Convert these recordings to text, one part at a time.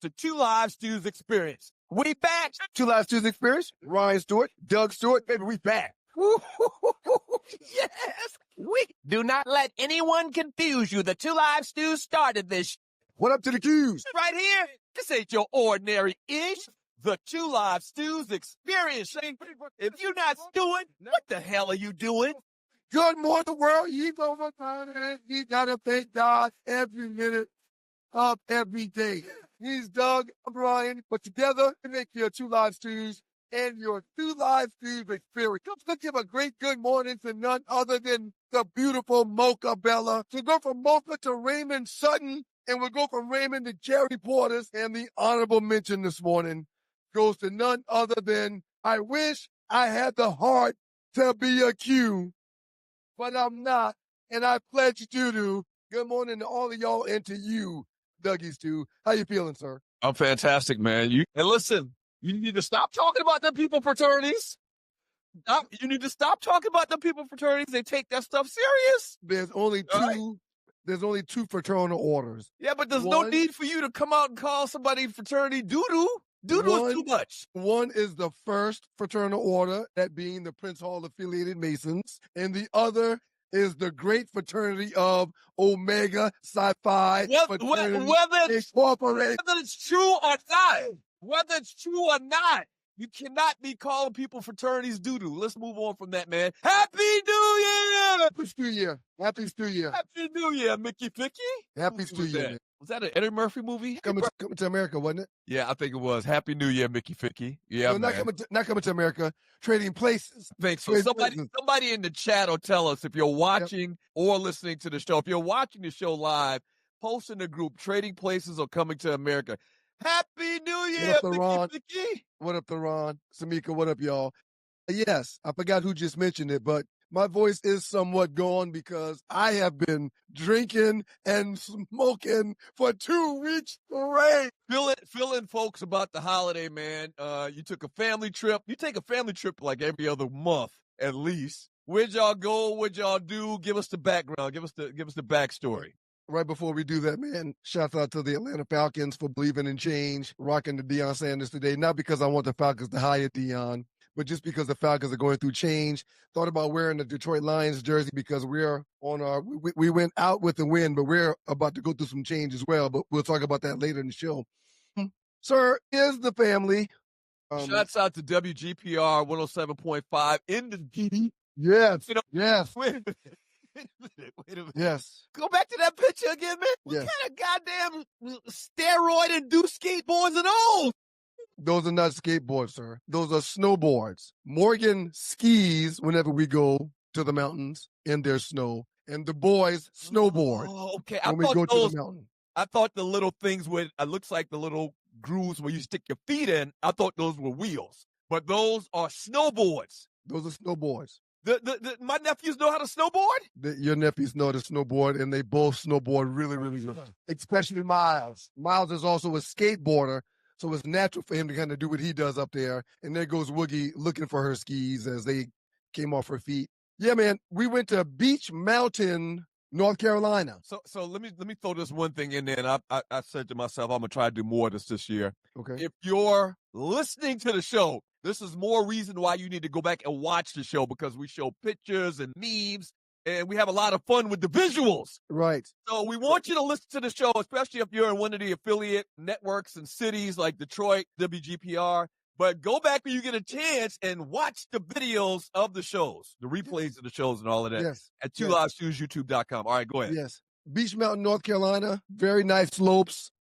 to Two Live Stews Experience. We back. Two Live Stews Experience. Ryan Stewart, Doug Stewart, baby, we back. Yes. We do not let anyone confuse you. The Two Live Stews started this. What up to the Q's? Right here. This ain't your ordinary ish. The Two Live Stews Experience. If you're not stewing, what the hell are you doing? Good morning, world. He's over time. He gotta thank God every minute of every day. He's Doug, I'm Ryan, but together we make your Two Live Stews and your Two Live Stews Experience. Let's give a great good morning to none other than the beautiful Mocha Bella. So go from Mocha to Raymond Sutton, and we'll go from Raymond to Jerry Portis. And the honorable mention this morning goes to none other than, I wish I had the heart to be a Q, but I'm not, and I pledge to do. Good morning to all of y'all and to you, Dougie's too. How you feeling, sir? I'm fantastic, man. And listen, you need to stop talking about them people fraternities. You need to stop talking about them people fraternities. They take that stuff serious. There's only two. Right. There's only two fraternal orders. Yeah, but there's no need for you to come out and call somebody fraternity doo-doo. Doo-doo is too much. One is the first fraternal order, that being the Prince Hall affiliated Masons, and the other is the great fraternity of Omega Psi Phi. Whether it's true or not, you cannot be calling people fraternities doo-doo. Let's move on from that, man. Happy New Year! Happy Stew Year. Happy Stew Year. Happy New Year, Mickey Ficky. Happy Stew Year. Was that an Eddie Murphy movie? Coming to America, wasn't it? Yeah, I think it was. Happy New Year, Mickey Ficky. Yeah, no, not coming to America. Trading Places. Thanks. So somebody in the chat will tell us if you're watching or listening to the show. If you're watching the show live, post in the group, Trading Places or Coming to America. Happy New Year, Mickey Ficky. What up, Theron? Samika, what up, y'all? Yes, I forgot who just mentioned it, but my voice is somewhat gone because I have been drinking and smoking for 2 weeks straight. Fill in folks about the holiday, man. You took a family trip. You take a family trip like every other month at least. Where'd y'all go? What'd y'all do? Give us the background. Give us the backstory. Right before we do that, man, shout out to the Atlanta Falcons for believing in change, rocking the Deion Sanders today. Not because I want the Falcons to hire Deion, but just because the Falcons are going through change. Thought about wearing the Detroit Lions jersey because we're on we went out with the win, but we're about to go through some change as well. But we'll talk about that later in the show. Sir, here's the family. Shouts out to WGPR 107.5 in the GD. Yes. Yes. Wait a minute. Yes. Go back to that picture again, man. What kind of goddamn steroid-induced skateboards are those? Those are not skateboards, sir. Those are snowboards. Morgan skis whenever we go to the mountains in their snow, and the boys snowboard. Oh, okay. When we go to the mountain. I thought the little things with looks like the little grooves where you stick your feet in. I thought those were wheels, but those are snowboards. Those are snowboards. My nephews know how to snowboard? Your nephews know how to snowboard, and they both snowboard really, really good. Especially Miles. Miles is also a skateboarder, so it's natural for him to kind of do what he does up there. And there goes Woogie looking for her skis as they came off her feet. Yeah, man, we went to Beach Mountain, North Carolina. So let me throw this one thing in there, and I said to myself, I'm going to try to do more of this year. Okay. If you're listening to the show, this is more reason why you need to go back and watch the show, because we show pictures and memes, and we have a lot of fun with the visuals. Right. So we want you to listen to the show, especially if you're in one of the affiliate networks and cities like Detroit, WGPR. But go back when you get a chance and watch the videos of the shows, the replays of the shows and all of that. Yes. At 2livestewsyoutube.com. All right, go ahead. Yes. Beach Mountain, North Carolina. Very nice slopes.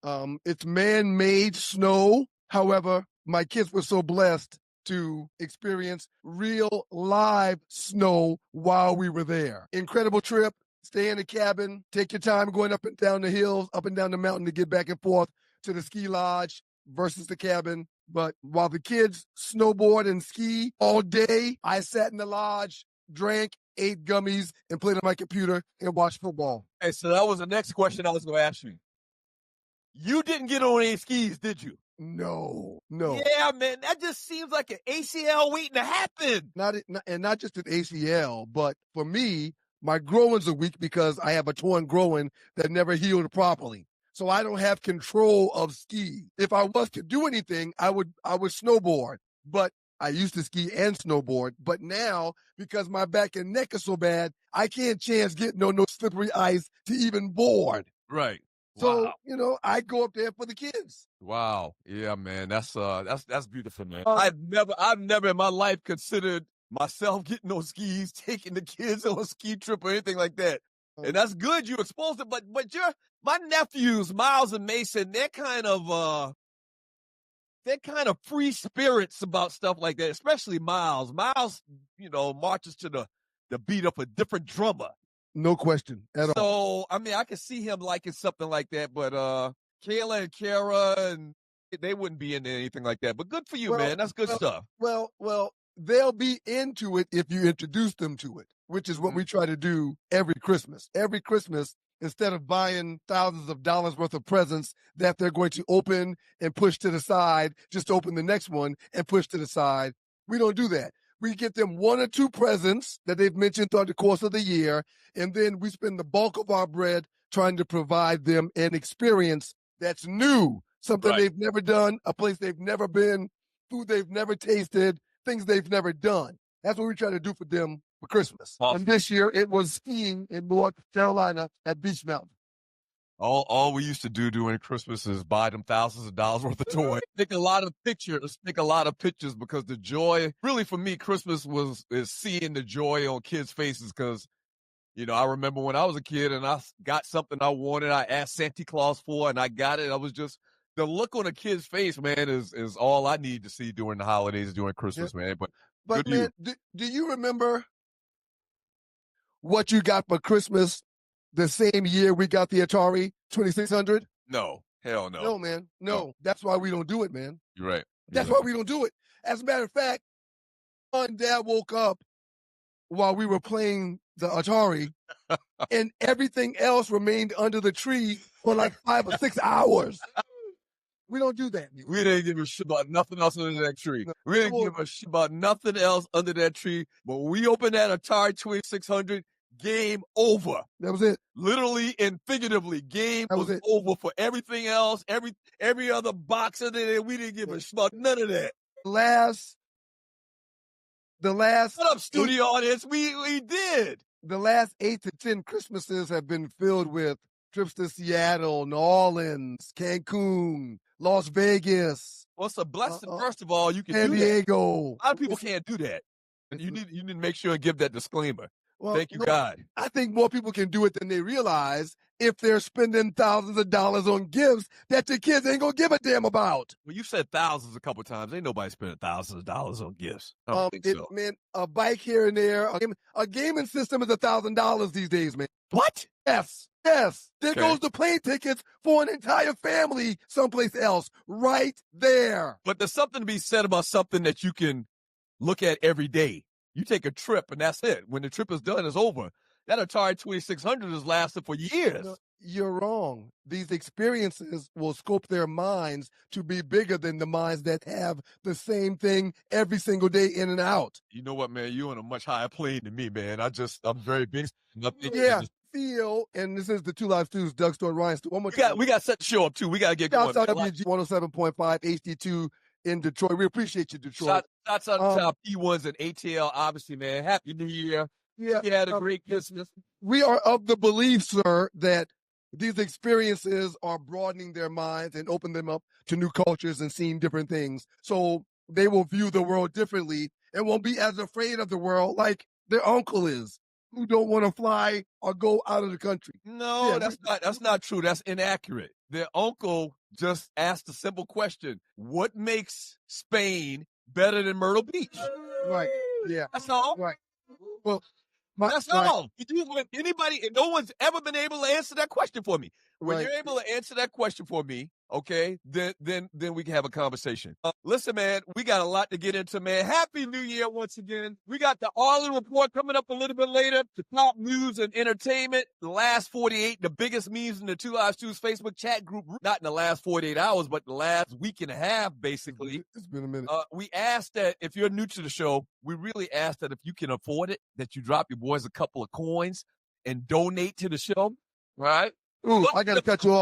It's man-made snow. However, my kids were so blessed to experience real live snow while we were there. Incredible trip. Stay in the cabin. Take your time going up and down the hills, up and down the mountain to get back and forth to the ski lodge versus the cabin. But while the kids snowboard and ski all day, I sat in the lodge, drank, ate gummies, and played on my computer and watched football. Hey, so that was the next question I was going to ask you. You didn't get on any skis, did you? No. Yeah, man, that just seems like an ACL waiting to happen. Not just an ACL, but for me, my groins are weak because I have a torn groin that never healed properly. So I don't have control of ski. If I was to do anything, I would snowboard. But I used to ski and snowboard. But now, because my back and neck are so bad, I can't chance getting on no slippery ice to even board. Right. So, Wow. you know, I go up there for the kids. Wow. Yeah, man. That's beautiful, man. I've never in my life considered myself getting on skis, taking the kids on a ski trip or anything like that. And that's good. You exposed it, but my nephews, Miles and Mason, they're kind of free spirits about stuff like that, especially Miles. Miles, you know, marches to the beat of a different drummer. No question at all. So, I mean, I could see him liking something like that, but Kayla and Kara, and they wouldn't be into anything like that. But good for you, man. That's good stuff. Well, they'll be into it if you introduce them to it, which is what we try to do every Christmas. Every Christmas, instead of buying thousands of dollars worth of presents that they're going to open and push to the side, just open the next one and push to the side. We don't do that. We get them one or two presents that they've mentioned throughout the course of the year, and then we spend the bulk of our bread trying to provide them an experience that's new, something they've never done, a place they've never been, food they've never tasted, things they've never done. That's what we try to do for them for Christmas. Awesome. And this year it was skiing in North Carolina at Beach Mountain. All we used to do during Christmas is buy them thousands of dollars worth of toys. Take a lot of pictures because the joy, really for me, Christmas is seeing the joy on kids' faces. Because, you know, I remember when I was a kid and I got something I wanted, I asked Santa Claus for, and I got it. I was just, the look on a kid's face, man, is all I need to see during the holidays, during Christmas, man. But man, do you remember what you got for Christmas the same year we got the Atari 2600? No, hell no. No, man. No. That's why we don't do it, man. You're right. That's why we don't do it. As a matter of fact, my dad woke up while we were playing the Atari, and everything else remained under the tree for like 5 or 6 hours. We don't do that. We didn't give a shit about nothing else under that tree. No. We didn't give a shit about nothing else under that tree. But when we opened that Atari 2600, game over. That was it. Literally and figuratively, game was over for everything else. Every other box under there, we didn't give a shit about none of that. The last. Shut up, studio audience. We did. The last 8 to 10 Christmases have been filled with trips to Seattle, New Orleans, Cancun, Las Vegas. Well, it's a blessing. First of all, you can San do Diego. that. A lot of people can't do that. And you need to make sure and give that disclaimer. Well, thank you, God. I think more people can do it than they realize if they're spending thousands of dollars on gifts that the kids ain't gonna give a damn about. Well, you said thousands a couple of times. Ain't nobody spending thousands of dollars on gifts. I don't think so. Man, a bike here and there. A gaming system is $1,000 these days, man. What? Yes. There goes the plane tickets for an entire family someplace else. Right there. But there's something to be said about something that you can look at every day. You take a trip and that's it. When the trip is done, it's over. That Atari 2600 has lasted for years. No, you're wrong. These experiences will scope their minds to be bigger than the minds that have the same thing every single day in and out. You know what, man? You're on a much higher plane than me, man. I'm very big. And this is the Two Live Stews, Doug Stewart, Ryan Stewart. We got to set the show up, too. We got to get going. Shouts out WG 107.5 HD2 in Detroit. We appreciate you, Detroit. Shouts out to our P1s and ATL, obviously, man. Happy New Year. Yeah. You had a great Christmas. We are of the belief, sir, that these experiences are broadening their minds and open them up to new cultures and seeing different things. So they will view the world differently and won't be as afraid of the world like their uncle is, who don't want to fly or go out of the country. No, that's not true. That's inaccurate. Their uncle just asked a simple question. What makes Spain better than Myrtle Beach? Right. Yeah. That's all. Right. Well, that's all. Anybody, and no one's ever been able to answer that question for me. When you're able to answer that question for me, okay, then we can have a conversation. Listen, man, we got a lot to get into, man. Happy New Year once again. We got the Arlen Report coming up a little bit later. The top news and entertainment. The last 48, the biggest memes in the Two Live Stews Facebook chat group. Not in the last 48 hours, but the last week and a half, basically. It's been a minute. We asked that if you're new to the show, we really asked that if you can afford it, that you drop your boys a couple of coins and donate to the show, right? Ooh, I got to cut you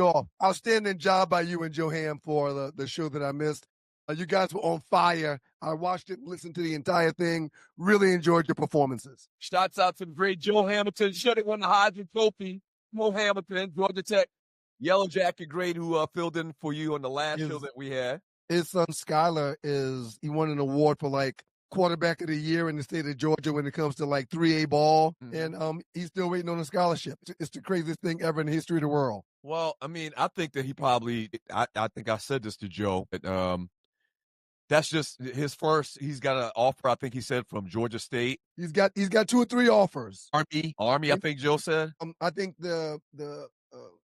off. Outstanding job by you and Johan for the show that I missed. You guys were on fire. I watched it, listened to the entire thing. Really enjoyed your performances. Shouts out to the great Joe Hamilton. Should have won the Heisman Trophy. Mo Hamilton, Georgia Tech Yellow Jacket great who filled in for you on the last show that we had. His son Skylar he won an award for like quarterback of the year in the state of Georgia when it comes to like 3A ball. Mm-hmm. And he's still waiting on a scholarship. It's the craziest thing ever in the history of the world. Well, I mean, I think that he probably, I think I said this to Joe, but that's just his first. He's got an offer, I think he said, from Georgia State. He's got 2 or 3 offers. Army, I think Joe said. I think the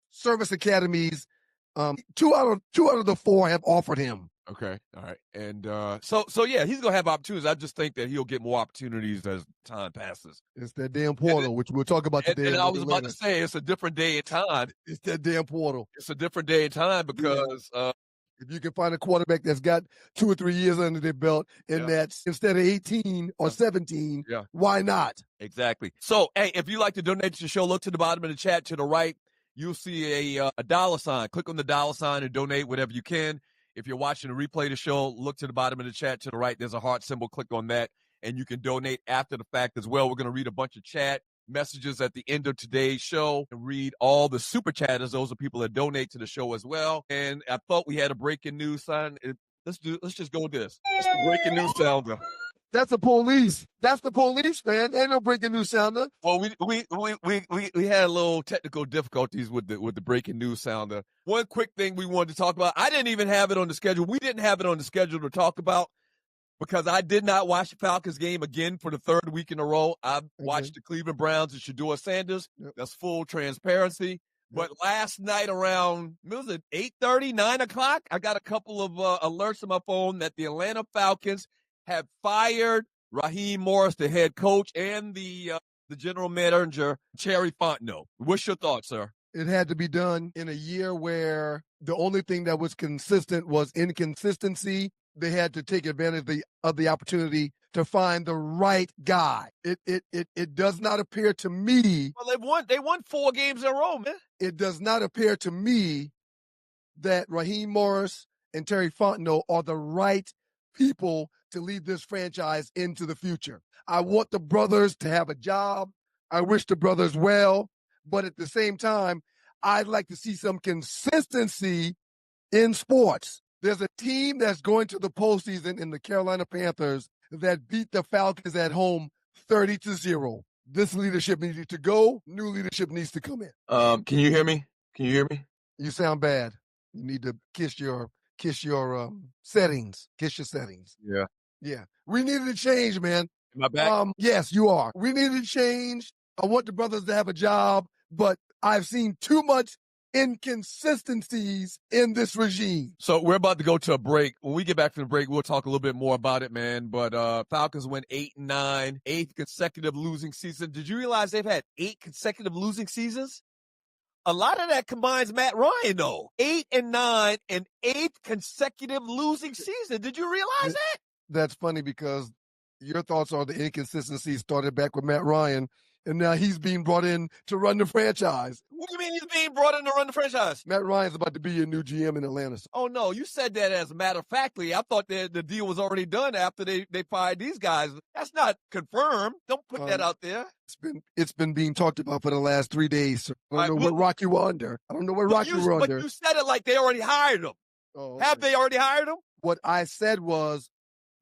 service academies, 2 out of the 4 have offered him. Okay, all right, and so yeah, he's gonna have opportunities. I just think that he'll get more opportunities as time passes. It's that damn portal, which we'll talk about today. And I was about to say, it's a different day and time. It's that damn portal. It's a different day and time because. If you can find a quarterback that's got 2 or 3 years under their belt and that's instead of 18 or 17, why not? Exactly. So, hey, if you like to donate to the show, look to the bottom of the chat to the right. You'll see a dollar sign. Click on the dollar sign and donate whatever you can. If you're watching the replay of the show, look to the bottom of the chat to the right. There's a heart symbol. Click on that, and you can donate after the fact as well. We're going to read a bunch of chat messages at the end of today's show and read all the super chatters. Those are people that donate to the show as well. And I thought we had a breaking news sign. Let's just go with this. It's the breaking news sounder. That's the police. That's the police, man. Ain't no breaking news sounder. Well, we had a little technical difficulties with the breaking news sounder. One quick thing we wanted to talk about. I didn't even have it on the schedule. We didn't have it on the schedule to talk about, because I did not watch the Falcons game again for the 3rd week in a row. I watched the Cleveland Browns and Shadour Sanders. Yep. That's full transparency. Yep. But last night around, 8:30, 9 o'clock, I got a couple of alerts on my phone that the Atlanta Falcons have fired Raheem Morris, the head coach, and the general manager, Terry Fontenot. What's your thoughts, sir? It had to be done in a year where the only thing that was consistent was inconsistency. They had to take advantage of the opportunity to find the right guy. It does not appear to me. Well, they won 4 games in a row, man. It does not appear to me that Raheem Morris and Terry Fontenot are the right people to lead this franchise into the future. I want the brothers to have a job. I wish the brothers well, but at the same time, I'd like to see some consistency in sports. There's a team that's going to the postseason in the Carolina Panthers that beat the Falcons at home 30-0. This leadership needs to go. New leadership needs to come in. Can you hear me? You sound bad. You need to kiss your settings. Kiss your settings. Yeah. We needed a change, man. Am I back? Yes, you are. We needed a change. I want the brothers to have a job, but I've seen too much inconsistencies in this regime. So we're about to go to a break. When we get back from the break, we'll talk a little bit more about it, man. But Falcons went 8-9, 8th consecutive losing season. Did you realize they've had 8 consecutive losing seasons? A lot of that combines Matt Ryan, though. 8-9 and 8th consecutive losing season. Did you realize that? That's funny because your thoughts are the inconsistencies started back with Matt Ryan, and now he's being brought in to run the franchise. What do you mean he's being brought in to run the franchise? Matt Ryan's about to be your new GM in Atlanta. Oh, no. You said that as a matter of factly. I thought the deal was already done after they fired these guys. That's not confirmed. Don't put that out there. It's been being talked about for the last 3 days. Sir. I don't know what rock you were under. But you said it like they already hired him. Oh, okay. Have they already hired him? What I said was,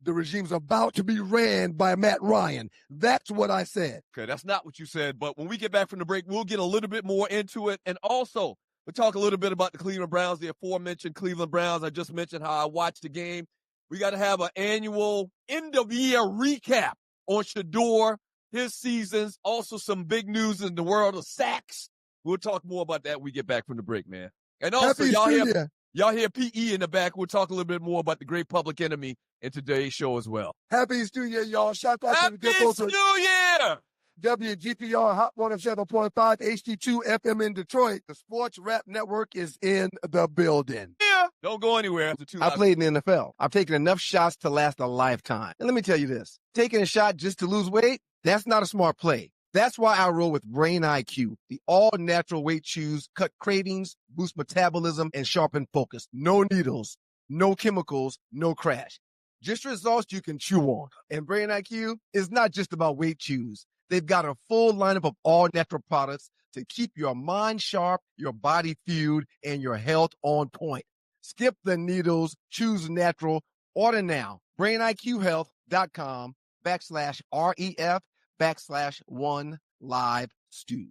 the regime's about to be ran by Matt Ryan. That's what I said. Okay, that's not what you said. But when we get back from the break, we'll get a little bit more into it. And also, we'll talk a little bit about the Cleveland Browns, the aforementioned Cleveland Browns. I just mentioned how I watched the game. We got to have an annual end-of-year recap on Shadour, his seasons. Also, some big news in the world of sacks. We'll talk more about that when we get back from the break, man. And also, y'all hear PE in the back. We'll talk a little bit more about the great Public Enemy in today's show as well. Happy New Year, y'all. Shout out to the good folks. Happy New Year! WGPR Hot 107.5 HD2 FM in Detroit. The Sports Rap Network is in the building. Yeah. Don't go anywhere. I played in the NFL. I've taken enough shots to last a lifetime. And let me tell you this. Taking a shot just to lose weight, that's not a smart play. That's why I roll with Brain IQ, the all-natural weight chews, cut cravings, boost metabolism, and sharpen focus. No needles, no chemicals, no crash. Just results you can chew on. And Brain IQ is not just about weight chews. They've got a full lineup of all-natural products to keep your mind sharp, your body fueled, and your health on point. Skip the needles, choose natural. Order now. BrainIQHealth.com/REF/1 live stew.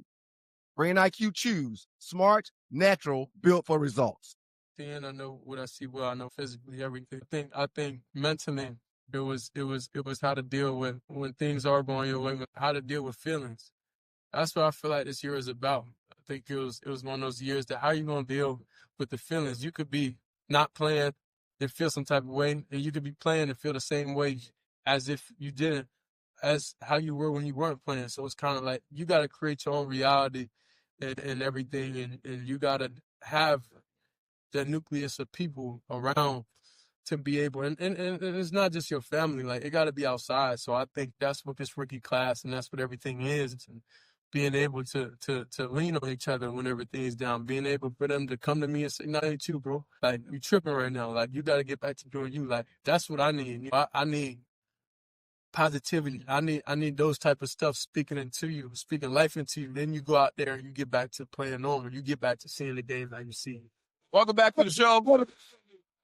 Brain IQ Chews. Smart, natural, built for results. Then I know what I see well. I know physically everything. I think mentally it was how to deal with when things are going your way, how to deal with feelings. That's what I feel like this year is about. I think it was one of those years that how you gonna deal with the feelings. You could be not playing and feel some type of way, and you could be playing and feel the same way as if you didn't, as how you were when you weren't playing. So it's kind of like you got to create your own reality and everything, and you got to have the nucleus of people around to be able, and it's not just your family, like it got to be outside. So I think that's what this rookie class and that's what everything is, and being able to lean on each other when everything's down, being able for them to come to me and say, "No, ain't you, bro? Like you tripping right now. Like you got to get back to doing you." Like that's what I need. I need positivity. I need those type of stuff speaking into you, speaking life into you. Then you go out there and you get back to playing normal. You get back to seeing the game like you see. Welcome back to the show.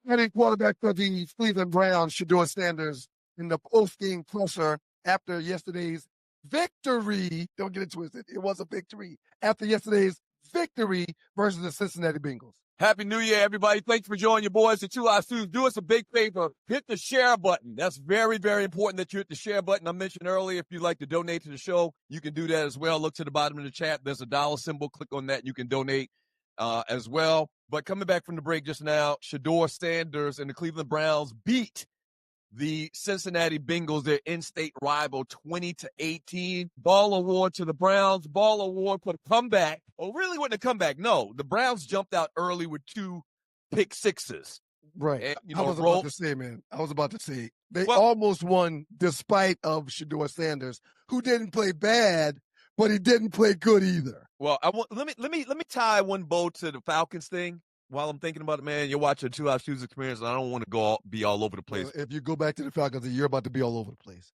Heading quarterback for the Cleveland Browns, Shadour Sanders, in the post-game presser after yesterday's victory. Don't get it twisted. It was a victory. After yesterday's victory versus the Cincinnati Bengals. Happy New Year, everybody. Thanks for joining your boys, the Two Live Students. Do us a big favor. Hit the share button. That's very, very important that you hit the share button. I mentioned earlier, if you'd like to donate to the show, you can do that as well. Look to the bottom of the chat. There's a dollar symbol. Click on that. You can donate as well. But coming back from the break just now, Shadour Sanders and the Cleveland Browns beat the Cincinnati Bengals, their in-state rival, 20-18. Ball award to the Browns. Ball award for the comeback. Well, really wasn't a comeback. No, the Browns jumped out early with 2 pick sixes. Right. And, I was about to say, they Well, almost won despite of Shadour Sanders, who didn't play bad, but he didn't play good either. Well, let me tie one bow to the Falcons thing. While I'm thinking about it, man, you're watching a 2 Live Students experience, and I don't want to be all over the place. If you go back to the Falcons, you're about to be all over the place.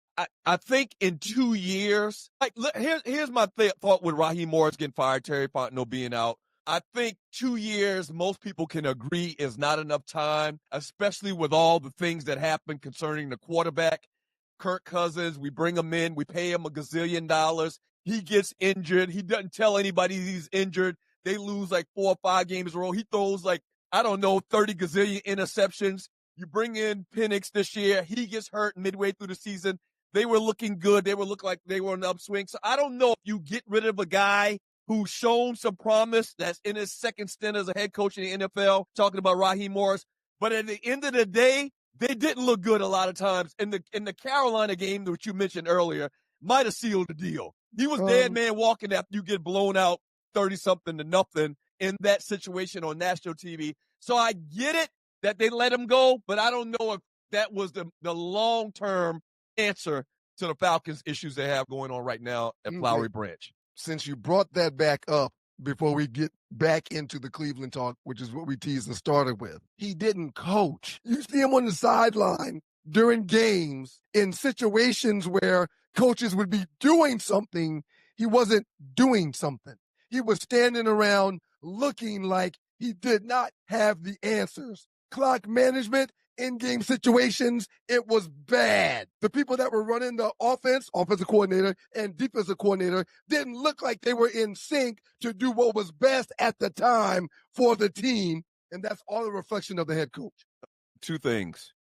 I think in 2 years, like here's my thought with Raheem Morris getting fired, Terry Fontenot being out. I think 2 years, most people can agree, is not enough time, especially with all the things that happen concerning the quarterback. Kirk Cousins, we bring him in, we pay him $1 gazillion. He gets injured. He doesn't tell anybody he's injured. They lose like 4 or 5 games in a row. He throws 30 gazillion interceptions. You bring in Penix this year. He gets hurt midway through the season. They were looking good. They were looking like they were on the upswing. So I don't know if you get rid of a guy who's shown some promise that's in his second stint as a head coach in the NFL, talking about Raheem Morris. But at the end of the day, they didn't look good a lot of times. In the Carolina game, which you mentioned earlier, might have sealed the deal. He was dead man walking after you get blown out 30-something to nothing in that situation on national TV. So I get it that they let him go, but I don't know if that was the long-term answer to the Falcons' issues they have going on right now at Flowery Branch. Since you brought that back up before we get back into the Cleveland talk, which is what we teased and started with, he didn't coach. You see him on the sideline during games in situations where coaches would be doing something. He wasn't doing something. He was standing around looking like he did not have the answers. Clock management, in-game situations, it was bad. The people that were running the offensive coordinator and defensive coordinator, didn't look like they were in sync to do what was best at the time for the team. And that's all a reflection of the head coach. Two things.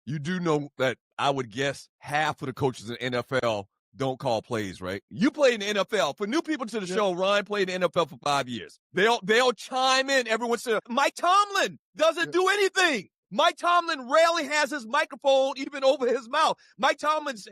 You do know that I would guess half of the coaches in the NFL don't call plays, right? You played in the NFL. For new people to the show, Ryan played in the NFL for 5 years. They'll chime in every once in a while. Mike Tomlin doesn't do anything. Mike Tomlin rarely has his microphone even over his mouth. Mike Tomlin's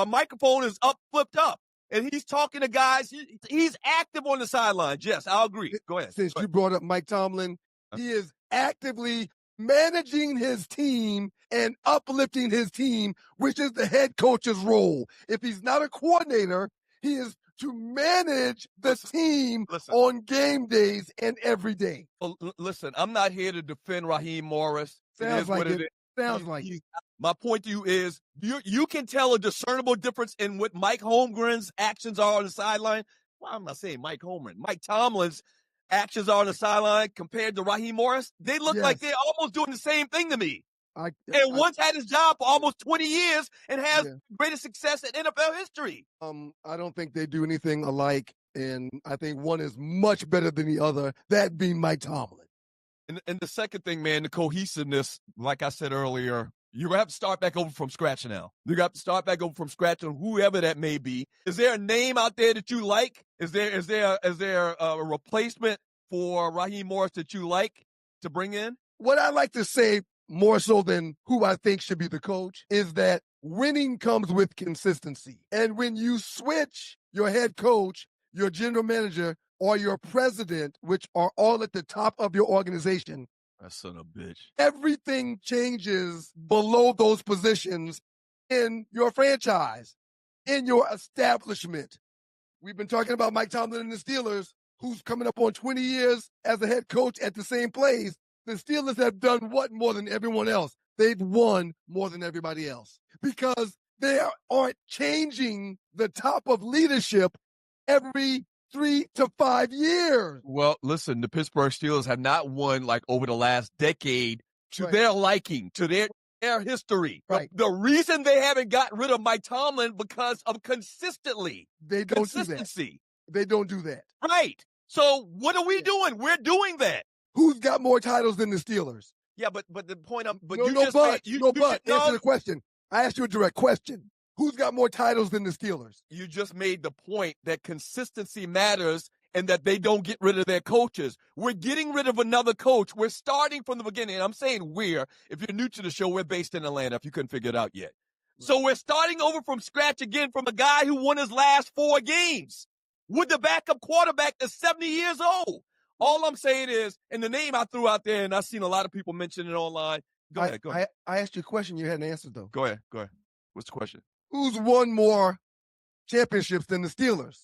microphone is flipped up, and he's talking to guys. He's active on the sidelines. Yes, I'll agree. Go ahead. Since you brought up Mike Tomlin, he is actively managing his team and uplifting his team, which is the head coach's role. If he's not a coordinator, He is to manage the Listen, team listen. on game days and every day. Well, listen, I'm not here to defend Raheem Morris. It Sounds is like what it it. is. Sounds like it. My point to you is you can tell a discernible difference in what Mike Holmgren's actions are on the sideline. Why am I saying Mike Holmgren? Mike Tomlin's actions are on the sideline compared to Raheem Morris. They look like they're almost doing the same thing to me. And one's had his job for almost 20 years and has greatest success in NFL history. I don't think they do anything alike, and I think one is much better than the other, that being Mike Tomlin. And the second thing, man, the cohesiveness, like I said earlier, you have to start back over from scratch now. You got to start back over from scratch on whoever that may be. Is there a name out there that you like? Is there a replacement for Raheem Morris that you like to bring in? What I like to say, more so than who I think should be the coach, is that winning comes with consistency. And when you switch your head coach, your general manager, or your president, which are all at the top of your organization, that son of a bitch, everything changes below those positions in your franchise, in your establishment. We've been talking about Mike Tomlin and the Steelers, who's coming up on 20 years as a head coach at the same place. The Steelers have done what more than everyone else? They've won more than everybody else because they aren't changing the top of leadership every 3 to 5 years. Well, listen, the Pittsburgh Steelers have not won like over the last decade to their liking, to their history. Right. The reason they haven't gotten rid of Mike Tomlin because of consistency. They don't do that. They don't do that. Right. So what are we doing? We're doing that. Who's got more titles than the Steelers? Yeah, but the point I'm Answer the question. I asked you a direct question. Who's got more titles than the Steelers? You just made the point that consistency matters and that they don't get rid of their coaches. We're getting rid of another coach. We're starting from the beginning. And I'm saying we're. If you're new to the show, we're based in Atlanta, if you couldn't figure it out yet. So we're starting over from scratch again from a guy who won his last 4 games with the backup quarterback that's 70 years old. All I'm saying is, and the name I threw out there, and I've seen a lot of people mention it online. Go ahead. I asked you a question. You hadn't answered, though. Go ahead. What's the question? Who's won more championships than the Steelers?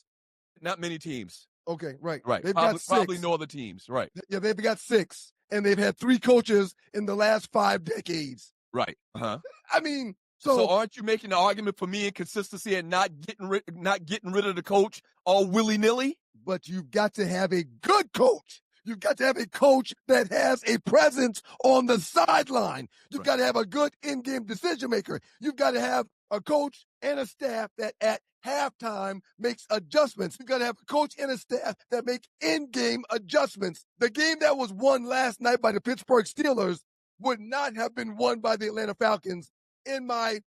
Not many teams. Okay, right. They've got 6. Probably no other teams, right. Yeah, they've got 6, and they've had 3 coaches in the last 5 decades. Right. Uh-huh. I mean, so aren't you making the argument for me inconsistency and not getting rid of the coach all willy-nilly? But you've got to have a good coach. You've got to have a coach that has a presence on the sideline. You've got to have a good in-game decision maker. You've got to have a coach and a staff that at halftime makes adjustments. You've got to have a coach and a staff that make in-game adjustments. The game that was won last night by the Pittsburgh Steelers would not have been won by the Atlanta Falcons, in my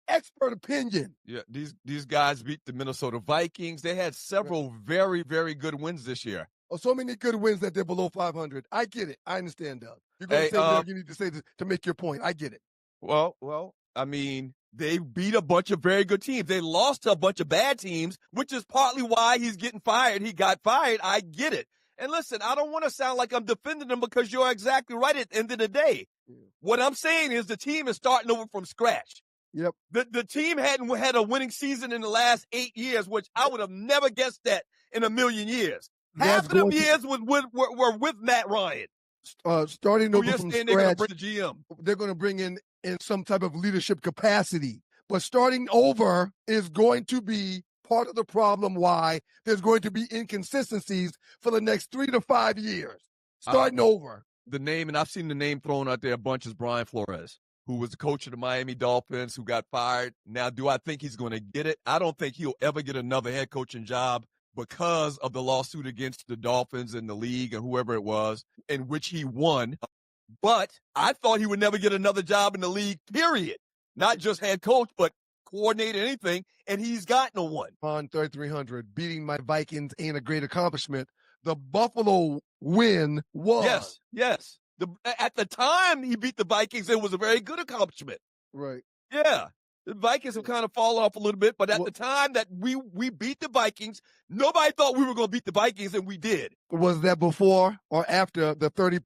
expert opinion. Yeah, these guys beat the Minnesota Vikings. They had several very, very good wins this year. Oh, so many good wins that they're below 500. I get it. I understand, Doug. You're going to say whatever you need to say to make your point. I get it. Well, I mean, they beat a bunch of very good teams. They lost to a bunch of bad teams, which is partly why he's getting fired. He got fired. I get it. And listen, I don't want to sound like I'm defending them because you're exactly right at the end of the day. What I'm saying is the team is starting over from scratch. Yep. The team hadn't had a winning season in the last 8 years, which I would have never guessed that in a million years. Half of them years were with Matt Ryan. Starting over from scratch, they're going to bring the GM. They're going to bring in some type of leadership capacity. But starting over is going to be part of the problem why there's going to be inconsistencies for the next 3 to 5 years. Starting over. The name, and I've seen the name thrown out there a bunch, is Brian Flores, who was the coach of the Miami Dolphins, who got fired. Now, do I think he's going to get it? I don't think he'll ever get another head coaching job because of the lawsuit against the Dolphins and the league and whoever it was, in which he won. But I thought he would never get another job in the league, period. Not just head coach, but coordinator, anything, and he's gotten one. On 3,300, beating my Vikings ain't a great accomplishment. The Buffalo win was. Yes. At the time he beat the Vikings, it was a very good accomplishment. Right. Yeah. The Vikings have kind of fallen off a little bit, but at the time that we beat the Vikings, nobody thought we were going to beat the Vikings, and we did. Was that before or after the 30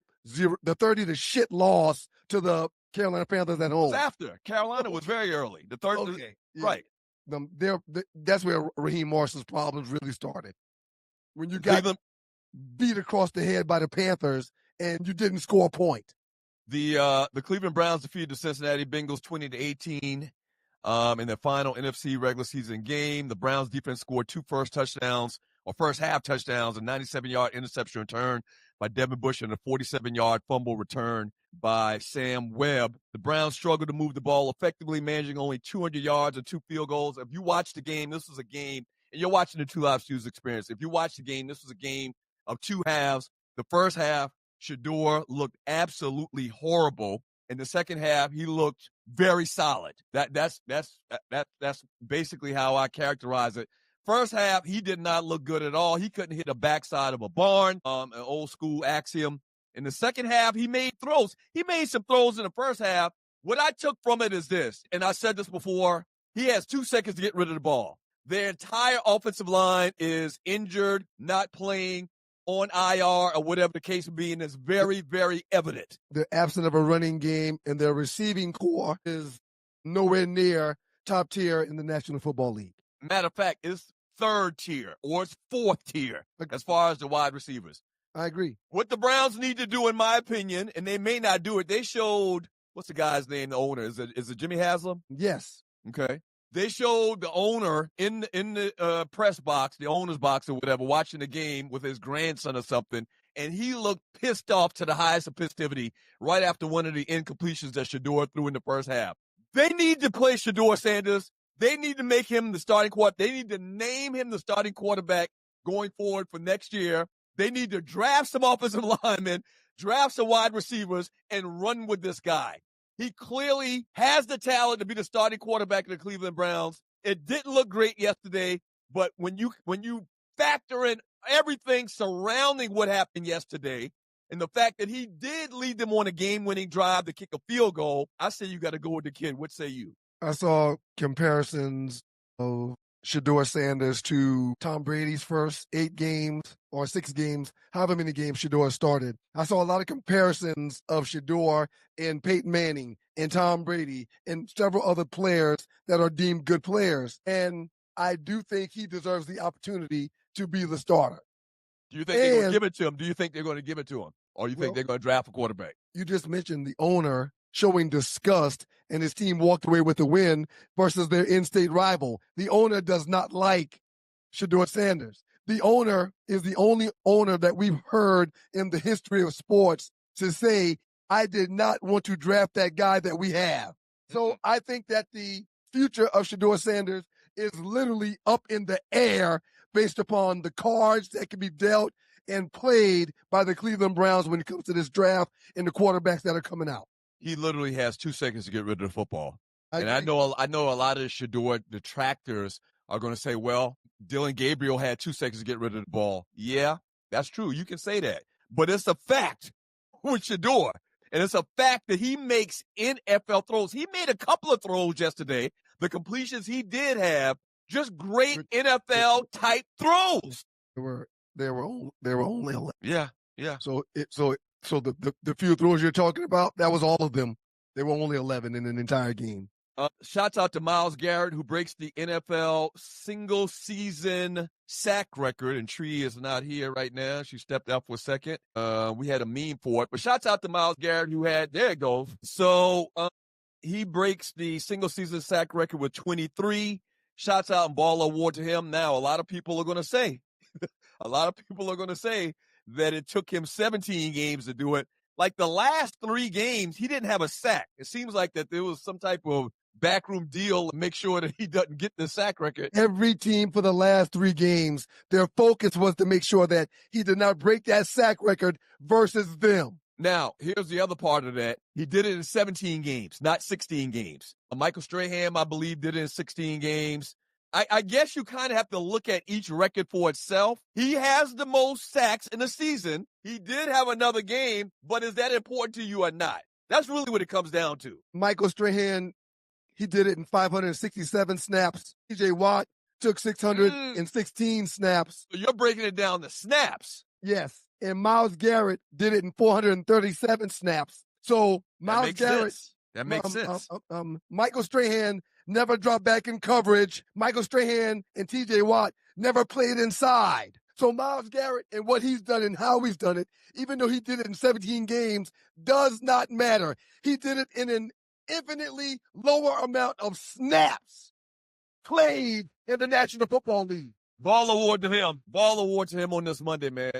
to shit loss to the Carolina Panthers at home? It was after. Carolina was very early. The third, okay. Yeah. Right. That's where Raheem Morris's problems really started. When you got beat across the head by the Panthers and you didn't score a point. The Cleveland Browns defeated the Cincinnati Bengals 20-18 in their final NFC regular season game. The Browns defense scored two first half touchdowns, a 97-yard interception return by Devin Bush and a 47-yard fumble return by Sam Webb. The Browns struggled to move the ball effectively, managing only 200 yards and 2 field goals. If you watch the game, this was a game, and you're watching the Two Live Stews experience. If you watch the game, this was a game of two halves. The first half, Shadour looked absolutely horrible. In the second half, he looked very solid. That's basically how I characterize it. First half, he did not look good at all. He couldn't hit the backside of a barn, an old school axiom. In the second half, he made throws. He made some throws in the first half. What I took from it is this, and I said this before, he has 2 seconds to get rid of the ball. Their entire offensive line is injured, not playing, on IR or whatever the case may be, and it's very, very evident. They're absent of a running game, and their receiving core is nowhere near top tier in the National Football League. Matter of fact, it's third tier or it's fourth tier as far as the wide receivers. I agree. What the Browns need to do, in my opinion, and they may not do it, they showed, what's the guy's name, the owner? Is it Jimmy Haslam? Yes. Okay. They showed the owner in the press box, the owner's box or whatever, watching the game with his grandson or something, and he looked pissed off to the highest of festivity right after one of the incompletions that Shadour threw in the first half. They need to play Shadour Sanders. They need to make him the starting quarterback. They need to name him the starting quarterback going forward for next year. They need to draft some offensive linemen, draft some wide receivers, and run with this guy. He clearly has the talent to be the starting quarterback of the Cleveland Browns. It didn't look great yesterday, but when you factor in everything surrounding what happened yesterday and the fact that he did lead them on a game-winning drive to kick a field goal, I say you got to go with the kid. What say you? I saw comparisons of Shadour Sanders to Tom Brady's first 8 games or 6 games, however many games Shadour started. I saw a lot of comparisons of Shadour and Peyton Manning and Tom Brady and several other players that are deemed good players. And I do think he deserves the opportunity to be the starter. Do you think they're going to give it to him? Do you think they're going to give it to him? Or you think they're going to draft a quarterback? You just mentioned the owner showing disgust and his team walked away with the win versus their in-state rival. The owner does not like Shadour Sanders. The owner is the only owner that we've heard in the history of sports to say, I did not want to draft that guy that we have. So I think that the future of Shadour Sanders is literally up in the air based upon the cards that can be dealt and played by the Cleveland Browns when it comes to this draft and the quarterbacks that are coming out. He literally has 2 seconds to get rid of the football. I know a lot of the Shadour detractors are going to say, well, Dylan Gabriel had 2 seconds to get rid of the ball. Yeah, that's true. You can say that. But it's a fact with Shadour. And it's a fact that he makes NFL throws. He made a couple of throws yesterday. The completions he did have, just great NFL-type throws. They were only 11. Yeah. So the few throws you're talking about, that was all of them. They were only 11 in an entire game. Shouts out to Miles Garrett, who breaks the NFL single-season sack record, and Tree is not here right now. She stepped out for a second. We had a meme for it, but shouts out to Miles Garrett, who there it goes. So he breaks the single-season sack record with 23. Shouts out and ball award to him. Now, a lot of people are going to say, that it took him 17 games to do it. Like the last 3 games, he didn't have a sack. It seems like that there was some type of backroom deal to make sure that he doesn't get the sack record. Every team for the last 3 games, their focus was to make sure that he did not break that sack record versus them. Now, here's the other part of that. He did it in 17 games, not 16 games. Michael Strahan, I believe, did it in 16 games. I guess you kind of have to look at each record for itself. He has the most sacks in the season. He did have another game, but is that important to you or not? That's really what it comes down to. Michael Strahan, he did it in 567 snaps. TJ Watt took 616 snaps. So you're breaking it down to snaps. Yes. And Miles Garrett did it in 437 snaps. So Miles Garrett. That makes sense. Michael Strahan never dropped back in coverage. Michael Strahan and TJ Watt never played inside. So Miles Garrett and what he's done and how he's done it, even though he did it in 17 games, does not matter. He did it in an infinitely lower amount of snaps played in the National Football League. Ball award to him. Ball award to him on this Monday, man.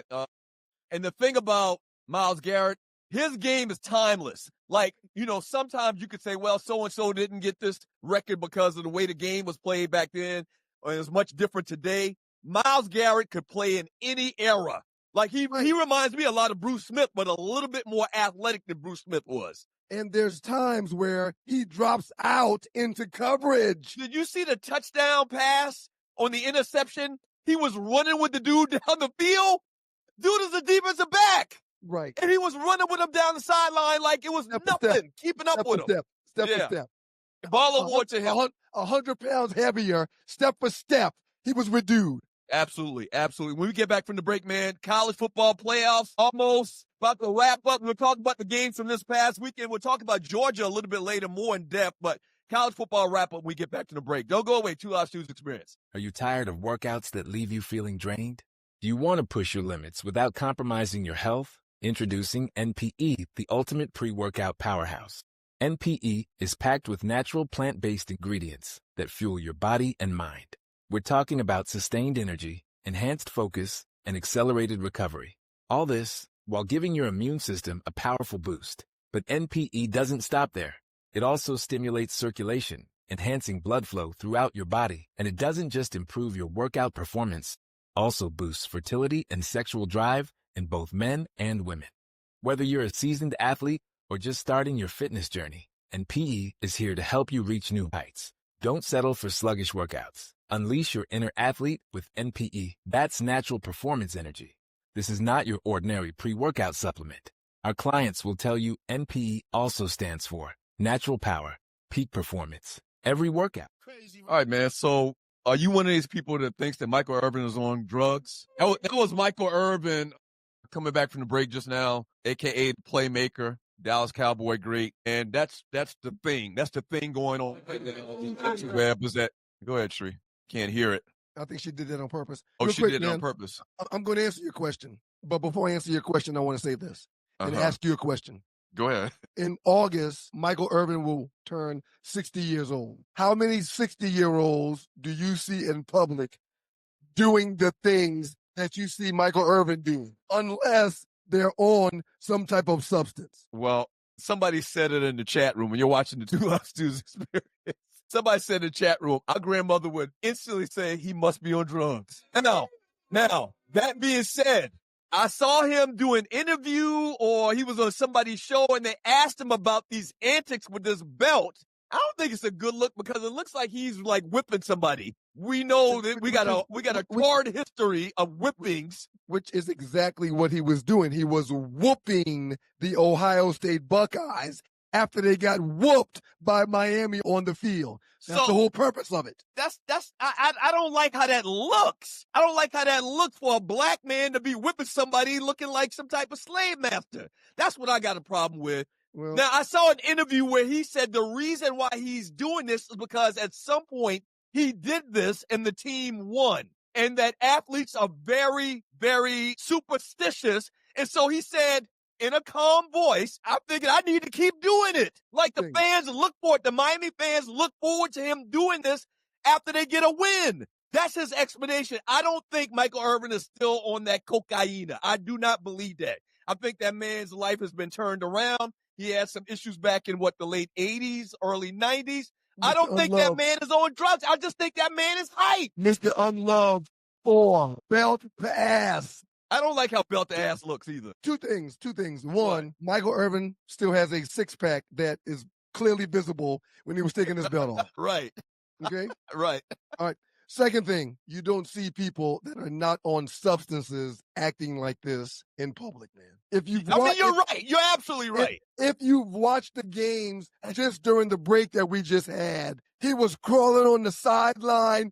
And the thing about Miles Garrett, his game is timeless. Like, sometimes you could say, well, so-and-so didn't get this record because of the way the game was played back then, or it's much different today. Miles Garrett could play in any era. Like, he reminds me a lot of Bruce Smith, but a little bit more athletic than Bruce Smith was. And there's times where he drops out into coverage. Did you see the touchdown pass on the interception? He was running with the dude down the field. Dude is a defensive back. Right. And he was running with him down the sideline like it was nothing, keeping up with him. Step for step. Ball award to him. 100 pounds heavier, step for step. He was with dude. Absolutely, absolutely. When we get back from the break, man, college football playoffs almost about to wrap up. We'll talk about the games from this past weekend. We'll talk about Georgia a little bit later, more in depth, but college football wrap up when we get back to the break. Don't go away. Two Live Stews Experience. Are you tired of workouts that leave you feeling drained? Do you want to push your limits without compromising your health? Introducing NPE, the ultimate pre-workout powerhouse. NPE is packed with natural plant-based ingredients that fuel your body and mind. We're talking about sustained energy, enhanced focus, and accelerated recovery. All this while giving your immune system a powerful boost. But NPE doesn't stop there. It also stimulates circulation, enhancing blood flow throughout your body. And it doesn't just improve your workout performance, also boosts fertility and sexual drive in both men and women. Whether you're a seasoned athlete or just starting your fitness journey, NPE is here to help you reach new heights. Don't settle for sluggish workouts. Unleash your inner athlete with NPE. That's natural performance energy. This is not your ordinary pre-workout supplement. Our clients will tell you NPE also stands for natural power, peak performance, every workout. All right, man. So are you one of these people that thinks that Michael Irvin is on drugs? That was Michael Irvin coming back from the break just now, a.k.a. the playmaker, Dallas Cowboy great. And that's the thing. That's the thing going on. Go ahead, Shree. Can't hear it. I think she did that on purpose. Oh, Real she quick, did it man, on purpose. I'm going to answer your question. But before I answer your question, I want to say this and ask you a question. Go ahead. In August, Michael Irvin will turn 60 years old. How many 60-year-olds do you see in public doing the things that you see Michael Irvin doing, unless they're on some type of substance? Well, somebody said it in the chat room when you're watching the Two Live Stews Experience. Somebody said in the chat room, our grandmother would instantly say he must be on drugs. Now, that being said, I saw him do an interview or he was on somebody's show and they asked him about these antics with this belt. I don't think it's a good look because it looks like he's like whipping somebody. We know that we got a torrid history of whippings. Which is exactly what he was doing. He was whooping the Ohio State Buckeyes after they got whooped by Miami on the field. That's the whole purpose of it. I don't like how that looks. I don't like how that looks for a black man to be whipping somebody looking like some type of slave master. That's what I got a problem with. Well, now, I saw an interview where he said the reason why he's doing this is because at some point he did this and the team won. And that athletes are very, very superstitious. And so he said, in a calm voice, I'm thinking I need to keep doing it. Like the fans look for it. The Miami fans look forward to him doing this after they get a win. That's his explanation. I don't think Michael Irvin is still on that cocaine. I do not believe that. I think that man's life has been turned around. He had some issues back in the late 80s, early 90s. I don't think that man is on drugs. I just think that man is hype. Mr. Unloved for belt pass. I don't like how belt to ass looks either. Two things. One, Michael Irvin still has a six-pack that is clearly visible when he was taking his belt off. Right. Okay? Right. All right. Second thing, you don't see people that are not on substances acting like this in public, man. You're right. You're absolutely right. If you've watched the games just during the break that we just had, he was crawling on the sideline.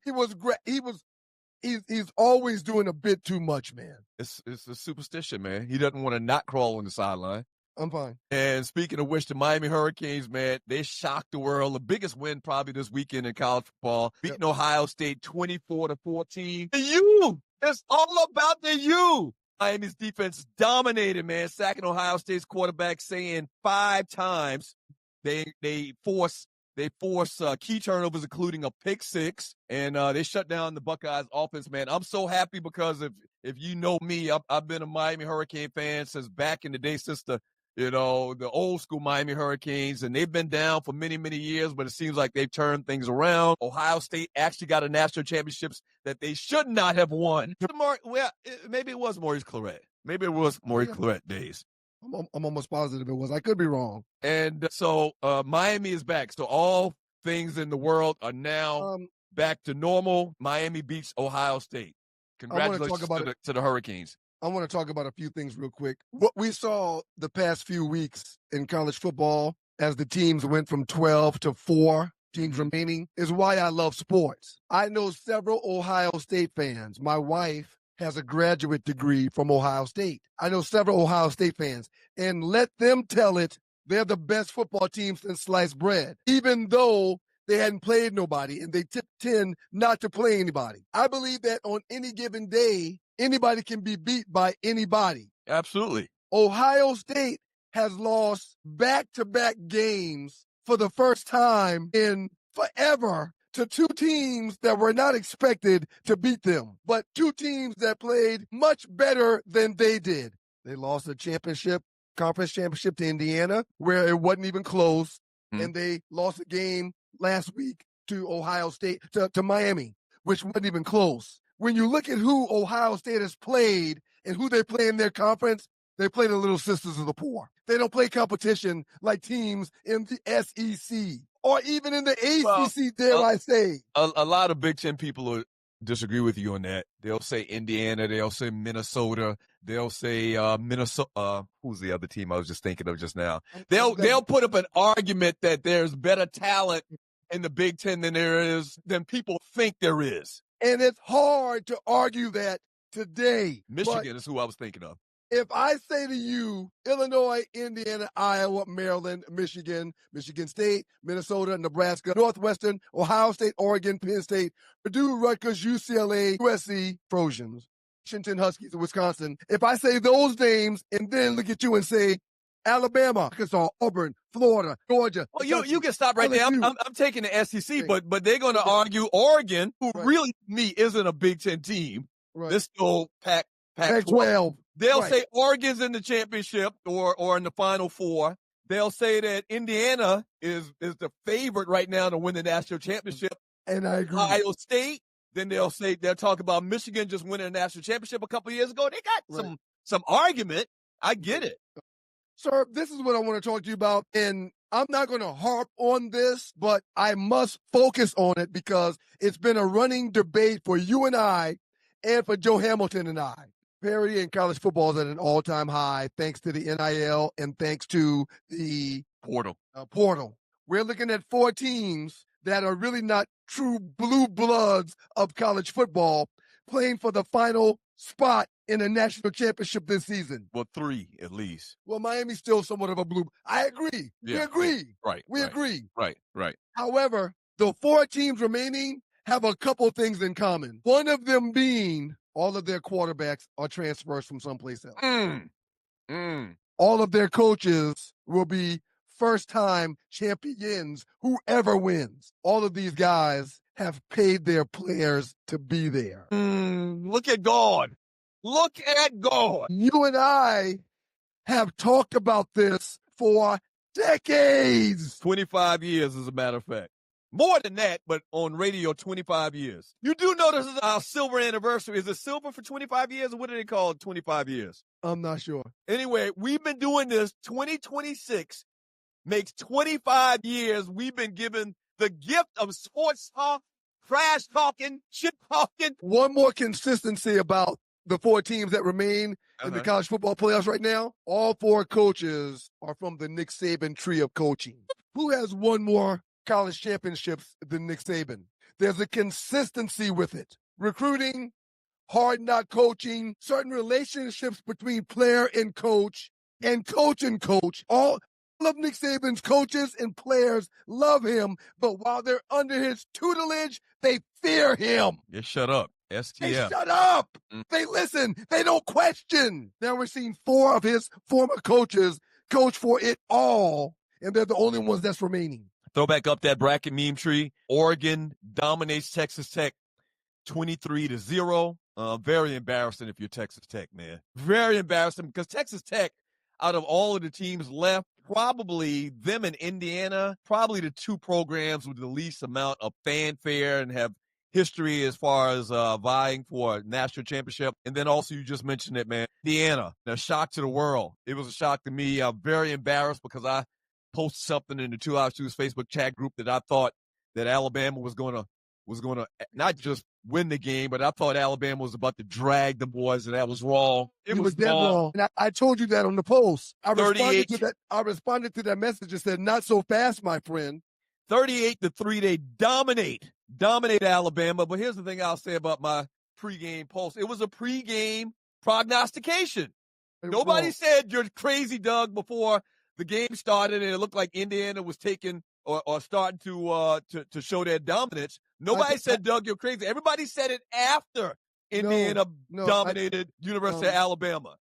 He's always doing a bit too much, man. It's a superstition, man. He doesn't want to not crawl on the sideline. I'm fine. And speaking of which, the Miami Hurricanes, man, they shocked the world. The biggest win probably this weekend in college football, beating Ohio State 24-14. The U! It's all about the U! Miami's defense dominated, man, sacking Ohio State's quarterback, saying 5 times they force key turnovers, including a pick 6, and they shut down the Buckeyes offense, man. I'm so happy because if you know me, I've been a Miami Hurricane fan since back in the day, since the old school Miami Hurricanes, and they've been down for many, many years, but it seems like they've turned things around. Ohio State actually got a national championships that they should not have won. Maybe it was Maurice Claret. Maybe it was Maurice Claret days. I'm almost positive it was. I could be wrong. And so Miami is back. So all things in the world are now back to normal. Miami beats Ohio State. Congratulations to the Hurricanes. I want to talk about a few things real quick. What we saw the past few weeks in college football as the teams went from 12 to 4 teams remaining is why I love sports. I know several Ohio State fans. My wife has a graduate degree from Ohio State. I know several Ohio State fans, and let them tell it, they're the best football team since sliced bread, even though they hadn't played nobody and they tend not to play anybody. I believe that on any given day, anybody can be beat by anybody. Absolutely. Ohio State has lost back-to-back games for the first time in forever to 2 teams that were not expected to beat them, but 2 teams that played much better than they did. They lost the conference championship to Indiana, where it wasn't even close, and they lost a game last week to Ohio State, to Miami, which wasn't even close. When you look at who Ohio State has played and who they play in their conference, they play the little sisters of the poor. They don't play competition like teams in the SEC or even in the ACC, I say. A lot of Big Ten people will disagree with you on that. They'll say Indiana. They'll say Minnesota. They'll say Minnesota. Who's the other team I was just thinking of just now? They'll put up an argument that there's better talent in the Big Ten than people think there is. And it's hard to argue that today. Michigan is who I was thinking of. If I say to you, Illinois, Indiana, Iowa, Maryland, Michigan, Michigan State, Minnesota, Nebraska, Northwestern, Ohio State, Oregon, Penn State, Purdue, Rutgers, UCLA, USC, Trojans, Washington Huskies, Wisconsin. If I say those names and then look at you and say Alabama, Arkansas, Auburn, Florida, Georgia. Well, you can stop right there. I'm taking the SEC, but they're going to argue Oregon, who really, to me, isn't a Big Ten team. Right. This still Pac-12. They'll say Oregon's in the championship or in the Final Four. They'll say that Indiana is the favorite right now to win the national championship. And I agree. Ohio State. Then they'll talk about Michigan just winning a national championship a couple of years ago. They got some argument. I get it. Sir, this is what I want to talk to you about. And I'm not going to harp on this, but I must focus on it because it's been a running debate for you and I and for Joe Hamilton and I. Parity in college football is at an all-time high thanks to the NIL and thanks to the portal. We're looking at 4 teams that are really not true blue bloods of college football playing for the final spot in a national championship this season. Well, 3 at least. Well, Miami's still somewhat of a blue. I agree. Yeah. We agree. Right. We agree. Right. However, the 4 teams remaining have a couple things in common. One of them being all of their quarterbacks are transfers from someplace else. All of their coaches will be first-time champions, whoever wins. All of these guys have paid their players to be there. Look at God. You and I have talked about this for decades. 25 years, as a matter of fact. More than that, but on radio, 25 years. You do know this is our silver anniversary. Is it silver for 25 years, or what do they call it, 25 years? I'm not sure. Anyway, we've been doing this. 2026 makes 25 years. We've been given the gift of sports talk, trash talking, shit talking. One more consistency about the 4 teams that remain in the college football playoffs right now. All 4 coaches are from the Nick Saban tree of coaching. Who has won more college championships than Nick Saban? There's a consistency with it. Recruiting, hard knock coaching, certain relationships between player and coach. and coach. All of Nick Saban's coaches and players love him, but while they're under his tutelage, they fear him. Yeah, shut up. They STF. shut up. They listen. They don't question. Now we're seeing 4 of his former coaches coach for it all, and they're the only ones that's remaining. Throw back up that bracket meme tree. Oregon dominates Texas Tech 23-0. Very embarrassing if you're Texas Tech, man. Very embarrassing because Texas Tech, out of all of the teams left, probably them and Indiana, probably the 2 programs with the least amount of fanfare and have history as far as vying for a national championship. And then also you just mentioned it, man. Indiana, a shock to the world. It was a shock to me. I'm very embarrassed because I posted something in the 2 Live Stews Facebook chat group that I thought that Alabama was going to not just win the game, but I thought Alabama was about to drag the boys, and that was wrong. It was dead wrong. And I told you that on the post. I responded to that message and said, "Not so fast, my friend." 38-3, they dominate Alabama. But here's the thing I'll say about my pregame post. It was a pregame prognostication. Nobody said you're crazy, Doug, before the game started, and it looked like Indiana was taking or starting to show their dominance. Nobody said, Doug, you're crazy. Everybody said it after Indiana dominated University of Alabama.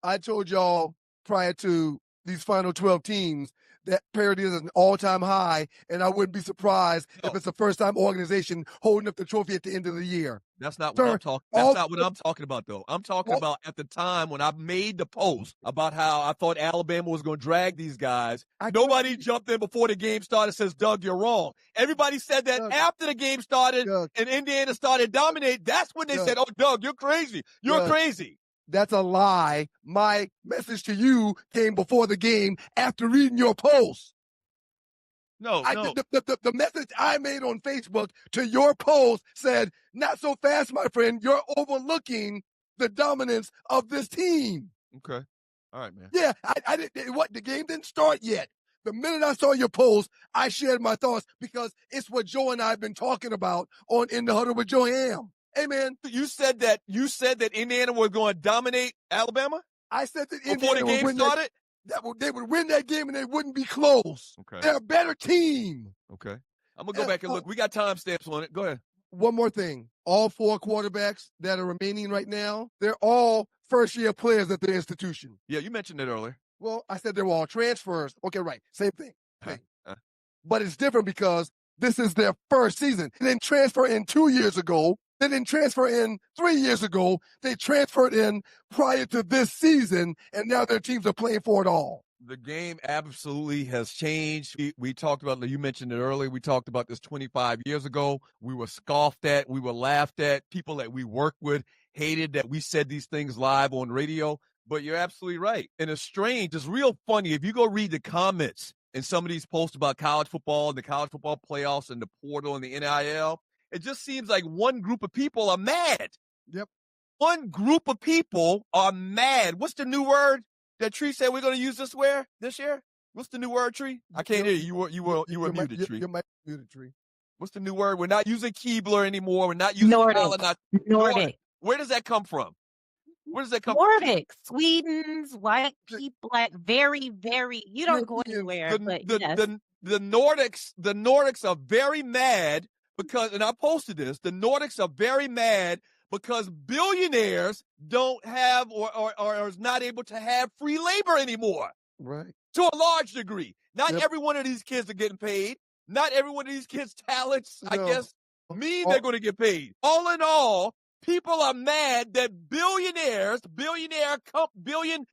I told y'all prior to these final 12 teams that Parity is an all-time high, and I wouldn't be surprised if it's a first-time organization holding up the trophy at the end of the year. That's not what I'm talking. That's not what I'm talking about, though. I'm talking about at the time when I made the post about how I thought Alabama was going to drag these guys. Nobody jumped in before the game started and says, Doug, you're wrong. Everybody said that after the game started and Indiana started dominating. That's when they said, oh, Doug, you're crazy. You're crazy. That's a lie. My message to you came before the game after reading your post. No. The message I made on Facebook to your post said, "Not so fast, my friend. You're overlooking the dominance of this team." Okay. All right, man. Yeah, I didn't. The game didn't start yet. The minute I saw your post, I shared my thoughts because it's what Joe and I have been talking about on In the Huddle with Joe Ham. Hey, man. You said that Indiana was going to dominate Alabama? I said that before the game started? They would win that game and they wouldn't be close. Okay. They're a better team. Okay. I'm going to go back and look. We got timestamps on it. Go ahead. One more thing. All 4 quarterbacks that are remaining right now, they're all first-year players at their institution. Yeah, you mentioned it earlier. Well, I said they were all transfers. Okay, right. Same thing. But it's different because this is their first season. They didn't transfer in 2 years ago. They didn't transfer in 3 years ago. They transferred in prior to this season, and now their teams are playing for it all. The game absolutely has changed. We talked about, you mentioned it earlier, we talked about this 25 years ago. We were scoffed at. We were laughed at. People that we worked with hated that we said these things live on radio. But you're absolutely right. And it's strange. It's real funny. If you go read the comments in some of these posts about college football and the college football playoffs and the portal and the NIL, it just seems like one group of people are mad. Yep. One group of people are mad. What's the new word that Tree said we're going to use this year? What's the new word, Tree? I can't hear you. You were muted, Tree. You're muted, Tree. What's the new word? We're not using Keebler anymore. We're not using Nordic. Where does that come from? Where does that come Nordic. Sweden's white people, very, very. You don't go anywhere. The Nordics are very mad because, and I posted this. The Nordics are very mad because billionaires don't have or is not able to have free labor anymore. Right. To a large degree. Not every one of these kids are getting paid. Not every one of these kids' talents, I guess, mean they're going to get paid. All in all, people are mad that billion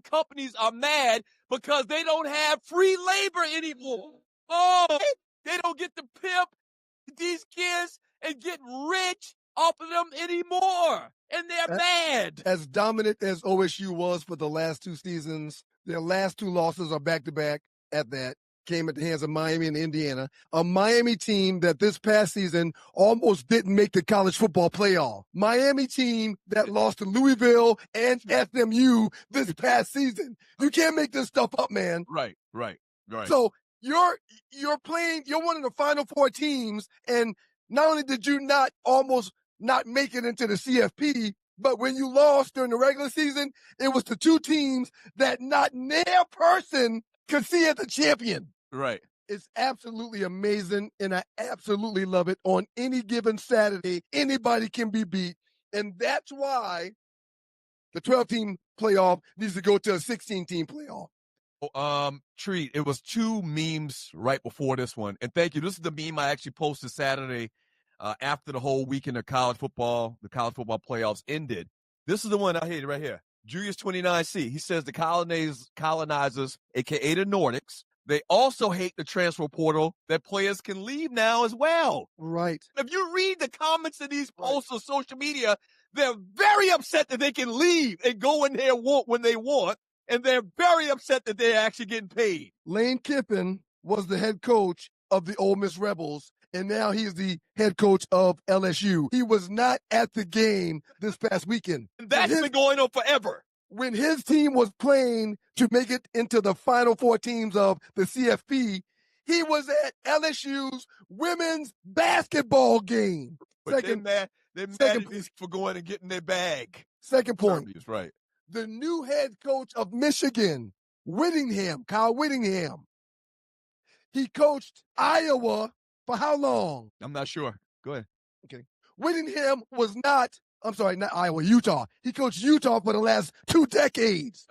companies are mad because they don't have free labor anymore. Oh, they don't get to pimp these kids and get rich off of them anymore. And they're mad. As dominant as OSU was for the last 2 seasons, their last 2 losses are back-to-back at that. Came at the hands of Miami and Indiana, a Miami team that this past season almost didn't make the college football playoff. Miami team that lost to Louisville and SMU this past season. You can't make this stuff up, man. Right. So you're one of the final 4 teams, and not only did you almost not make it into the CFP, But when you lost during the regular season, it was the two teams that not near person could see as a champion. Right. It's absolutely amazing, and I absolutely love it. On any given Saturday, anybody can be beat, and that's why the 12-team playoff needs to go to a 16-team playoff. Treat, it was 2 memes right before this one, and thank you. This is the meme I actually posted Saturday after the whole weekend of college football, the college football playoffs ended. This is the one I hate right here. Julius 29C. He says the colonizers, aka the Nordics, they also hate the transfer portal that players can leave now as well. Right. If you read the comments in these posts on social media, they're very upset that they can leave and go in there when they want, and they're very upset that they're actually getting paid. Lane Kiffin was the head coach of the Ole Miss Rebels, and now he's the head coach of LSU. He was not at the game this past weekend. And that's been going on forever. When his team was playing to make it into the final 4 teams of the CFP, he was at LSU's women's basketball game. But they're mad at these for going and getting their bag. Second point. Service, right. The new head coach of Michigan, Kyle Whittingham. He coached Iowa for how long? I'm not sure. Go ahead. Okay. Whittingham was not Iowa, Utah. He coached Utah for the last 2 decades.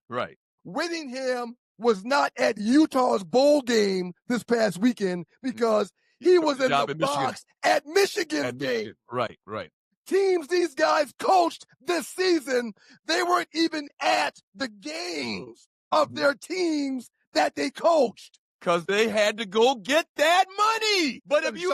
Right. Whittingham was not at Utah's bowl game this past weekend because he was in the box at Michigan's game. Right. Teams these guys coached this season, they weren't even at the games of their teams that they coached. Because they had to go get that money. But if you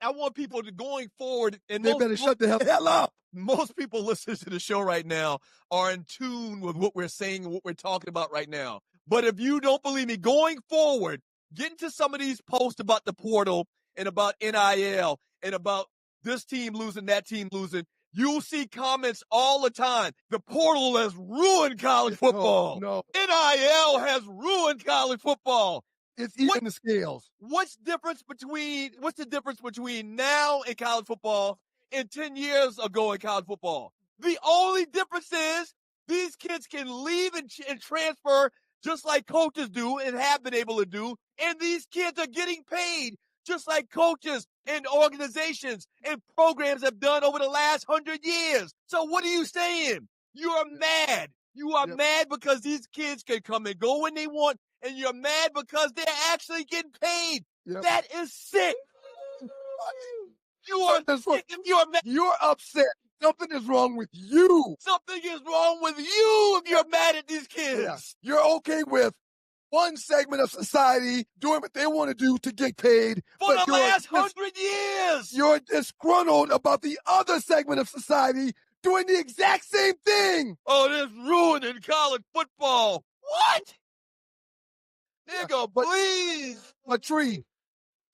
I want people to going forward. And they better shut the hell up. Most people listening to the show right now are in tune with what we're saying and what we're talking about right now. But if you don't believe me, going forward, get into some of these posts about the portal and about NIL and about this team losing, that team losing. You'll see comments all the time. The portal has ruined college football. No. NIL has ruined college football. It's even the scales. What's the difference between now in college football and 10 years ago in college football? The only difference is these kids can leave and transfer just like coaches do and have been able to do. And these kids are getting paid just like coaches and organizations and programs have done over the last 100 years. So what are you saying? You are mad. You are mad because these kids can come and go when they want. And you're mad because they're actually getting paid. Yep. That is sick. You are sick if you're mad. You're upset. Something is wrong with you. Something is wrong with you if you're mad at these kids. Yeah. You're okay with one segment of society doing what they want to do to get paid. For the last 100 years. You're disgruntled about the other segment of society doing the exact same thing. Oh, this ruining college football. What? Nigga, please. But Tree,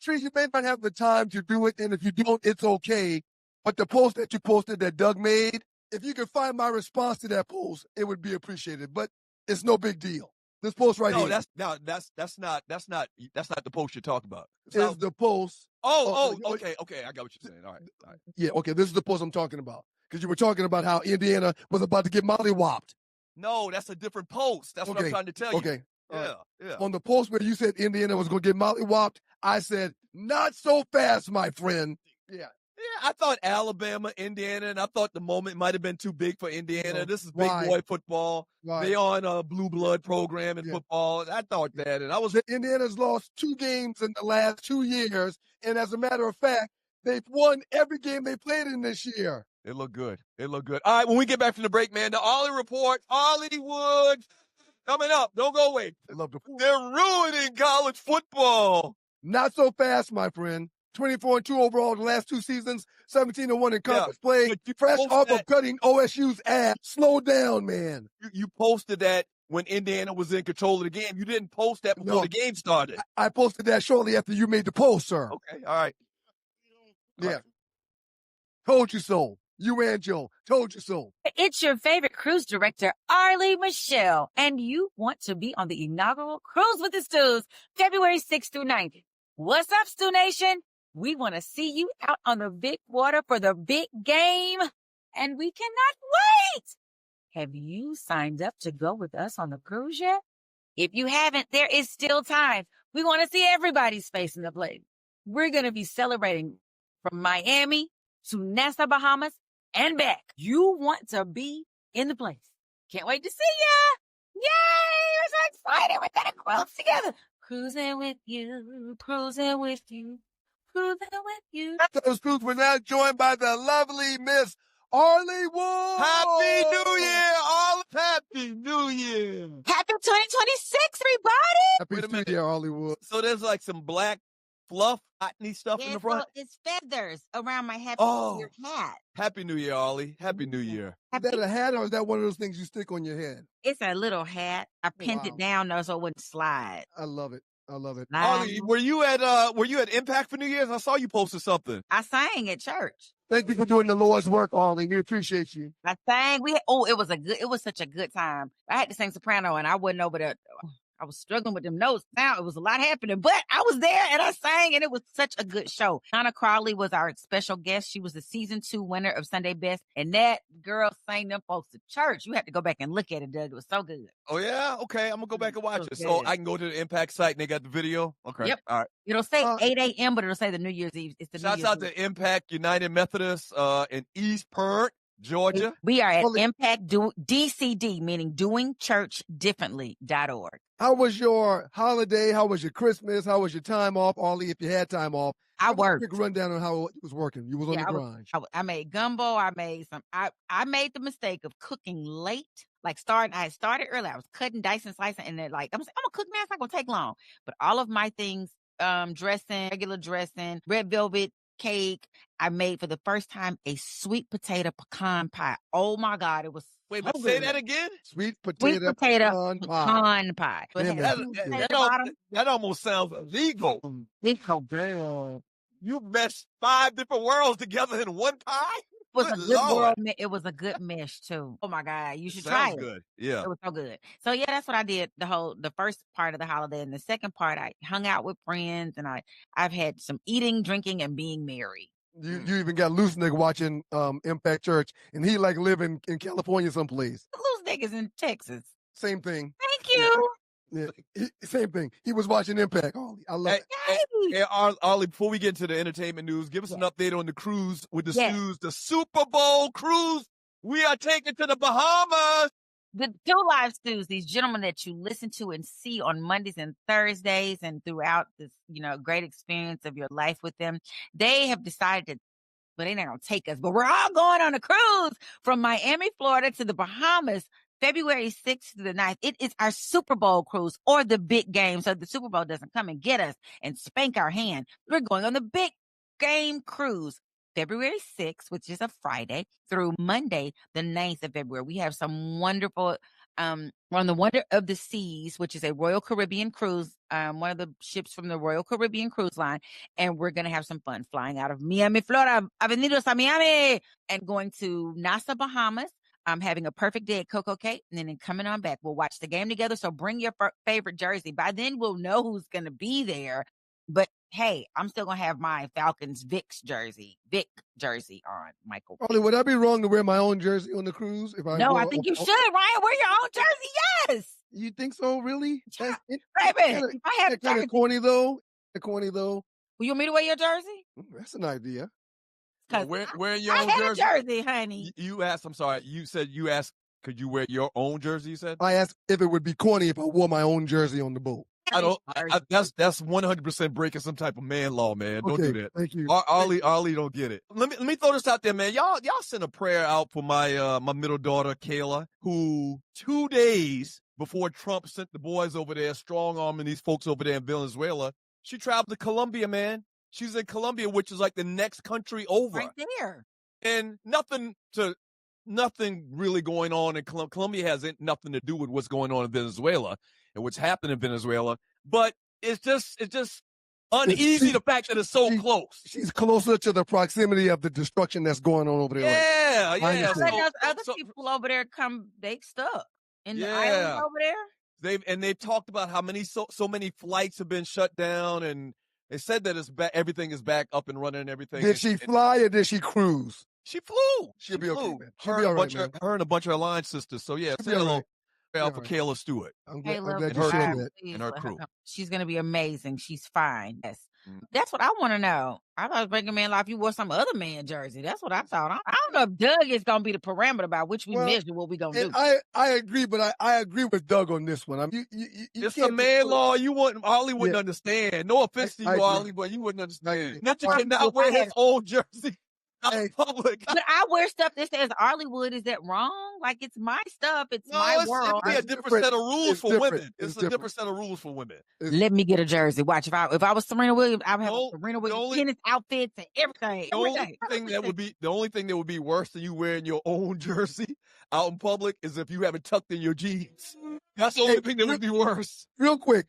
you may not have the time to do it, and if you don't, it's okay. But the post that you posted that Doug made, if you could find my response to that post, it would be appreciated. But it's no big deal. This post right here. That's not the post you're talking about. It's the post. Okay. I got what you're saying. All right. Yeah, okay, this is the post I'm talking about. Because you were talking about how Indiana was about to get mollywopped. No, that's a different post. That's what I'm trying to tell you. Okay. Yeah. On the post where you said Indiana was going to get mollywopped, I said, not so fast, my friend. Yeah. Yeah, I thought Alabama, Indiana, and I thought the moment might have been too big for Indiana. This is big boy football. Right. They on a blue blood program in football. I thought that, and I was. Indiana's lost 2 games in the last 2 years, and as a matter of fact, they've won every game they played in this year. It looked good. All right, when we get back from the break, man, the Ollie Report, Hollywood, coming up. Don't go away. They're ruining college football. Not so fast, my friend. 24-2 overall the last 2 seasons, 17-1 in conference play. Fresh off of cutting OSU's ass. Slow down, man. You posted that when Indiana was in control of the game. You didn't post that before the game started. I posted that shortly after you made the post, sir. Okay, all right. Yeah. Told you so. You and Joe. Told you so. It's your favorite cruise director, Arlie Michelle, and you want to be on the inaugural Cruise with the Stews, February 6th through 9th. What's up, Stew Nation? We want to see you out on the big water for the big game. and we cannot wait. Have you signed up to go with us on the cruise yet? If you haven't, there is still time. We want to see everybody's face in the place. We're going to be celebrating from Miami to Nassau, Bahamas, and back. You want to be in the place. Can't wait to see ya. Yay! We're so excited. We're going to cruise together. Cruising with you, cruising with you, cruising with you. Those crews were now joined by the lovely Miss Arlie Wood. Happy New Year, all. Happy New Year. Happy 2026, everybody. Happy Wait a minute. New Year, Arlie Wood. So there's like some black fluff, cottony stuff in the front. It's feathers around my Happy Oh. New Year hat. Happy New Year, Ollie. Happy New Year. Is that a hat or is that one of those things you stick on your head? It's a little hat. I pinned Wow. it down though so it wouldn't slide. I love it. I love it. Ollie, were you at Impact for New Year's? I saw you posted something. I sang at church. Thank you for doing the Lord's work, Arlie. We appreciate you. I sang. It was such a good time. I had to sing soprano and I wasn't over there. I was struggling with them notes. Now it was a lot happening, but I was there and I sang and it was such a good show. Donna Crawley was our special guest. She was the season 2 winner of Sunday Best. And that girl sang them folks to church. You had to go back and look at it, Doug. It was so good. Oh, yeah? Okay, I'm going to go back and watch it. Okay. So I can go to the Impact site and they got the video? Okay. Yep. All right. It'll say 8 a.m., but it'll say the New Year's Eve. It's the Shouts New Year's out to Impact United Methodist in East Perth, Georgia. We are at Well, Impact DCD, meaning doingchurchdifferently.org. How was your holiday? How was your Christmas? How was your time off, Arlie, if you had time off? I Give us a worked. quick rundown on how it was working. You was on the grind. I made gumbo. I made I made the mistake of cooking late. I had started early. I was cutting, dicing, slicing, and they're like, I'm gonna cook now. It's not gonna take long. But all of my things, dressing, regular dressing, red velvet cake. I made for the first time a sweet potato pecan pie. Oh my God, it was Wait, so but say good. that again? Sweet potato pecan pie. pecan pie. So it Damn, had that- a sweet that- potato That, bottom. that almost sounds illegal. It's so good. You meshed 5 different worlds together in one pie? It was a Good good Lord. it was a good mesh too. Oh my God, you should try Sounds it. good. Yeah. It was so good. So yeah, that's what I did the first part of the holiday. And the second part, I hung out with friends and I've had some eating, drinking, and being merry. You even got loose nigga watching Impact Church, and he like living in California someplace. Loose niggas in Texas. Same thing. Thank you. Yeah, same thing. He was watching Impact. Arlie, I love it. Hey, Ollie, before we get into the entertainment news, give us an update on the cruise with the Yes. Stews, the Super Bowl cruise. We are taking to the Bahamas. The 2 live stews, these gentlemen that you listen to and see on Mondays and Thursdays and throughout this, great experience of your life with them, they have decided but they're not going to take us. But we're all going on a cruise from Miami, Florida to the Bahamas, February 6th to the 9th. It is our Super Bowl cruise or the big game. So the Super Bowl doesn't come and get us and spank our hand. We're going on the big game cruise. February 6th, which is a Friday, through Monday, the 9th of February. We have some wonderful, we're on the Wonder of the Seas, which is a Royal Caribbean cruise, one of the ships from the Royal Caribbean Cruise Line. And we're going to have some fun flying out of Miami, Florida, Avenidos a Miami, and going to Nassau, Bahamas. Having a perfect day at Coco Cay, and then coming on back. We'll watch the game together. So bring your favorite jersey. By then, we'll know who's going to be there. But hey, I'm still going to have my Falcons Vic jersey on, Michael. Arlie, would I be wrong to wear my own jersey on the cruise? No, I think you should, Ryan. Wear your own jersey. Yes. You think so, really? Yeah, That's baby. If I had a kind jersey, of corny, though. will you want me to wear your jersey? That's an idea. Because Wear your I own had jersey. a jersey, honey. You asked, I'm sorry, you asked, could you wear your own jersey, you said? I asked if it would be corny if I wore my own jersey on the boat. That's 100% breaking some type of man law, man. Don't Okay, do that. thank you. Ollie don't get it. Let me throw this out there, man. Y'all send a prayer out for my my middle daughter, Kayla, who 2 days before Trump sent the boys over there, strong-arming these folks over there in Venezuela, she traveled to Colombia, man. She's in Colombia, which is like the next country over. Right there. And nothing really going on in Colombia. Colombia has nothing to do with what's going on in Venezuela and what's happening in Venezuela. But it's just uneasy, the fact that it's so close. She's closer to the proximity of the destruction that's going on over there. Yeah. But those other people over there they stuck in the islands over there. They've talked about how so many flights have been shut down, and they said that everything is back up and running and everything. Did she fly or did she cruise? She flew. She'll be okay, man. She'll Her, be and all a right, bunch man. of, her and a bunch of her line sisters. So, yeah, She'll say be all hello right. She'll out be for all right. Kayla Stewart. I'm Caleb, glad and you her shared crew. that. please And her let crew. know. She's going to be amazing. She's fine. Yes. Mm. That's what I want to know. I thought Breaking Man Life, you wore some other man jersey. That's what I thought. I don't know if Doug is going to be the parameter by which we Well, measure what we're going to And do. I agree, but I agree with Doug on this one. I mean, you It's a can't just man put- law. Ollie wouldn't Yeah. understand. No offense to I you, agree. Ollie, but you wouldn't understand. agree. Ninja Well, cannot if wear I his had- own jersey out in Hey. public. But I wear stuff that says Arleywood. Is that wrong? Like, it's my stuff. It's my It'd world. be a It's different different. set of rules It's for different. women. It's It's a different set of rules for women. Let me get a jersey. Watch, if I was Serena Williams, I would have No, a Serena the Williams only- tennis outfits and everything. The only thing that would be worse than you wearing your own jersey out in public is if you have it tucked in your jeans. That's the only thing that would be worse. Real quick.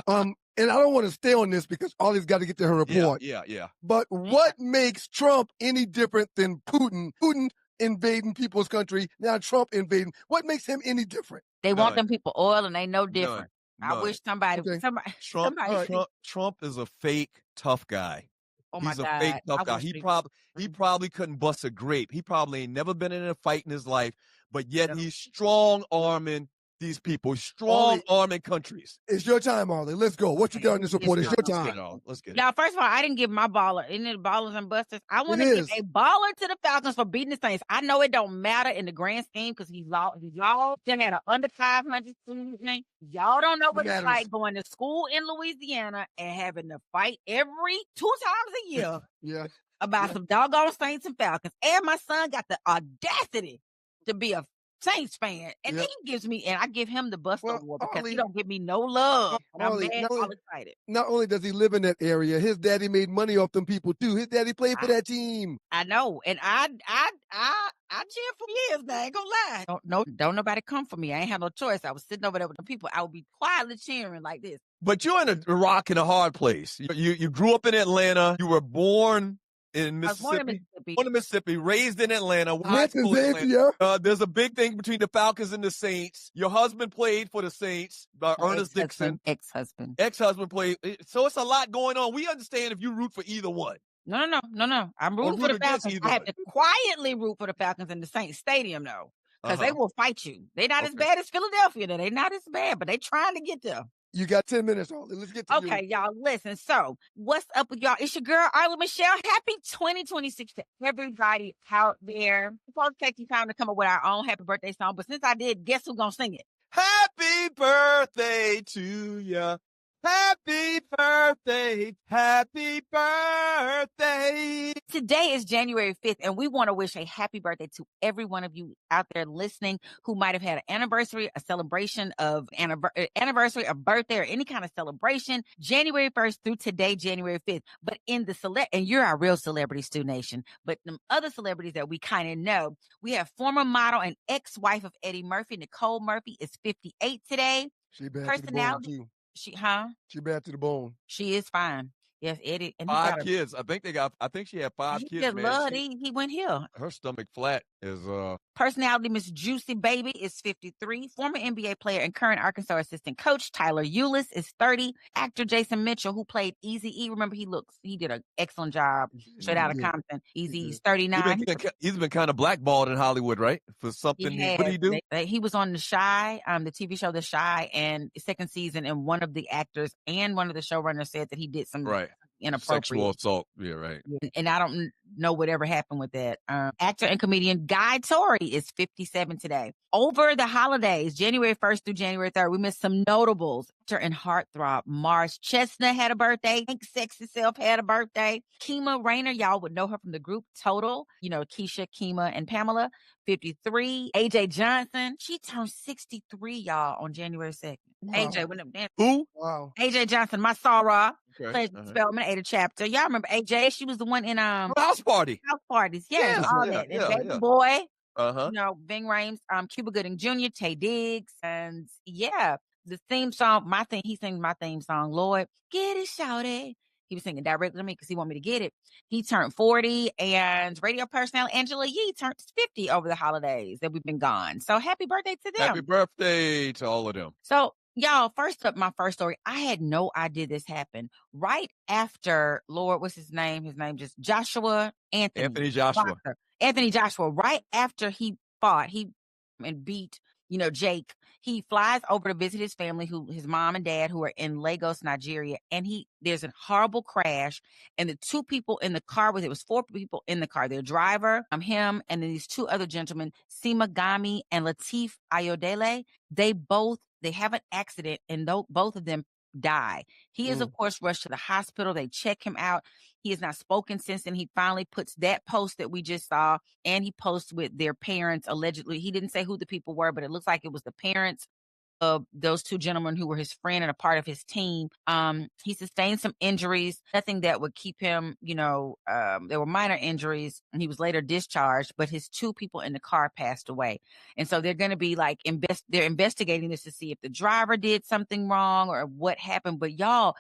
And I don't want to stay on this because Ollie's got to get to her report. Yeah. But what makes Trump any different than Putin? Putin invading people's country, now Trump invading. What makes him any different? They want None. them people oil and they know different. I None. wish somebody, Okay. Trump is a fake tough guy. oh my He's a God. fake I tough guy. wish He they- probably couldn't bust a grape. He probably ain't never been in a fight in his life, but yet No. he's strong arming these people, strong Ollie- arming countries. It's your time, Ollie. Let's go. What you got in this report? It's your Let's time. get it on. Let's get it. Y'all, first of all, I didn't give my baller. Isn't it ballers and busters? I want to It give is. a baller to the Falcons for beating the Saints. I know it don't matter in the grand scheme because y'all still had an under 500 season. Y'all don't know what it's Matters. like going to school in Louisiana and having to fight every 2 times a year Yeah. about some doggone Saints and Falcons. And my son got the audacity to be a Saints fan. And Yep. he gives me, and I give him the Buster Well, Award because Ollie- he don't give me no love. And I'm Ollie, mad, no- all excited. Not only does he live in that area, his daddy made money off them people too. His daddy played for that team. I know, and I cheered for years now. I ain't gonna lie. Don't nobody come for me. I ain't have no choice. I was sitting over there with the people. I would be quietly cheering like this. But you're in a rock and a hard place. You grew up in Atlanta. You were born in I was born in Mississippi. Mississippi. Born in Mississippi, raised in Atlanta. went to high Memphis, school in Atlanta. yeah. There's a big thing between the Falcons and the Saints. Your husband played for the Saints, Ernest Dixon. Ex-husband. Ex-husband played. So it's a lot going on. We understand if you root for either one. No. I'm rooting for root the against Falcons. either I have one. to quietly root for the Falcons in the Saints Stadium, though, because they will fight you. They're not as Okay. bad as Philadelphia. They're not as bad, but they trying to get there. You got 10 minutes, Ollie. Let's get to you. Okay, y'all, listen. So, what's up with y'all? It's your girl, Arla Michelle. Happy 2026 to everybody out there. We're supposed to take some time to come up with our own happy birthday song, but since I did, guess who's gonna sing it? Happy birthday to ya. Happy birthday. Happy birthday. Today is January 5th, and we want to wish a happy birthday to every one of you out there listening who might have had an anniversary, a celebration of anniversary, a birthday, or any kind of celebration, January 1st through today, January 5th. But in the and you're our real celebrity, Stu Nation. But the other celebrities that we kind of know, we have former model and ex-wife of Eddie Murphy, Nicole Murphy, is 58 today. She bad to the bone, Personality. too. She bad to the bone. She is fine. Yes, Eddie. And he 5 got kids. I think she had 5 he kids, just man. loved he went here. Her stomach flat is Personality Miss Juicy Baby is 53. Former NBA player and current Arkansas assistant coach Tyler Eulis is 30. Actor Jason Mitchell, who played Eazy-E, remember he did an excellent job straight out of Yeah. Compton. Eazy-E's 39. he's been kind of blackballed in Hollywood, right? For something. What did he do? He was on The Chi, the TV show The Chi, and second season, and one of the actors and one of the showrunners said that he did some inappropriate Sexual assault. Yeah, right. And I don't know whatever happened with that. Actor and comedian Guy Torry is 57 today. Over the holidays, January 1st through January 3rd, we missed some notables. Actor and heartthrob Mars Chestnut had a birthday. Hank Sexy Self had a birthday. Kima Rayner, y'all would know her from the group Total. You know, Keisha, Kima, and Pamela, 53. AJ Johnson, she turned 63, y'all, on January 2nd. Wow. AJ, when the Who? Wow. AJ Johnson, my Sarah. Okay. Plays Spellman, Ada Chapter. Y'all remember AJ? She was the one in House Party. House Parties. Yes, Yeah, all yeah, that. And yeah, Baby yeah. Boy, Uh-huh. you know, Ving Rhames, Cuba Gooding Jr., Tay Diggs, and yeah, the theme song, he sings my theme song, Lord, get it, shouty. He was singing directly to me because he wanted me to get it. He turned 40, and radio personality Angela Yee turned 50 over the holidays that we've been gone. So happy birthday to them. Happy birthday to all of them. So, y'all, first up, my first story. I had no idea this happened. Right after, Lord, what's his name? His name just Joshua Anthony. Anthony Joshua. Boxer. Anthony Joshua, right after he fought, and beat, Jake, he flies over to visit his family, his mom and dad, who are in Lagos, Nigeria. And there's a horrible crash. And the two people in the car it was 4 people in the car. Their driver, him, and then these 2 other gentlemen, Sima Gami and Latif Ayodele. They have an accident, and both of them die. He is, of course, rushed to the hospital. They check him out. He has not spoken since then. He finally puts that post that we just saw, and he posts with their parents, allegedly. He didn't say who the people were, but it looks like it was the parents of those 2 gentlemen who were his friend and a part of his team. He sustained some injuries, nothing that would keep him, there were minor injuries, and he was later discharged, but his 2 people in the car passed away. And so they're going to be like, they're investigating this to see if the driver did something wrong or what happened. But y'all,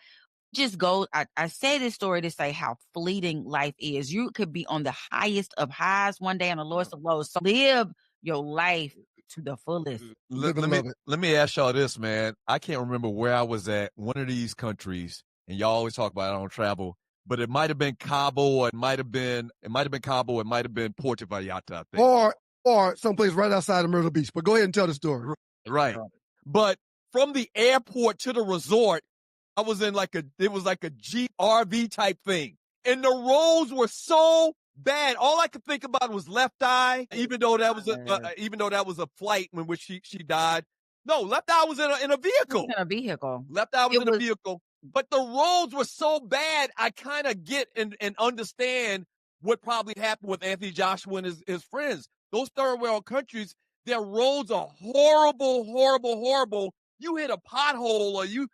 just go. I say this story to say how fleeting life is. You could be on the highest of highs one day and the lowest of lows. So live your life to the fullest. Let me ask y'all this, man. I can't remember where I was at one of these countries, and y'all always talk about I don't travel, but it might have been Cabo, or it might have been Cabo, it might have been Puerto Vallarta, I think. Or someplace right outside of Myrtle Beach. But go ahead and tell the story. Right. But from the airport to the resort, I was in it was like a Jeep RV type thing. And the roads were so bad. All I could think about was Left Eye, even though that was a flight in which she died. No, Left Eye was in a vehicle. In a vehicle. Left Eye was in a vehicle. But the roads were so bad, I kind of get and understand what probably happened with Anthony Joshua and his friends. Those third world countries, their roads are horrible, horrible, horrible. You hit a pothole, or you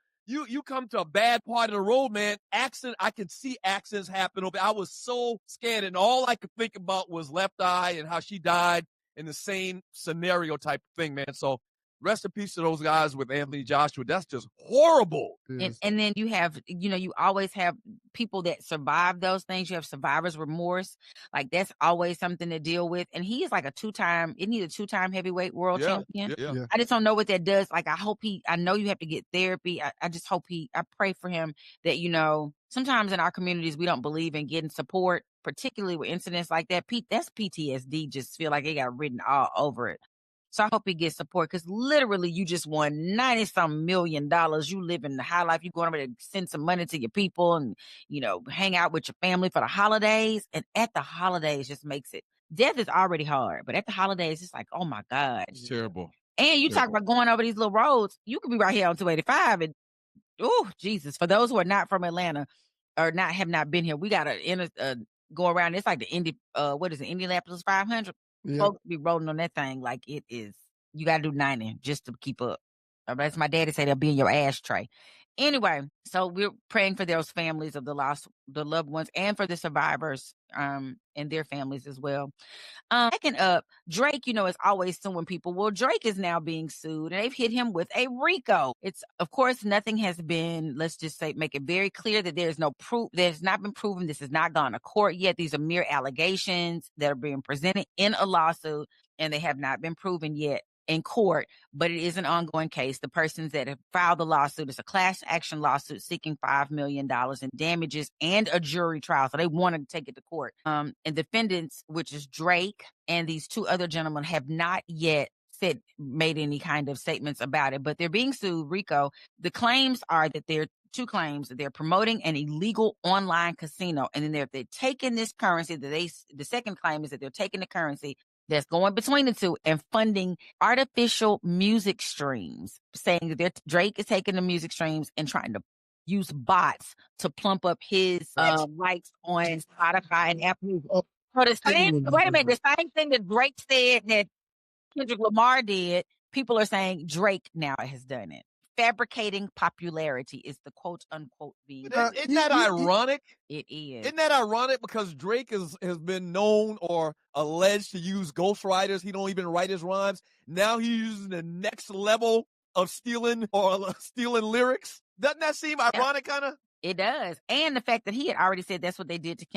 come to a bad part of the road, man. I could see accidents happen. I was so scared, and all I could think about was Left Eye and how she died in the same scenario type of thing, man. So rest in peace to those guys with Anthony Joshua. That's just horrible. And then you have, you always have people that survive those things. You have survivor's remorse. Like, that's always something to deal with. And he is like isn't he a 2-time heavyweight world champion? Yeah. I just don't know what that does. Like, I know you have to get therapy. I just hope I pray for him that, sometimes in our communities, we don't believe in getting support, particularly with incidents like that. That's PTSD. Just feel like it got written all over it. So I hope he gets support, because literally you just won $90-some million. You live in the high life. You going over to send some money to your people and, hang out with your family for the holidays. And at the holidays just makes it. Death is already hard, but at the holidays, it's like, oh my God. It's terrible. And you talk about going over these little roads. You could be right here on 285 and, oh, Jesus. For those who are not from Atlanta or have not been here, we got to go around. It's like the Indianapolis 500. Yeah. Folks be rolling on that thing like it is. You got to do 90 just to keep up. That's my daddy say they'll be in your ashtray. Anyway, so we're praying for those families of the loved ones, and for the survivors and their families as well. Second up, Drake, is always suing people. Well, Drake is now being sued, and they've hit him with a RICO. It's, of course, nothing has been, let's just say, make it very clear that there's no proof. There's not been proven. This has not gone to court yet. These are mere allegations that are being presented in a lawsuit, and they have not been proven yet in court, but it is an ongoing case. The persons that have filed the lawsuit, it's a class action lawsuit seeking $5 million in damages and a jury trial. So they wanted to take it to court. And defendants, which is Drake and these 2 other gentlemen, have not yet made any kind of statements about it, but they're being sued, RICO. The claims are that they're 2 claims, that they're promoting an illegal online casino. And then they're taking this currency the second claim is that they're taking the currency that's going between the 2 and funding artificial music streams, saying that Drake is taking the music streams and trying to use bots to plump up his likes on Spotify and Apple Music. So the same thing that Drake said that Kendrick Lamar did, people are saying Drake now has done it. Fabricating popularity is the quote unquote being. Isn't that ironic? It is. Isn't that ironic? Because Drake has been known or alleged to use ghostwriters. He don't even write his rhymes. Now he's using the next level of stealing lyrics. Doesn't that seem ironic, kind of? It does. And the fact that he had already said that's what they did to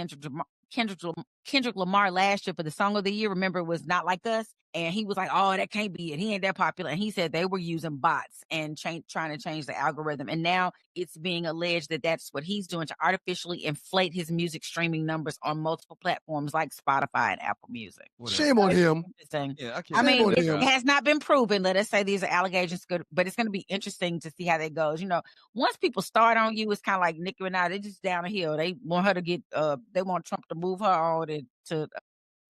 Kendrick Lamar last year for the Song of the Year. Remember, it was Not Like Us. And he was like, oh, that can't be it. He ain't that popular. And he said they were using bots and trying to change the algorithm. And now it's being alleged that that's what he's doing to artificially inflate his music streaming numbers on multiple platforms like Spotify and Apple Music. Shame on him. Interesting. Yeah, I mean, it him. has not been proven. Let us say these are allegations, good, but it's going to be interesting to see how that goes. You know, once people start on you, it's kind of like Nicki Minaj. They're just down the hill. They want her to get, they want Trump to move her on to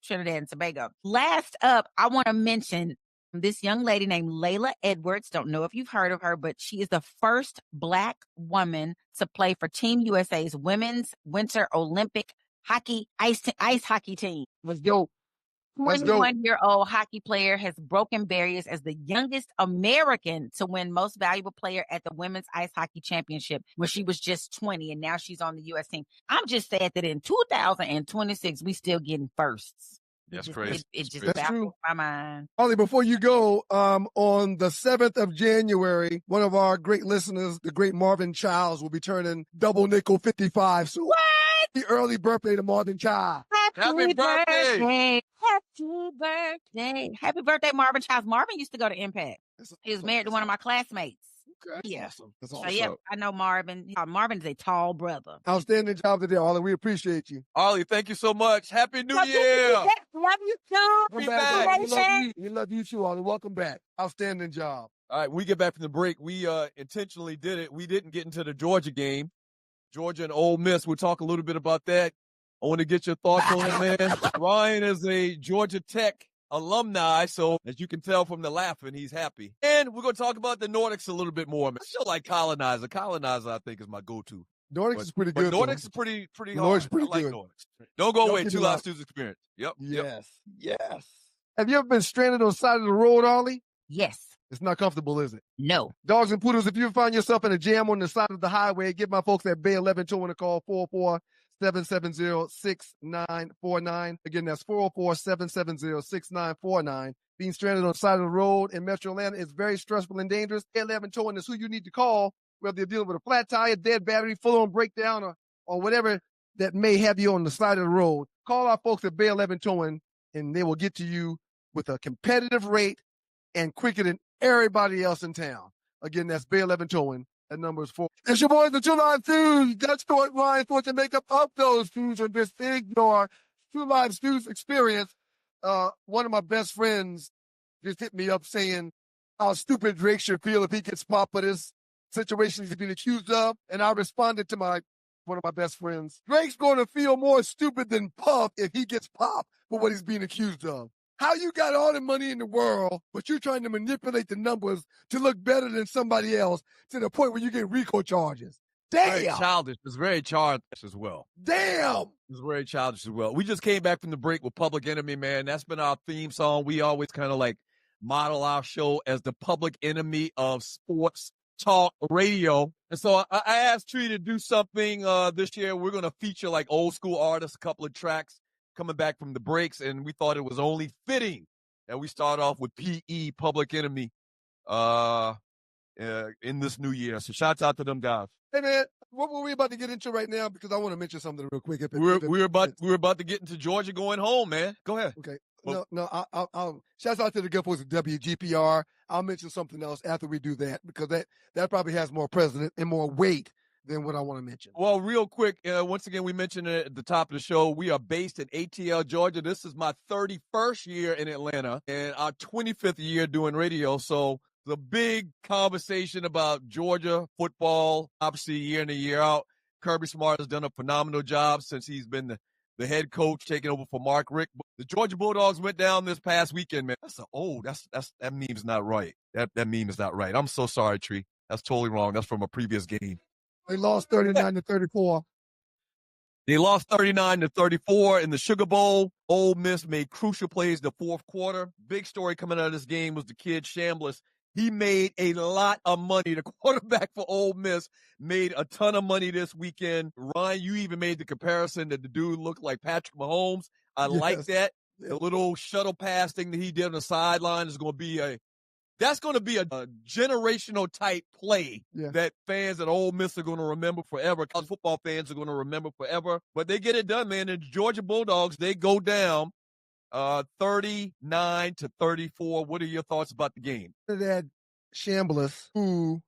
Trinidad and Tobago. Last up, I want to mention this young lady named Layla Edwards. Don't know if you've heard of her, but she is the first Black woman to play for Team USA's Women's Winter Olympic ice hockey team. Let's go. 21-year-old hockey player has broken barriers as the youngest American to win Most Valuable Player at the Women's Ice Hockey Championship when she was just 20, and now she's on the U.S. team. I'm just sad that in 2026, we still getting firsts. That's crazy. It just That's baffles true. my mind. Ollie, before you go, on the 7th of January, one of our great listeners, the great Marvin Childs, will be turning double nickel 55. So What? happy early birthday to Marvin Childs. Happy birthday. Happy birthday. Happy birthday, Marvin Childs. Marvin used to go to Impact. He was married to one of my classmates. Okay. Yeah. Awesome. That's So, awesome. yeah, I know Marvin. Marvin is a tall brother. Outstanding job today, Ollie. We appreciate you. Ollie, thank you so much. Happy New Year. Love you too. Be Welcome back. back. We love you. We love you too, Ollie. Welcome back. Outstanding job. All right, when we get back from the break, we intentionally did it. We didn't get into the Georgia game. Georgia and Ole Miss. We'll talk a little bit about that. I want to get your thoughts on it, man. Ryan is a Georgia Tech alumni, so as you can tell from the laughing, he's happy. And we're going to talk about the Nordics a little bit more, man. I still like Colonizer. Colonizer, I think, is my go-to. Nordics is pretty good. But Nordics is pretty Nordics hard. is pretty I like good. Nordics. Don't go away. give 2 me Live up. Students Experience. Yep. Yes. Yes. Have you ever been stranded on the side of the road, Ollie? Yes. It's not comfortable, is it? No. Dogs and poodles, if you find yourself in a jam on the side of the highway, give my folks at Bay 11 Towing a call, 44770-6949. Again, that's 44770-6949. Being stranded on the side of the road in Metro Atlanta is very stressful and dangerous. Bay 11 Towing is who you need to call, whether you're dealing with a flat tire, dead battery, full-on breakdown, or whatever that may have you on the side of the road. Call our folks at Bay 11 Towing, and they will get to you with a competitive rate and quicker than everybody else in town. Again, that's Bay 11 Towing. That number is 4. It's your boys, the Two Live Stews. That's what Ryan for to make up those stews on this ignore Two Live Stews experience. One of my best friends just hit me up saying how stupid Drake should feel if he gets popped for this situation he's been accused of. And I responded to one of my best friends. Drake's going to feel more stupid than Puff if he gets popped for what he's being accused of. How you got all the money in the world, but you're trying to manipulate the numbers to look better than somebody else to the point where you get RICO charges. Damn. Very childish. It's very childish as well. Damn. It's very childish as well. We just came back from the break with Public Enemy, man. That's been our theme song. We always kind of like model our show as the public enemy of sports talk radio. And so I asked Tree to do something this year. We're going to feature like old school artists, a couple of tracks coming back from the breaks, and we thought it was only fitting that we start off with PE, Public Enemy, in this new year. So shouts out to them guys. Hey man, what were we about to get into right now? Because I want to mention something real quick. We're about to get into Georgia going home, man. Go ahead. Okay. I'll shouts out to the good folks at WGPR. I'll mention something else after we do that because that probably has more precedent and more weight than what I want to mention. Well, real quick, once again, we mentioned it at the top of the show. We are based in ATL, Georgia. This is my 31st year in Atlanta and our 25th year doing radio. So the big conversation about Georgia football, obviously year in and year out. Kirby Smart has done a phenomenal job since he's been the head coach, taking over for Mark Richt. The Georgia Bulldogs went down this past weekend, man. That meme's not right. That meme is not right. I'm so sorry, Tree. That's totally wrong. That's from a previous game. They lost 39-34. They lost 39-34 in the Sugar Bowl. Ole Miss made crucial plays the fourth quarter. Big story coming out of this game was the kid Chambliss. He made a lot of money. The quarterback for Ole Miss made a ton of money this weekend. Ryan, you even made the comparison that the dude looked like Patrick Mahomes. I like that. The little shuttle pass thing that he did on the sideline is going to be a That's going to be a generational type play that fans at Ole Miss are going to remember forever. College football fans are going to remember forever. But they get it done, man. And the Georgia Bulldogs, they go down 39-34. What are your thoughts about the game? That Chambliss, who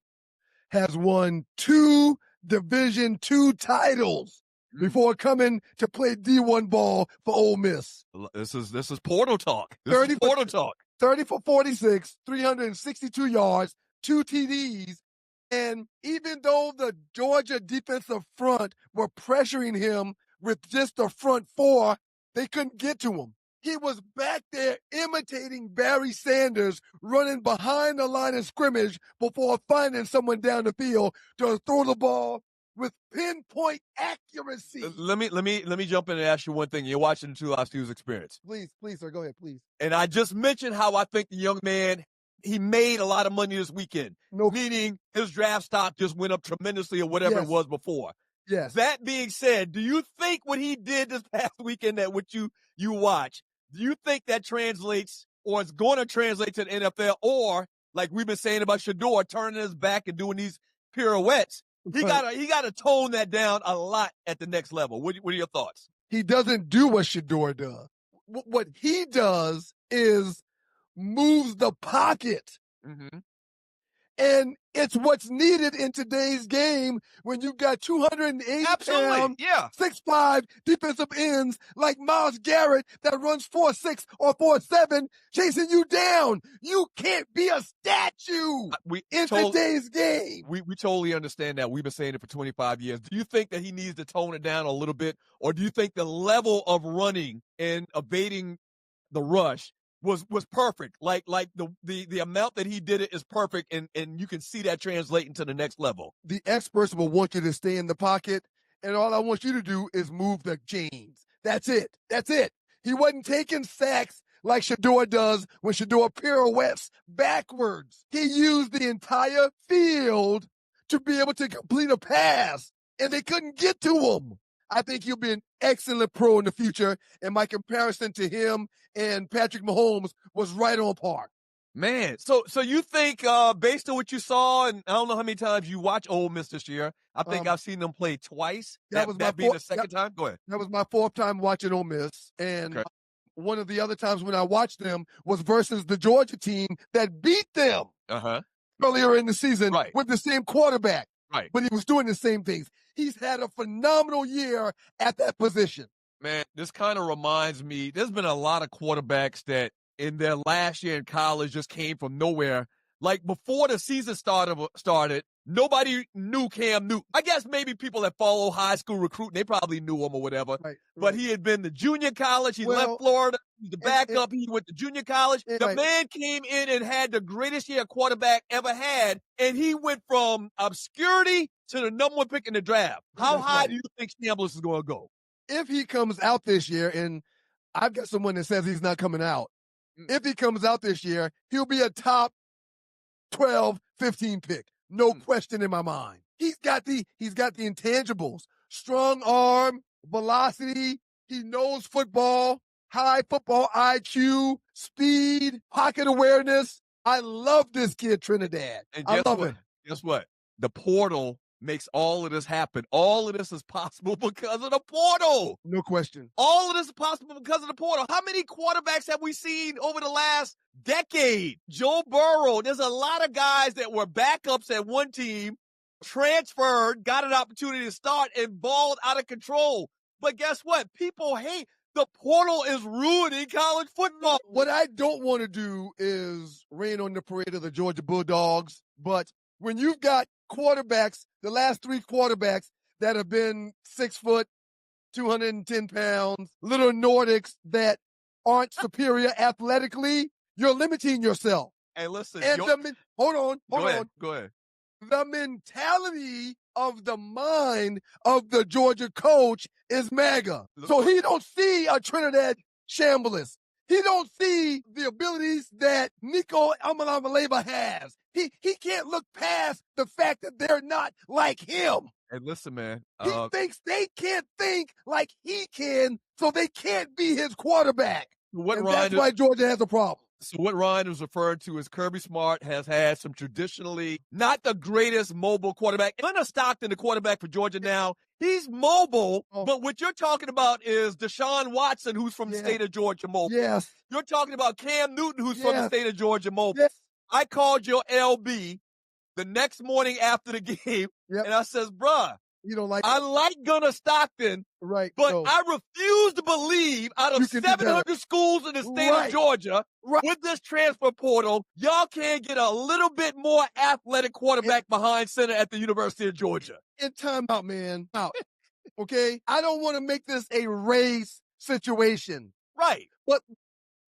has won 2 Division II titles before coming to play D1 ball for Ole Miss. This is portal talk. This is portal talk. 30 for 46, 362 yards, 2 TDs. And even though the Georgia defensive front were pressuring him with just the front 4, they couldn't get to him. He was back there imitating Barry Sanders, running behind the line of scrimmage before finding someone down the field to throw the ball with pinpoint accuracy. Let me jump in and ask you one thing. You're watching the Two Live Stews experience. Please, sir, go ahead, please. And I just mentioned how I think the young man, he made a lot of money this weekend. Meaning his draft stock just went up tremendously or whatever it was before. Yes. That being said, do you think what he did this past weekend, that what you watch, do you think that translates or it's going to translate to the NFL, or like we've been saying about Shadour turning his back and doing these pirouettes? He gotta tone that down a lot at the next level. What are your thoughts? He doesn't do what Shadour does. What he does is moves the pocket. Mm-hmm. And it's what's needed in today's game when you've got 280-pound, 6'5" defensive ends like Miles Garrett that runs 4'6" or 4'7", chasing you down. You can't be a statue in today's game. We totally understand that. We've been saying it for 25 years. Do you think that he needs to tone it down a little bit, or do you think the level of running and evading the rush was perfect? Like the amount that he did it is perfect, and you can see that translating to the next level. The experts will want you to stay in the pocket, and all I want you to do is move the chains. That's it. He wasn't taking sacks like Shadour does when Shadour pirouettes backwards. He used the entire field to be able to complete a pass, and they couldn't get to him. I think he'll be an excellent pro in the future, and my comparison to him and Patrick Mahomes was right on par. Man, so you think, based on what you saw, and I don't know how many times you watch Ole Miss this year, I think I've seen them play twice. That being the second time? Go ahead. That was my 4th time watching Ole Miss, and one of the other times when I watched them was versus the Georgia team that beat them earlier in the season with the same quarterback. Right. But he was doing the same things. He's had a phenomenal year at that position. Man, this kind of reminds me, there's been a lot of quarterbacks that in their last year in college just came from nowhere. Like before the season started, nobody knew Cam Newton. I guess maybe people that follow high school recruiting, they probably knew him or whatever. Right. But he had been to junior college. He left Florida. He's the backup. He went to junior college. The man came in and had the greatest year a quarterback ever had, and he went from obscurity to the number 1 pick in the draft. How high do you think Chambliss is going to go? If he comes out this year, and I've got someone that says he's not coming out. If he comes out this year, he'll be a top 12, 15 pick. No question in my mind. He's got the intangibles. Strong arm, velocity. He knows football, high football IQ, speed, pocket awareness. I love this kid, Trinidad. And I love him. Guess what? The portal makes all of this happen. All of this is possible because of the portal. No question. All of this is possible because of the portal. How many quarterbacks have we seen over the last decade? Joe Burrow. There's a lot of guys that were backups at one team, transferred, got an opportunity to start, and balled out of control. But guess what? People hate. The portal is ruining college football. What I don't want to do is rain on the parade of the Georgia Bulldogs, but when you've got quarterbacks, the last 3 quarterbacks that have been 6 foot, 210 pounds, little Nordics that aren't superior athletically, you're limiting yourself. Hey, listen. And hold on. Go ahead. The mentality of the mind of the Georgia coach is MAGA. So he don't see a Trinidad Chambliss. He don't see the abilities that Nico Amalamaleva has. He can't look past the fact that they're not like him. Hey, listen, man. He thinks they can't think like he can, so they can't be his quarterback. That's why Georgia has a problem. So what Ryan was referring to is Kirby Smart has had some traditionally not the greatest mobile quarterback. Gunnar Stockton, the quarterback for Georgia now, he's mobile, but what you're talking about is Deshaun Watson, who's from the state of Georgia mobile. Yes. You're talking about Cam Newton, who's from the state of Georgia mobile. Yes. I called your LB the next morning after the game, and I says, bruh, you don't like I like Gunnar Stockton, right? But I refuse to believe out of 700 schools in the state of Georgia, with this transfer portal, y'all can't get a little bit more athletic quarterback behind center at the University of Georgia. In timeout, man. Out. Okay? I don't want to make this a race situation. Right. But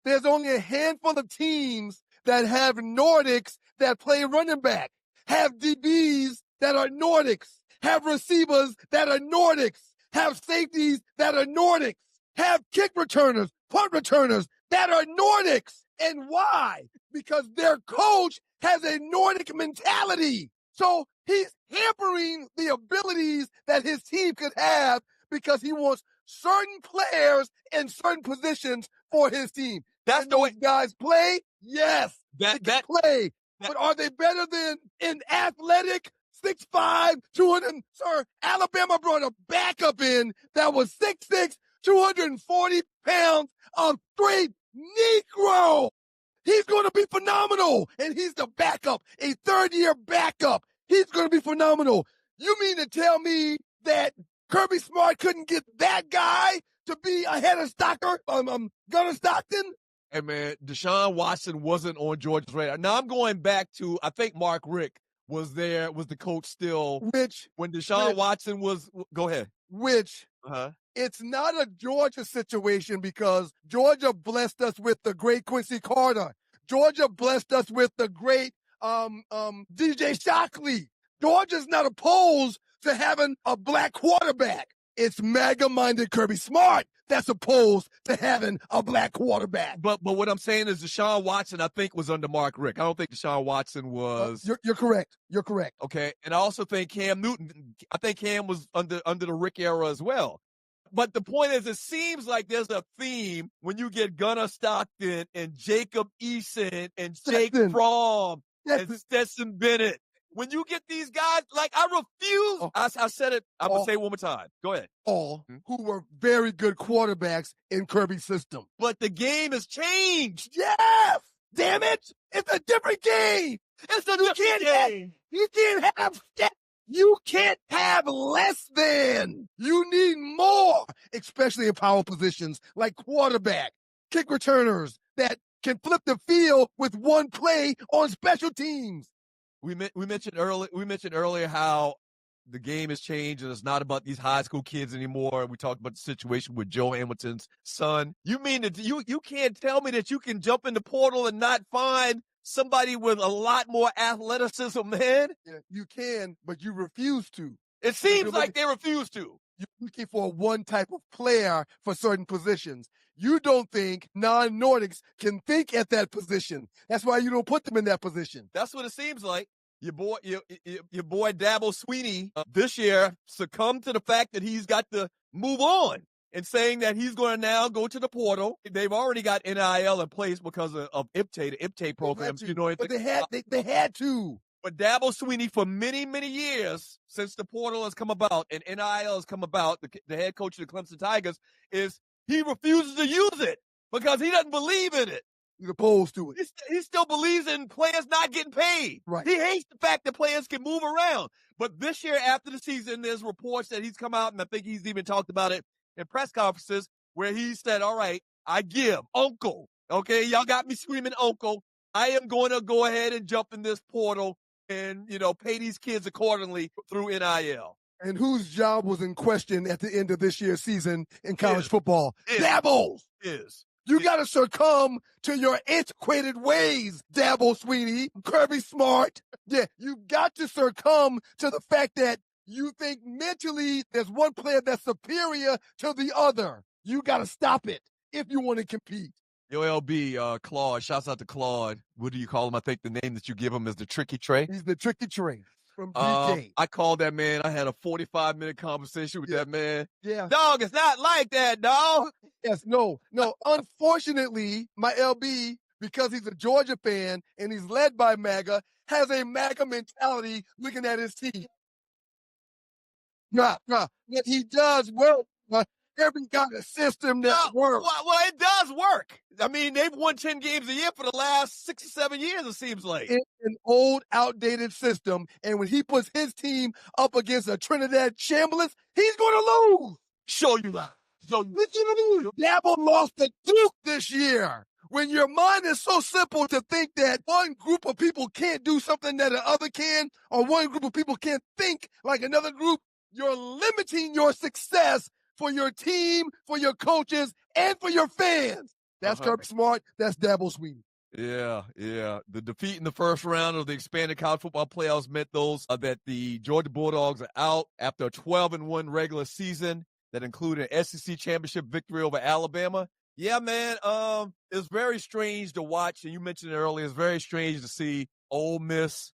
there's only a handful of teams that have Nordics that play running back, have DBs that are Nordics, have receivers that are Nordics, have safeties that are Nordics, have kick returners, punt returners that are Nordics. And why? Because their coach has a Nordic mentality. So he's hampering the abilities that his team could have because he wants certain players in certain positions for his team. That's the way guys play. Yes, they can play. But are they better than an athletic 6'5", 200? Sir, Alabama brought a backup in that was 6'6", 240 pounds, a straight Negro. He's going to be phenomenal. And he's the backup, a third-year backup. He's going to be phenomenal. You mean to tell me that Kirby Smart couldn't get that guy to be ahead of Gunnar Stockton? Hey, man, Deshaun Watson wasn't on Georgia's radar. Now, I'm going back to, I think Mark Richt was there, was the coach still. When Deshaun Watson was, go ahead. It's not a Georgia situation because Georgia blessed us with the great Quincy Carter. Georgia blessed us with the great DJ Shockley. Georgia's not opposed to having a black quarterback. It's MAGA-minded Kirby Smart that's opposed to having a black quarterback. But what I'm saying is Deshaun Watson, I think, was under Mark Richt. I don't think Deshaun Watson was. You're correct. You're correct. Okay. And I also think Cam Newton, I think Cam was under the Rick era as well. But the point is, it seems like there's a theme when you get Gunnar Stockton and Jacob Eason and Jake Fromm and Stetson Bennett. When you get these guys, like, I refuse. I said it. I'm going to say it one more time. Go ahead. All who were very good quarterbacks in Kirby's system. But the game has changed. Yes! Damn it! It's a different game! It's a different game! You can't have less than. You need more, especially in power positions like quarterback, kick returners that can flip the field with one play on special teams. We mentioned earlier how the game has changed and it's not about these high school kids anymore. We talked about the situation with Joe Hamilton's son. You mean that you can't tell me that you can jump in the portal and not find somebody with a lot more athleticism, man? Yeah, you can, but you refuse to. It seems like they refuse to. You're looking for one type of player for certain positions. You don't think non-Nordics can think at that position. That's why you don't put them in that position. That's what it seems like. Your boy Dabo Swinney this year succumbed to the fact that he's got to move on and saying that he's going to now go to the portal. They've already got NIL in place because of IPTAY, the IPTAY programs. You know, but they had to. But Dabo Swinney, for many, many years since the portal has come about and NIL has come about, the head coach of the Clemson Tigers, is he refuses to use it because he doesn't believe in it. He's opposed to it. He still believes in players not getting paid. Right. He hates the fact that players can move around. But this year, after the season, there's reports that he's come out, and I think he's even talked about it in press conferences, where he said, all right, I give, uncle. Okay, y'all got me screaming uncle. I am going to go ahead and jump in this portal and, pay these kids accordingly through NIL. And whose job was in question at the end of this year's season in college football? Dabo's. You got to succumb to your antiquated ways, Dabo Swinney, Kirby Smart. Yeah, you got to succumb to the fact that you think mentally there's one player that's superior to the other. You got to stop it if you want to compete. Yo, LB, Claude, shouts out to Claude. What do you call him? I think the name that you give him is the Tricky Tray. He's the Tricky Tray from BK. I called that man. I had a 45-minute conversation with that man. Yeah. Dog, it's not like that, dog. Yes, no. Unfortunately, my LB, because he's a Georgia fan and he's led by MAGA, has a MAGA mentality looking at his team. What he does work. Every got a system that works. Well, it does work. I mean, they've won 10 games a year for the last 6 or 7 years, it seems like. It's an old, outdated system, and when he puts his team up against a Trinidad Chambliss, he's going to lose. Show you that. Dabble lost to Duke this year. When your mind is so simple to think that one group of people can't do something that the other can, or one group of people can't think like another group, you're limiting your success for your team, for your coaches, and for your fans. That's Kirby Smart. That's Dabo Swinney. Yeah. The defeat in the first round of the expanded college football playoffs meant that the Georgia Bulldogs are out after a 12-1 regular season that included an SEC championship victory over Alabama. Yeah, man, it's very strange to watch, and you mentioned it earlier, it's very strange to see Ole Miss,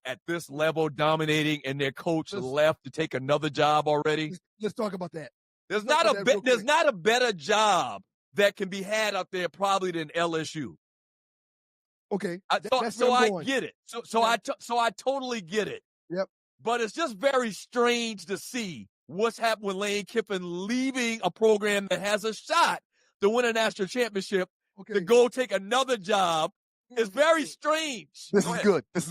at this level dominating, and their coach left to take another job already. Let's talk about that. There's not a better job that can be had out there probably than LSU. Okay, so I get it. So I totally get it. Yep. But it's just very strange to see what's happened with Lane Kiffin leaving a program that has a shot to win a national championship to go take another job. It's very strange. This is good. This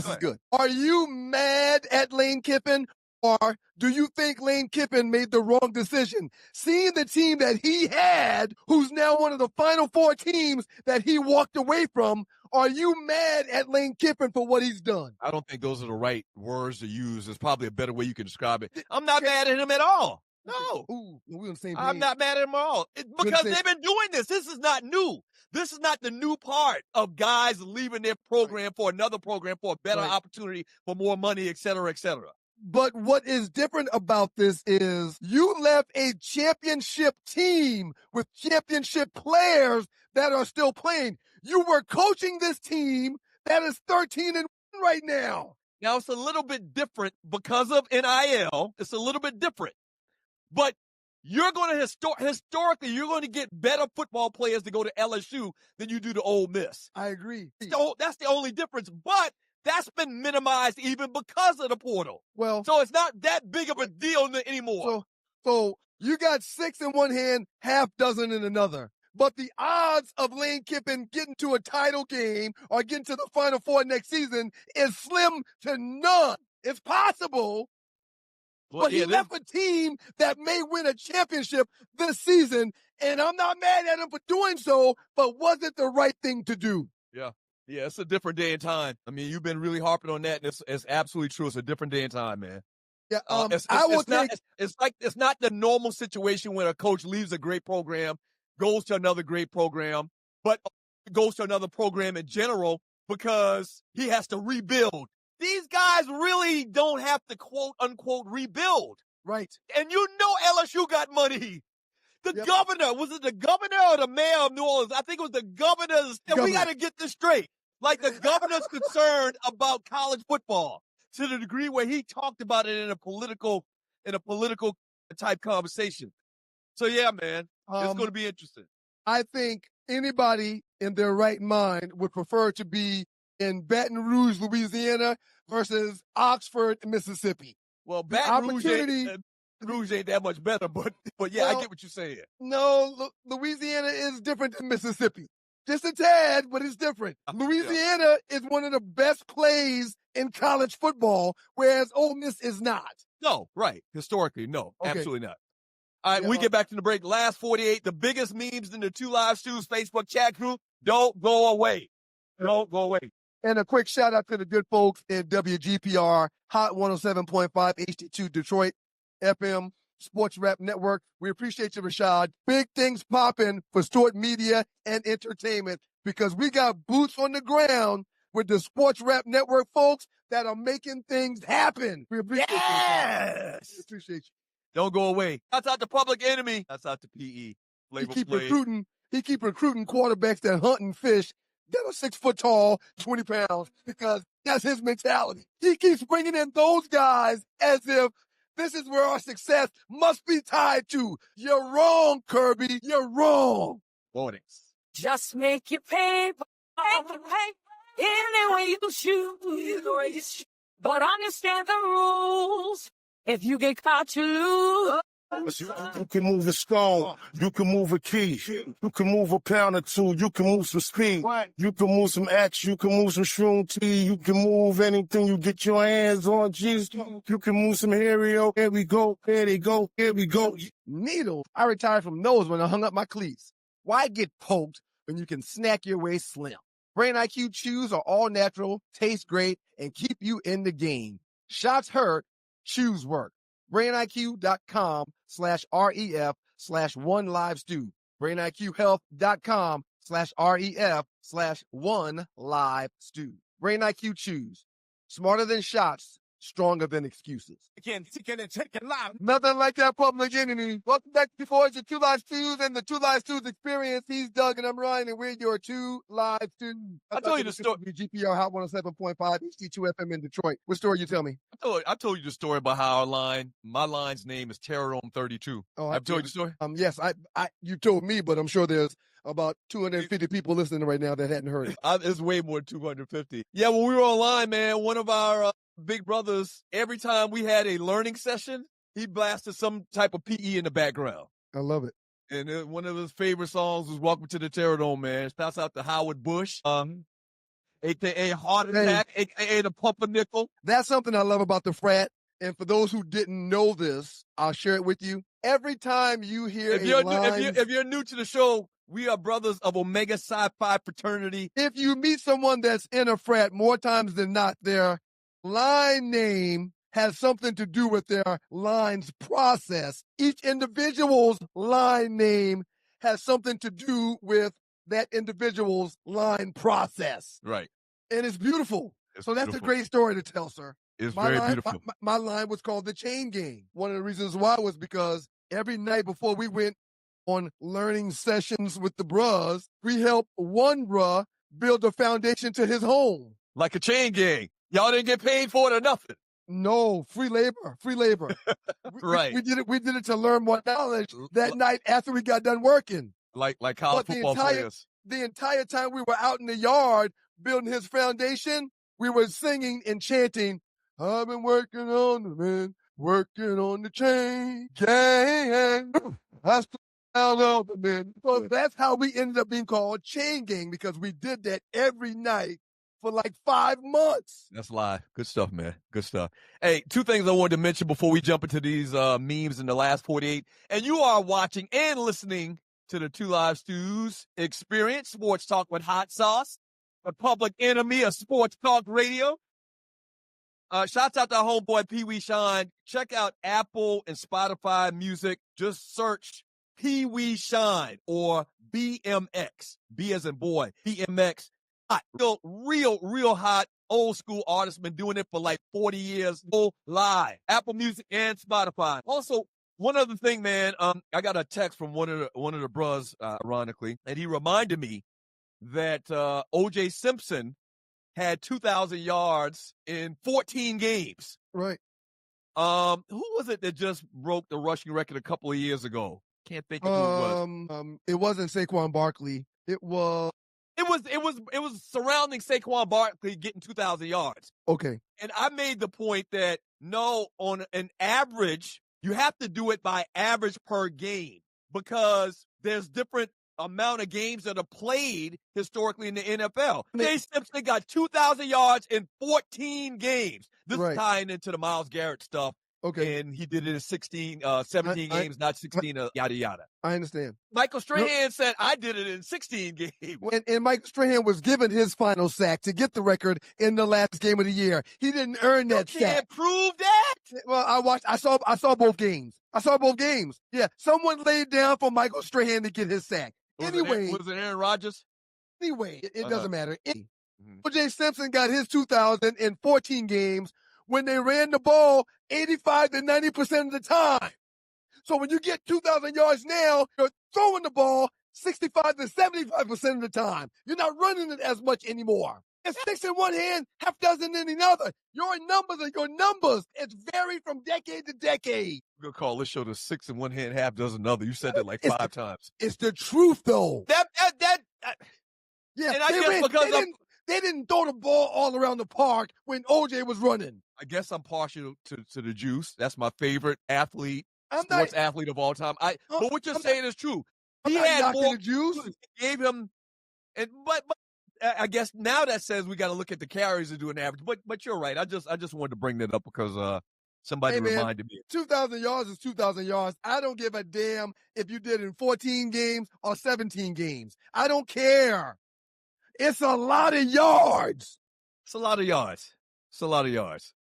is good. Are you mad at Lane Kiffin, or do you think Lane Kiffin made the wrong decision? Seeing the team that he had, who's now one of the Final Four teams that he walked away from, are you mad at Lane Kiffin for what he's done? I don't think those are the right words to use. There's probably a better way you can describe it. I'm not mad at him at all. No. Ooh, we're on the same page. I'm not mad at him at all. Because they've been doing this. This is not new. This is not the new part of guys leaving their program for another program for a better opportunity, for more money, et cetera, et cetera. But what is different about this is you left a championship team with championship players that are still playing. You were coaching this team that is 13-1 right now. Now, it's a little bit different because of NIL. It's a little bit different. But you're going to historically, you're going to get better football players to go to LSU than you do to Ole Miss. I agree. That's the only difference. But that's been minimized even because of the portal. Well, so it's not that big of a deal anymore. So you got 6 in one hand, half dozen in another. But the odds of Lane Kiffin getting to a title game or getting to the Final Four next season is slim to none. It's possible. But he left a team that may win a championship this season, and I'm not mad at him for doing so, but was it the right thing to do? Yeah, it's a different day and time. I mean, you've been really harping on that, and it's absolutely true. It's a different day and time, man. Yeah, it's not the normal situation when a coach leaves a great program, goes to another great program, but goes to another program in general because he has to rebuild. These guys really don't have to quote unquote rebuild. Right. And LSU got money. The governor, was it the governor or the mayor of New Orleans? I think it was the governor. We got to get this straight. Like, the governor's concerned about college football to the degree where he talked about it in a political type conversation. So yeah, man, it's going to be interesting. I think anybody in their right mind would prefer to be in Baton Rouge, Louisiana versus Oxford, Mississippi. Well, Baton Rouge ain't that much better, but yeah, I get what you're saying. No, Louisiana is different than Mississippi. Just a tad, but it's different. Louisiana is one of the best plays in college football, whereas Ole Miss is not. No, right. Historically, no. Okay. Absolutely not. All right, we get back to the break. Last 48, the biggest memes in the Two Live Stews Facebook chat group. Don't go away. Don't go away. And a quick shout out to the good folks at WGPR, Hot 107.5 HD2 Detroit FM Sports Rap Network. We appreciate you, Rashad. Big things popping for Stewart Media and Entertainment because we got boots on the ground with the Sports Rap Network folks that are making things happen. We appreciate you. Yes! We appreciate you. Don't go away. That's out to Public Enemy. That's out to PE. He keep recruiting quarterbacks that hunt and fish that are 6 foot tall, 20 pounds, because that's his mentality. He keeps bringing in those guys as if this is where our success must be tied to. You're wrong, Kirby. You're wrong. Warnings. Just make your paper. Any way you choose. But understand the rules. If you get caught, you lose. You can move a stone, you can move a key, you can move a pound or two, you can move some speed, you can move some X, you can move some shroom tea, you can move anything you get your hands on, Jesus. You can move some Hario. Here we go, here they go, here we go. Needles. I retired from those when I hung up my cleats. Why get poked when you can snack your way slim? Brain IQ chews are all natural, taste great, and keep you in the game. Shots hurt, chews work. BrainIQ.com/REF/OneLiveStew. BrainIQHealth.com/REF/OneLiveStew. Brain IQ chews. Smarter than shots, stronger than excuses. Again, chicken and chicken live. Nothing like that public enemy. Welcome back to Before It's your Two Live Stews and the Two Live Stews Experience. He's Doug and I'm Ryan, and we're your Two Live Stews. I told you the story. GPR Hot 107.5, HD2 FM in Detroit. What story you tell me? I told you the story about how my line's name is Terror on 32. Oh, I've told you the story? Yes, you told me, but I'm sure there's about 250 people listening right now that hadn't heard it. It's way more than 250. Yeah, when we were online, man, one of our big brothers, every time we had a learning session, he blasted some type of PE in the background. I love it. And one of his favorite songs was Welcome to the Terror Dome, man. Shouts out to Howard Bush, a.k.a. Heart Attack, a.k.a. the Pumpernickel. That's something I love about the frat. And for those who didn't know this, I'll share it with you. Every time you hear if you're new to the show, we are brothers of Omega Psi Phi fraternity. If you meet someone that's in a frat, more times than not, their line name has something to do with their line's process. Each individual's line name has something to do with that individual's line process. Right. And it's beautiful. That's a great story to tell, sir. It's very beautiful. My line was called the Chain Gang. One of the reasons why was because every night before we went on learning sessions with the bros, we helped one bruh build a foundation to his home. Like a chain gang. Y'all didn't get paid for it or nothing. No, free labor. Right. We did it to learn more knowledge that night after we got done working. Like college football players. The entire time we were out in the yard building his foundation, we were singing and chanting, I've been working on the chain gang. I So that's how we ended up being called Chain Gang, because we did that every night for like 5 months. That's live. Good stuff, man. Good stuff. Hey, 2 things I wanted to mention before we jump into these memes in the last 48. And you are watching and listening to the Two Live Stews Experience, Sports Talk with Hot Sauce, the public enemy of sports talk radio. Shouts out to our homeboy Pee Wee Shine. Check out Apple and Spotify music. Just search Pee Wee Shine or BMX. B as in boy. BMX. Hot. Real hot. Old school artist. Been doing it for like 40 years. Live. Apple Music and Spotify. Also, one other thing, man. I got a text from one of the bros, ironically, and he reminded me that O.J. Simpson had 2,000 yards in 14 games. Right. Who was it that just broke the rushing record a couple of years ago? Can't think of who it was. It wasn't Saquon Barkley. It was surrounding Saquon Barkley getting 2,000 yards. Okay. And I made the point that no, on an average, you have to do it by average per game, because there's different amount of games that are played historically in the NFL. Jay Simpson got 2,000 yards in 14 games. This is tying into the Miles Garrett stuff. Okay. And he did it in 17 games, not 16, yada, yada. I understand. Michael Strahan said, I did it in 16 games. And Michael Strahan was given his final sack to get the record in the last game of the year. He didn't earn that sack. You can't prove that. Well, I saw both games. Yeah. Someone laid down for Michael Strahan to get his sack. Was it Aaron Rodgers? Anyway, it doesn't matter. O.J. Simpson got his 2,000 in 14 games when they ran the ball 85 to 90% of the time. So when you get 2,000 yards now, you're throwing the ball 65 to 75% of the time. You're not running it as much anymore. It's 6 in one hand, half dozen in another. Your numbers are your numbers. It's varied from decade to decade. We're going to call this show the 6 in one hand, half dozen another. You said that like 5 times. It's the truth, though. That Yeah, And I guess because they didn't throw the ball all around the park when OJ was running. I guess I'm partial to the Juice. That's my favorite athlete, I'm sports athlete of all time. But what you're saying is true. He had more. the Juice. He gave him, but I guess now that says we got to look at the carries and do an average. But you're right. I just wanted to bring that up because somebody reminded me. 2,000 yards is 2,000 yards. I don't give a damn if you did it in 14 games or 17 games. I don't care. It's a lot of yards. It's a lot of yards. It's a lot of yards.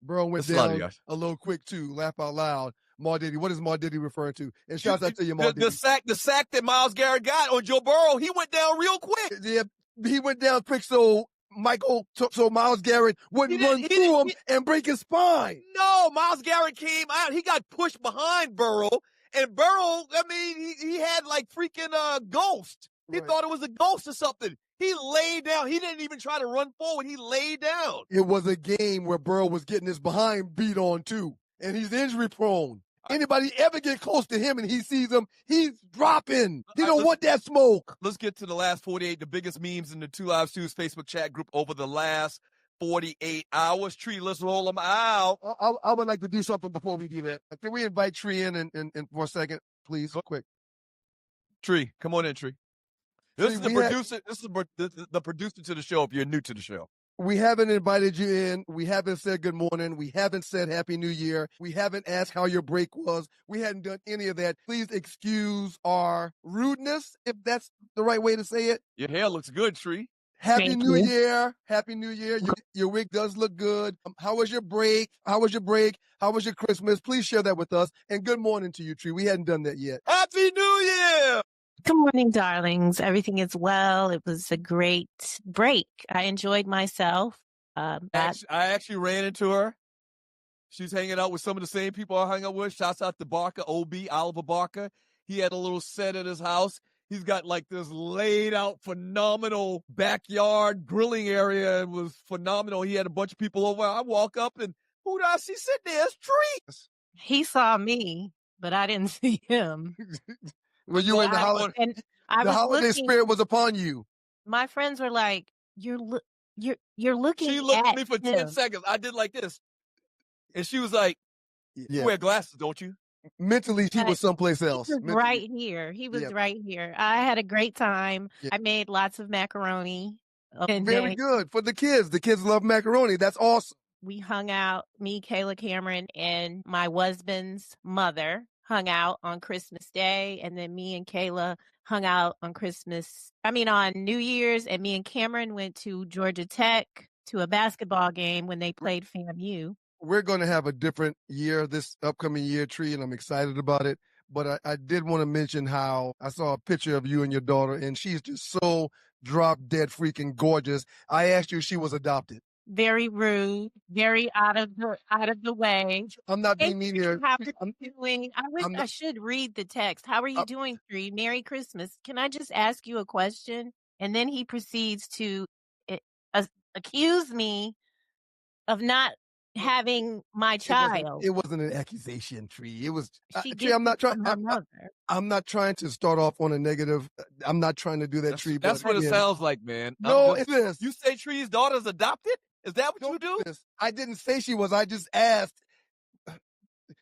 Bro went down a little quick too. Laugh out loud. Mar Diddy. What is Mar Diddy referring to? And shouts out to you, Mar Diddy. The sack that Miles Garrett got on Joe Burrow, he went down real quick. Yeah, he went down quick so Miles Garrett wouldn't run through him and break his spine. No, Miles Garrett came out. He got pushed behind Burrow. And Burrow, I mean, he had like freaking ghost. He thought it was a ghost or something. He laid down. He didn't even try to run forward. He laid down. It was a game where Burrow was getting his behind beat on too. And he's injury prone. Anybody ever get close to him and he sees him, he's dropping. He don't want that smoke. Let's get to the last 48, the biggest memes in the Two Live Stews Facebook chat group over the last 48 hours. Tree, let's roll them out. I would like to do something before we do that. Can we invite Tree in for a second, please? Quick. Tree, come on in, Tree. This is the producer. This is the producer to the show. If you're new to the show, we haven't invited you in. We haven't said good morning. We haven't said Happy New Year. We haven't asked how your break was. We hadn't done any of that. Please excuse our rudeness, if that's the right way to say it. Your hair looks good, Tree. Happy New Year. Happy New Year. Your wig does look good. How was your break? How was your break? How was your Christmas? Please share that with us. And good morning to you, Tree. We hadn't done that yet. Happy New Year. Good morning, darlings. Everything is well. It was a great break. I enjoyed myself. I actually ran into her. She's hanging out with some of the same people I hung out with. Shouts out to Barker, OB, Oliver Barker. He had a little set at his house. He's got like this laid out phenomenal backyard grilling area. It was phenomenal. He had a bunch of people over. I walk up and who do I see sitting there? It's Tree. He saw me, but I didn't see him. Well, you in the holiday, and the holiday spirit was upon you. My friends were like, "You're looking." She looked at me for him. 10 seconds. I did like this, and she was like, "You wear glasses, don't you?" Mentally, he was someplace else. He was right here. He was right here. I had a great time. Yeah. I made lots of macaroni. Very good for the kids. The kids love macaroni. That's awesome. We hung out. Me, Kayla Cameron, and my husband's mother hung out on Christmas Day, and then me and Kayla hung out on on New Year's, and me and Cameron went to Georgia Tech to a basketball game when they played FAMU. We're going to have a different year this upcoming year, Tree, and I'm excited about it. But I did want to mention how I saw a picture of you and your daughter, and she's just so drop dead freaking gorgeous. I asked you if she was adopted. Very rude, very out of the way. I'm not being mean here. How are you doing? I should read the text. How are you doing, Tree? Merry Christmas. Can I just ask you a question? And then he proceeds to accuse me of having my child. It wasn't an accusation, Tree. It was. Tree, I'm not trying. I'm not trying to start off on a negative. I'm not trying to do that, Tree. That's what it sounds like, man. No, it's this. You say Tree's daughter's adopted? Is that what you do? I didn't say she was. I just asked.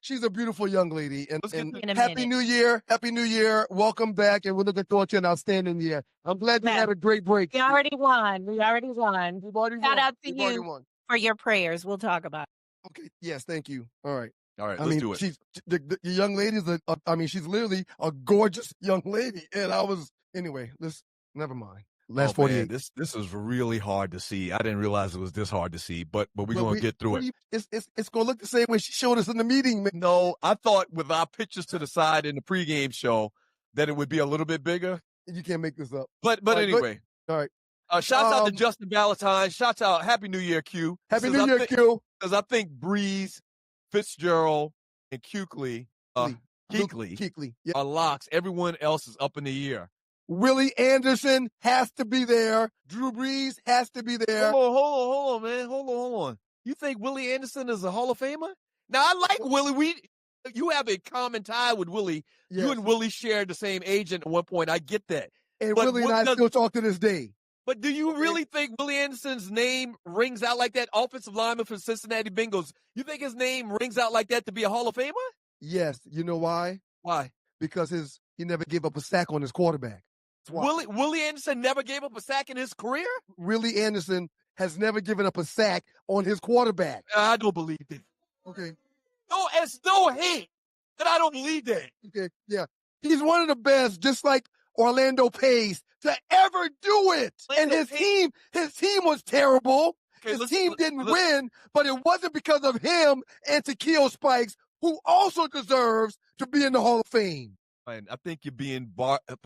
She's a beautiful young lady. And Happy New Year. Happy New Year. Welcome back. And we're looking forward to an outstanding year. I'm glad you had a great break. We already won. Shout out to you for your prayers. We'll talk about it. Okay. Yes. Thank you. All right. Let's do it. She's the young lady she's literally a gorgeous young lady. And never mind. Last 48. Man, this is really hard to see. I didn't realize it was this hard to see, but we're going to get through it. It's going to look the same way she showed us in the meeting. Man. No, I thought with our pictures to the side in the pregame show that it would be a little bit bigger. You can't make this up. But anyway. All right. Shouts out to Justin Valentine. Shouts out. Happy New Year, Q. Happy New Year, Q. Because I think Breeze, Fitzgerald, and Kuechly are locks. Everyone else is up in the air. Willie Anderson has to be there. Drew Brees has to be there. Hold on, man. Hold on. You think Willie Anderson is a Hall of Famer? Now, I like Willie. You have a common tie with Willie. Yes. You and Willie shared the same agent at one point. I get that. And But Willie and what I does- still talk to this day. But do you really think Willie Anderson's name rings out like that? Offensive lineman for Cincinnati Bengals. You think his name rings out like that to be a Hall of Famer? Yes. You know why? Why? Because he never gave up a sack on his quarterback. That's why. Willie Anderson never gave up a sack in his career? Willie Anderson has never given up a sack on his quarterback. I don't believe that. Okay. No, it's no hate that I don't believe that. Okay. Yeah. He's one of the best, just like Orlando Pace, to ever do it. And his team was terrible. Okay, His team didn't win, but it wasn't because of him and Takeo Spikes, who also deserves to be in the Hall of Fame. And I think you're being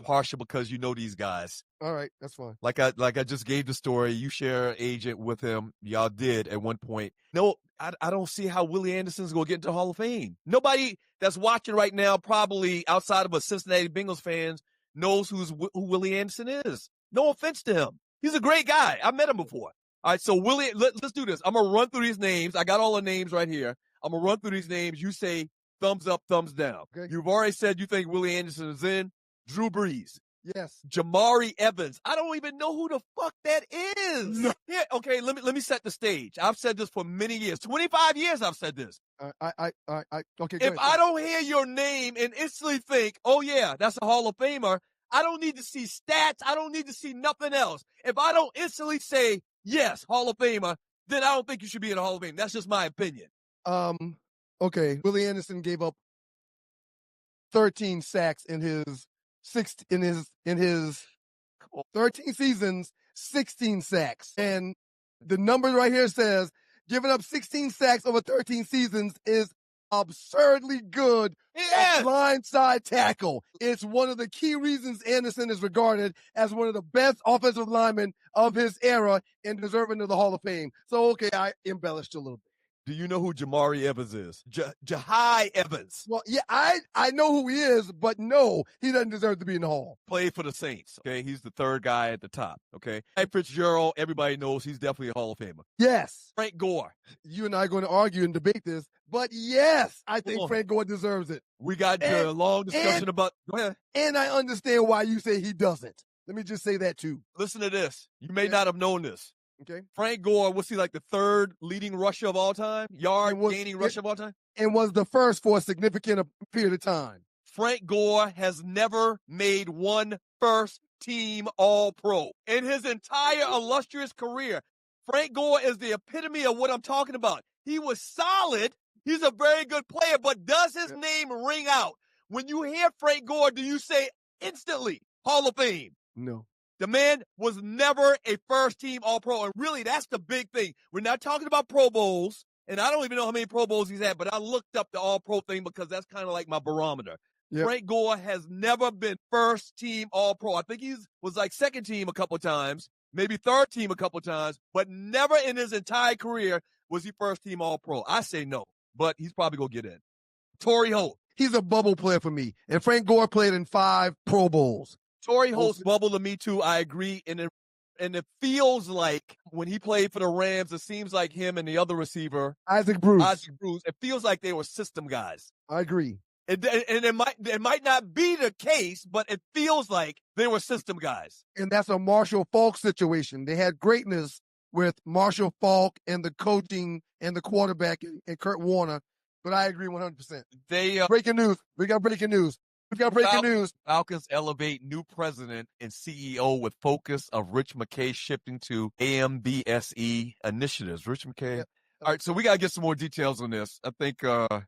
partial because you know these guys. All right, that's fine. Like I just gave the story. You share an agent with him. Y'all did at one point. No, I don't see how Willie Anderson's going to get into Hall of Fame. Nobody that's watching right now, probably outside of a Cincinnati Bengals fans, knows who Willie Anderson is. No offense to him. He's a great guy. I met him before. All right, so Willie, let's do this. I'm going to run through these names. I got all the names right here. I'm going to run through these names. You say thumbs up, thumbs down. Okay. You've already said you think Willie Anderson is in. Drew Brees. Yes. Jamari Evans. I don't even know who the fuck that is. No. Yeah, okay, let me set the stage. I've said this for many years. 25 years I've said this. Okay. If I don't hear your name and instantly think, oh yeah, that's a Hall of Famer, I don't need to see stats. I don't need to see nothing else. If I don't instantly say, yes, Hall of Famer, then I don't think you should be in the Hall of Fame. That's just my opinion. Okay. Willie Anderson gave up 13 sacks in his 13 seasons, 16 sacks. And the number right here says giving up 16 sacks over 13 seasons is absurdly good at blindside tackle. It's one of the key reasons Anderson is regarded as one of the best offensive linemen of his era and deserving of the Hall of Fame. So, okay, I embellished a little bit. Do you know who Jamari Evans is? Jahai Evans. Well, yeah, I know who he is, but no, he doesn't deserve to be in the Hall. Played for the Saints, okay? He's the third guy at the top, okay? Hey, Fitzgerald, everybody knows he's definitely a Hall of Famer. Yes. Frank Gore. You and I are going to argue and debate this, but yes, I think Frank Gore deserves it. We got a long discussion about... Go ahead. And I understand why you say he doesn't. Let me just say that, too. Listen to this. You may not have known this. Okay. Frank Gore, was he like the third leading rusher of all time? Gaining rusher of all time? And was the first for a significant period of time. Frank Gore has never made one first-team All-Pro. In his entire illustrious career, Frank Gore is the epitome of what I'm talking about. He was solid. He's a very good player, but does his name ring out? When you hear Frank Gore, do you say instantly Hall of Fame? No. The man was never a first-team All-Pro, and really, that's the big thing. We're not talking about Pro Bowls, and I don't even know how many Pro Bowls he's had, but I looked up the All-Pro thing because that's kind of like my barometer. Yep. Frank Gore has never been first-team All-Pro. I think he was like second-team a couple times, maybe third-team a couple times, but never in his entire career was he first-team All-Pro. I say no, but he's probably going to get in. Torrey Holt. He's a bubble player for me, and Frank Gore played in 5 Pro Bowls. Torrey Holt's bubble to me too. I agree, and it feels like when he played for the Rams, it seems like him and the other receiver, Isaac Bruce. It feels like they were system guys. I agree. And it might not be the case, but it feels like they were system guys. And that's a Marshall Faulk situation. They had greatness with Marshall Faulk and the coaching and the quarterback and Kurt Warner. But I agree 100%. Breaking news. We got breaking news. News. Falcons elevate new president and CEO with focus of Rich McKay shifting to AMBSE initiatives. Rich McKay. Yeah. All right, so we got to get some more details on this. I think, I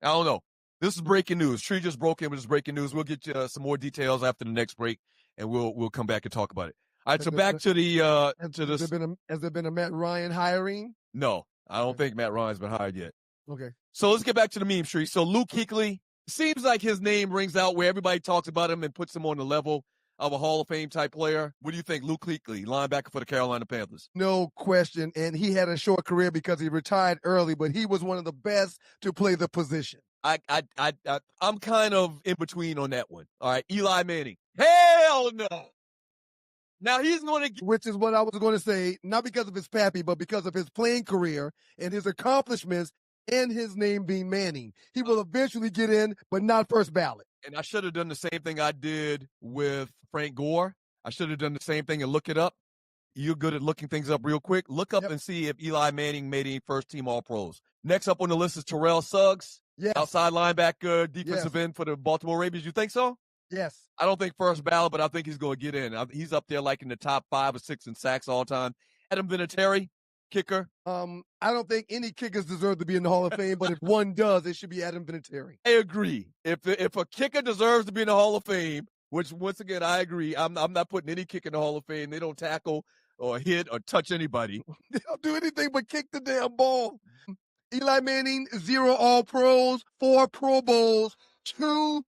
don't know. This is breaking news. Tree just broke in with this breaking news. We'll get you some more details after the next break, and we'll come back and talk about it. All right, so back to the Has there been a Matt Ryan hiring? No, I don't think Matt Ryan's been hired yet. Okay. So let's get back to the meme tree. So Luke Kuechly. Seems like his name rings out where everybody talks about him and puts him on the level of a Hall of Fame type player. What do you think, Luke Kuechly, linebacker for the Carolina Panthers? No question, and he had a short career because he retired early, but he was one of the best to play the position. I'm kind of in between on that one. All right, Eli Manning. Hell no. Now he's going to... Which is what I was going to say, not because of his pappy, but because of his playing career and his accomplishments. and his name being Manning. He will eventually get in, but not first ballot. And I should have done the same thing I did with Frank Gore. I should have done the same thing and look it up. You're good at looking things up real quick. Look up and see if Eli Manning made any first-team All-Pros. Next up on the list is Terrell Suggs, outside linebacker, defensive end for the Baltimore Ravens. You think so? Yes. I don't think first ballot, but I think he's going to get in. He's up there like in the top 5 or 6 in sacks all time. Adam Vinatieri, kicker. I don't think any kickers deserve to be in the Hall of Fame, but if one does, it should be Adam Vinatieri. I agree. If a kicker deserves to be in the Hall of Fame, which once again I agree, I'm not putting any kicker in the Hall of Fame. They don't tackle or hit or touch anybody. They don't do anything but kick the damn ball. Eli Manning, 0 All-Pros, 4 Pro Bowls, 2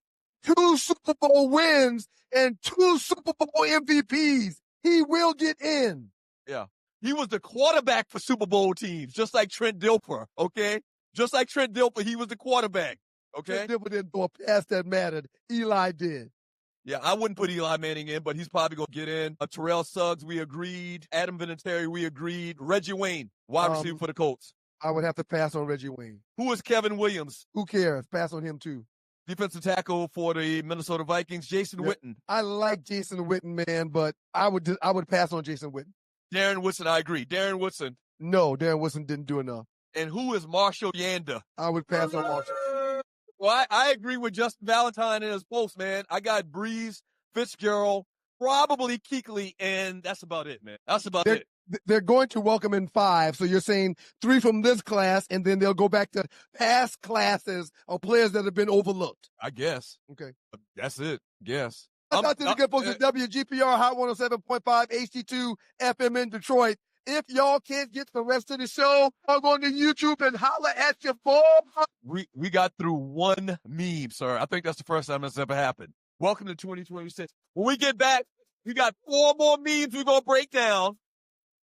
Super Bowl wins, and 2 Super Bowl MVPs. He will get in. Yeah. He was the quarterback for Super Bowl teams, just like Trent Dilfer, okay? Just like Trent Dilfer, he was the quarterback, okay? Trent Dilfer didn't throw a pass that mattered. Eli did. Yeah, I wouldn't put Eli Manning in, but he's probably going to get in. Terrell Suggs, we agreed. Adam Vinatieri, we agreed. Reggie Wayne, wide receiver for the Colts. I would have to pass on Reggie Wayne. Who is Kevin Williams? Who cares? Pass on him, too. Defensive tackle for the Minnesota Vikings, Jason Witten. I like Jason Witten, man, but I would pass on Jason Witten. Darren Woodson, I agree. Darren Woodson. No, Darren Woodson didn't do enough. And who is Marshall Yanda? I would pass on Marshall. Well, I agree with Justin Valentine in his post, man. I got Breeze, Fitzgerald, probably Kuechly, and that's about it, man. That's about it. They're going to welcome in 5, so you're saying 3 from this class, and then they'll go back to past classes of players that have been overlooked. I guess. Okay. That's it. Yes. Shout out to the good folks at WGPR Hot 107.5 HD2 FM in Detroit. If y'all can't get the rest of the show, I'll go on to YouTube and holler at your boy. We got through one meme, sir. I think that's the first time that's ever happened. Welcome to 2026. When we get back, we got 4 more memes we're going to break down.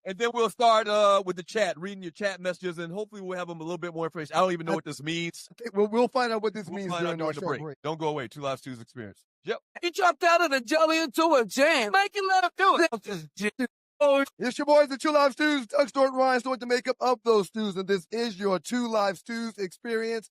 And then we'll start with the chat, reading your chat messages, and hopefully we'll have them a little bit more information. I don't even know what this means. We'll find out what this means during our short break. Don't go away. 2 Live Stu's experience. Yep. He dropped out of the jelly into a jam. Make it let him do it. It's your boys, the 2 Live Stews. Doug Stewart, Ryan Stewart, the makeup of those stews, and this is your 2 Live Stews experience.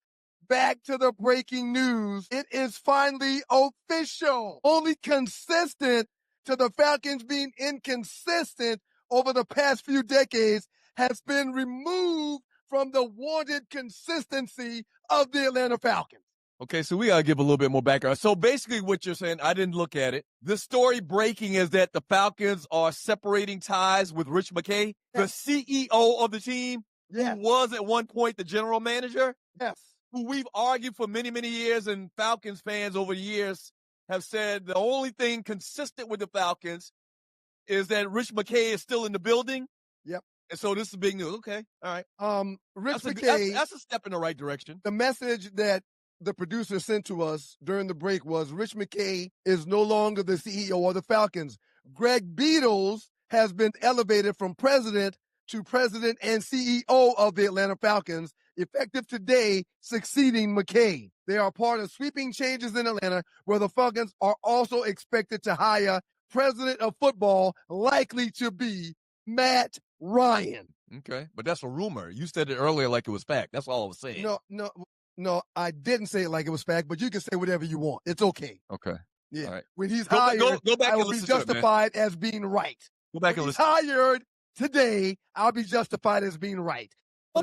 Back to the breaking news. It is finally official. Only consistent to the Falcons being inconsistent over the past few decades has been removed from the wanted consistency of the Atlanta Falcons. Okay, so we got to give a little bit more background. So basically what you're saying, I didn't look at it. The story breaking is that the Falcons are separating ties with Rich McKay, the CEO of the team, who was at one point the general manager, who we've argued for many, many years, and Falcons fans over the years have said the only thing consistent with the Falcons is that Rich McKay is still in the building. Yep. And so this is big news. Okay. All right. Rich that's McKay. That's a step in the right direction. The message that the producer sent to us during the break was Rich McKay is no longer the CEO of the Falcons. Greg Beatles has been elevated from president to president and CEO of the Atlanta Falcons, effective today, succeeding McKay. They are part of sweeping changes in Atlanta, where the Falcons are also expected to hire president of football, likely to be Matt Ryan. Okay, but that's a rumor. You said it earlier like it was fact. That's all I was saying. No, I didn't say it like it was fact, but you can say whatever you want. It's okay. Okay. Yeah. All right. When he's hired, go back I and will be listen to it, man. justified as being right. Go back and When he's listen. hired today, I'll be justified as being right. I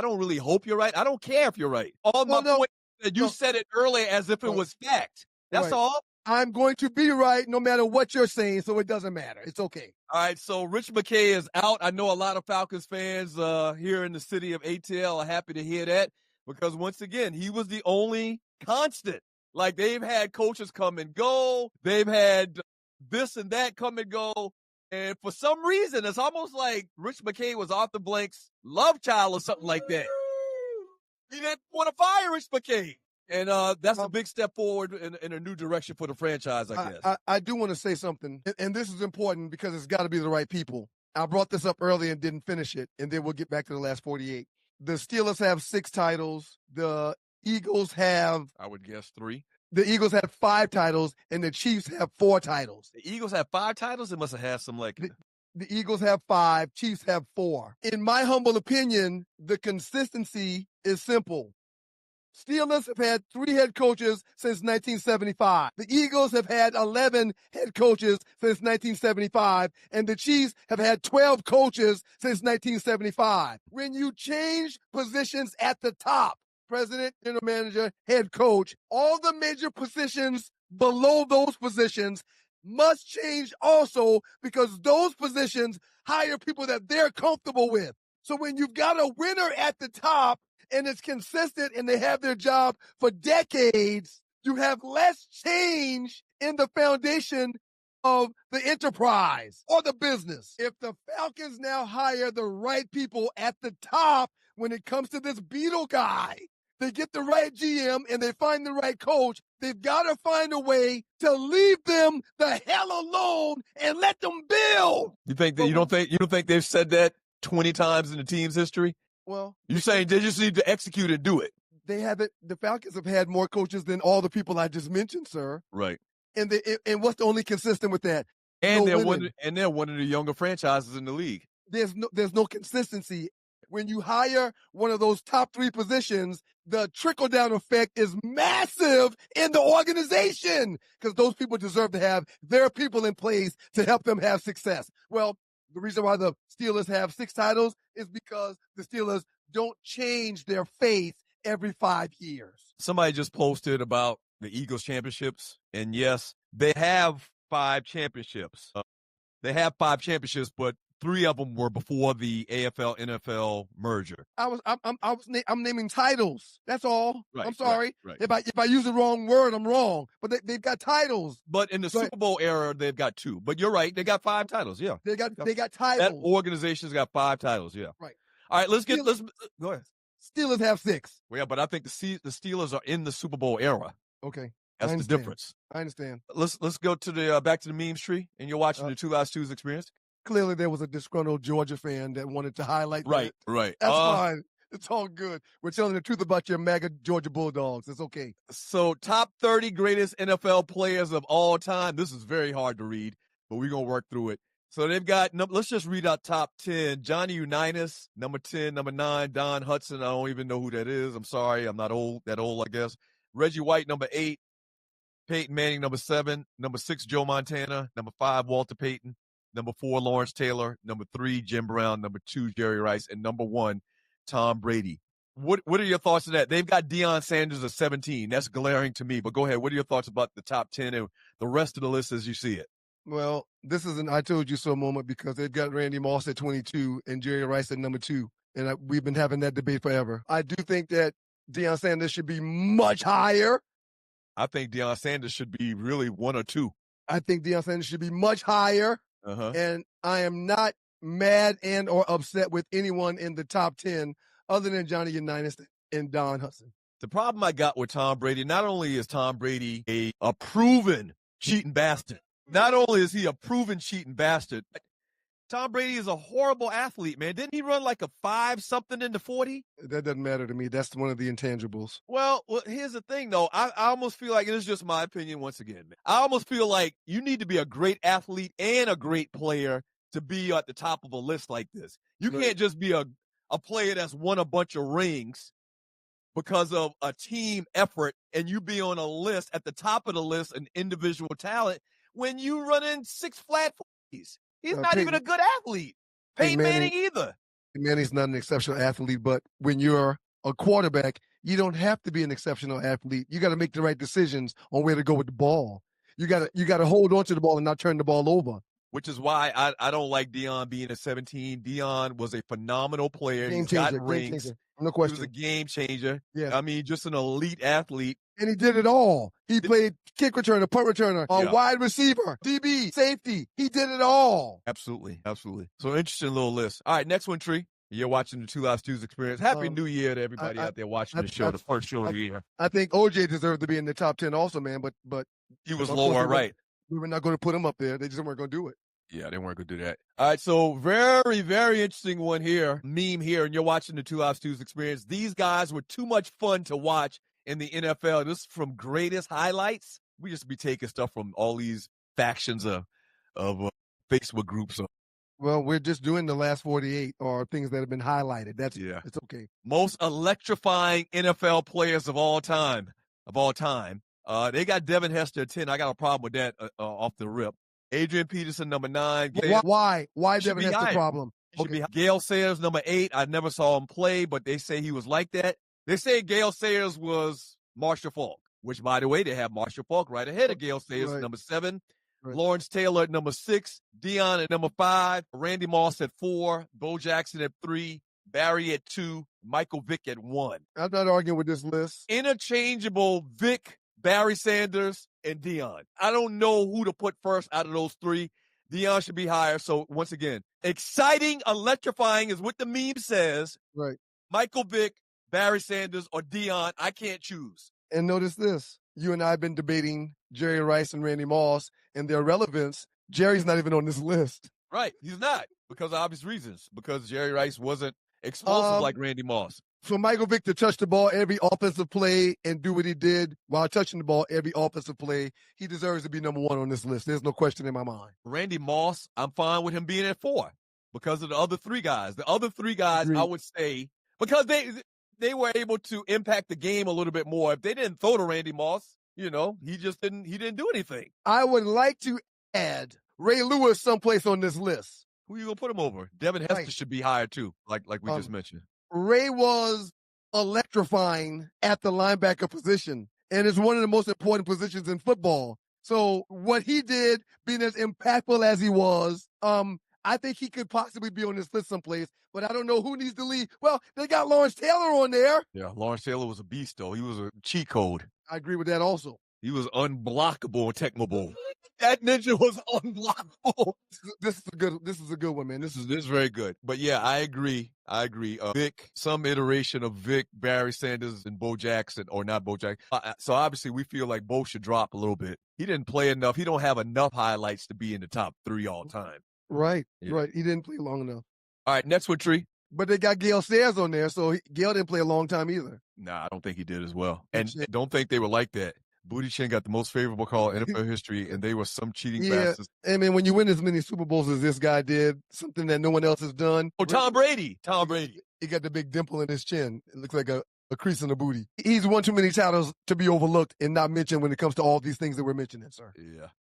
don't really hope you're right. I don't care if you're right. All my point is that you said it earlier as if it was fact. That's all. I'm going to be right no matter what you're saying, so it doesn't matter. It's okay. All right, so Rich McKay is out. I know a lot of Falcons fans here in the city of ATL are happy to hear that because, once again, he was the only constant. Like, they've had coaches come and go. They've had this and that come and go. And for some reason, it's almost like Rich McKay was Arthur Blank's love child or something like that. He didn't want to fire Rich McKay. And that's a big step forward in a new direction for the franchise, I guess. I do want to say something, and this is important because it's got to be the right people. I brought this up earlier and didn't finish it, and then we'll get back to the last 48. The Steelers have 6 titles. The Eagles have, I would guess, 3. The Eagles have 5 titles, and the Chiefs have 4 titles. The Eagles have 5 titles? It must have had some, The Eagles have 5, Chiefs have 4. In my humble opinion, the consistency is simple. Steelers have had 3 head coaches since 1975. The Eagles have had 11 head coaches since 1975. And the Chiefs have had 12 coaches since 1975. When you change positions at the top, president, general manager, head coach, all the major positions below those positions must change also, because those positions hire people that they're comfortable with. So when you've got a winner at the top, and it's consistent and they have their job for decades, you have less change in the foundation of the enterprise or the business. If the Falcons now hire the right people at the top when it comes to this Beetle guy, they get the right GM and they find the right coach, they've got to find a way to leave them the hell alone and let them build. You think that you don't think they've said that 20 times in the team's history? Well, you're saying they just need to execute and do it. They haven't. The Falcons have had more coaches than all the people I just mentioned, sir. Right. And what's the only consistent with that? And they're one of the younger franchises in the league. There's no consistency. When you hire one of those top 3 positions, the trickle-down effect is massive in the organization, because those people deserve to have their people in place to help them have success. Well, the reason why the Steelers have 6 titles is because the Steelers don't change their face every 5 years. Somebody just posted about the Eagles championships, and yes, they have 5 championships. They have 5 championships, but 3 of them were before the AFL NFL merger. I'm naming titles. That's all. Right, I'm sorry. right. If I use the wrong word, I'm wrong. But they've got titles. But in the Super Bowl era, they've got 2. But you're right, they got 5 titles. Yeah, they got titles. That organization's got 5 titles. Yeah. Right. All right, let's go ahead. Steelers have 6. Well, yeah, but I think the Steelers are in the Super Bowl era. Okay. That's the difference. I understand. Let's go to the back to the memes tree, and you're watching the Two Live Stews experience. Clearly, there was a disgruntled Georgia fan that wanted to highlight Right, that. right. That's fine. It's all good. We're telling the truth about your MAGA Georgia Bulldogs. It's okay. So, top 30 greatest NFL players of all time. This is very hard to read, but we're going to work through it. So, they've got, let's just read out top 10. Johnny Unitas, number 10. Number 9, Don Hudson. I don't even know who that is. I'm sorry. I'm not that old, I guess. Reggie White, number 8. Peyton Manning, number 7. Number 6, Joe Montana. Number 5, Walter Payton. Number 4, Lawrence Taylor. Number 3, Jim Brown. Number 2, Jerry Rice. And number 1, Tom Brady. What are your thoughts on that? They've got Deion Sanders at 17. That's glaring to me. But go ahead. What are your thoughts about the top 10 and the rest of the list as you see it? Well, this is an I told you so moment, because they've got Randy Moss at 22 and Jerry Rice at number 2. And we've been having that debate forever. I do think that Deion Sanders should be much higher. I think Deion Sanders should be really 1 or 2. I think Deion Sanders should be much higher. And I am not mad and or upset with anyone in the top 10 other than Johnny Unitas and Don Hudson. The problem I got with Tom Brady, not only is Tom Brady a proven cheating bastard, not only is he a proven cheating bastard, Tom Brady is a horrible athlete, man. Didn't he run like a 5-something in the 40? That doesn't matter to me. That's one of the intangibles. Well, here's the thing, though. I almost feel like, and it's just my opinion once again, man. I almost feel like you need to be a great athlete and a great player to be at the top of a list like this. You can't just be a player that's won a bunch of rings because of a team effort and you be on a list at the top of the list, an individual talent, when you run in 6 flat 40s. He's not even a good athlete. Peyton Manning either. Manning's not an exceptional athlete, but when you're a quarterback, you don't have to be an exceptional athlete. You got to make the right decisions on where to go with the ball. You got to hold on to the ball and not turn the ball over. Which is why I don't like Deion being at 17. Deion was a phenomenal player. Game He's changer, got rings. No question. He was a game changer. Yeah. I mean, just an elite athlete. And he did it all. He played kick returner, punt returner, wide receiver, DB, safety. He did it all. Absolutely. Absolutely. So interesting little list. All right, next one, Tree. You're watching the Two Live Stews experience. Happy New Year to everybody out there watching the show, the first show of the year. I think OJ deserved to be in the top 10 also, man, but he was lower, right? We were not going to put him up there. They just weren't going to do it. Yeah, they weren't going to do that. All right, so very, very interesting one here, meme here, and you're watching the Two Live Stews experience. These guys were too much fun to watch in the NFL. This is from greatest highlights. We just be taking stuff from all these factions of Facebook groups. Well, we're just doing the last 48 or things that have been highlighted. It's okay. Most electrifying NFL players of all time. They got Devin Hester at 10. I got a problem with that off the rip. Adrian Peterson, number 9. Why Devin Hester problem? Gale Sayers, number 8. I never saw him play, but they say he was like that. They say Gale Sayers was Marshall Faulk, which, by the way, they have Marshall Faulk right ahead of Gale Sayers, number 7. Right. Lawrence Taylor at number 6. Dion at number 5. Randy Moss at 4. Bo Jackson at 3. Barry at 2. Michael Vick at 1. I'm not arguing with this list. Interchangeable Vick, Barry Sanders, and Dion. I don't know who to put first out of those 3. Dion should be higher. So, once again, exciting, electrifying is what the meme says. Right. Michael Vick, Barry Sanders, or Dion. I can't choose. And notice this. You and I have been debating Jerry Rice and Randy Moss and their relevance. Jerry's not even on this list. Right. He's not, because of obvious reasons. Because Jerry Rice wasn't explosive like Randy Moss. For Michael Vick to touch the ball every offensive play and do what he did while touching the ball every offensive play, he deserves to be number 1 on this list. There's no question in my mind. Randy Moss, I'm fine with him being at 4 because of the other 3 guys. The other 3 guys, I would say, because they were able to impact the game a little bit more. If they didn't throw to Randy Moss, he just didn't do anything. I would like to add Ray Lewis someplace on this list. Who you gonna put him over? Devin Hester should be higher too, like we just mentioned. Ray was electrifying at the linebacker position, and it's one of the most important positions in football. So what he did, being as impactful as he was, I think he could possibly be on this list someplace, but I don't know who needs to lead. Well, they got Lawrence Taylor on there. Yeah, Lawrence Taylor was a beast, though. He was a cheat code. I agree with that also. He was unblockable in Tecmo Bowl. That ninja was unblockable. This is a good one, man. This is very good. But yeah, I agree. Vic, some iteration of Vic, Barry Sanders, and Bo Jackson, or not Bo Jackson. So obviously we feel like Bo should drop a little bit. He didn't play enough. He don't have enough highlights to be in the top 3 all time. Right. He didn't play long enough. All right, next one, Tree. But they got Gale Sayers on there, so Gale didn't play a long time either. Nah, I don't think he did as well. And don't think they were like that. Booty Chin got the most favorable call in NFL history, and they were some cheating bastards. I mean, when you win as many Super Bowls as this guy did, something that no one else has done. Oh, Tom Brady. He got the big dimple in his chin. It looks like a crease in the booty. He's won too many titles to be overlooked and not mentioned when it comes to all these things that we're mentioning, sir.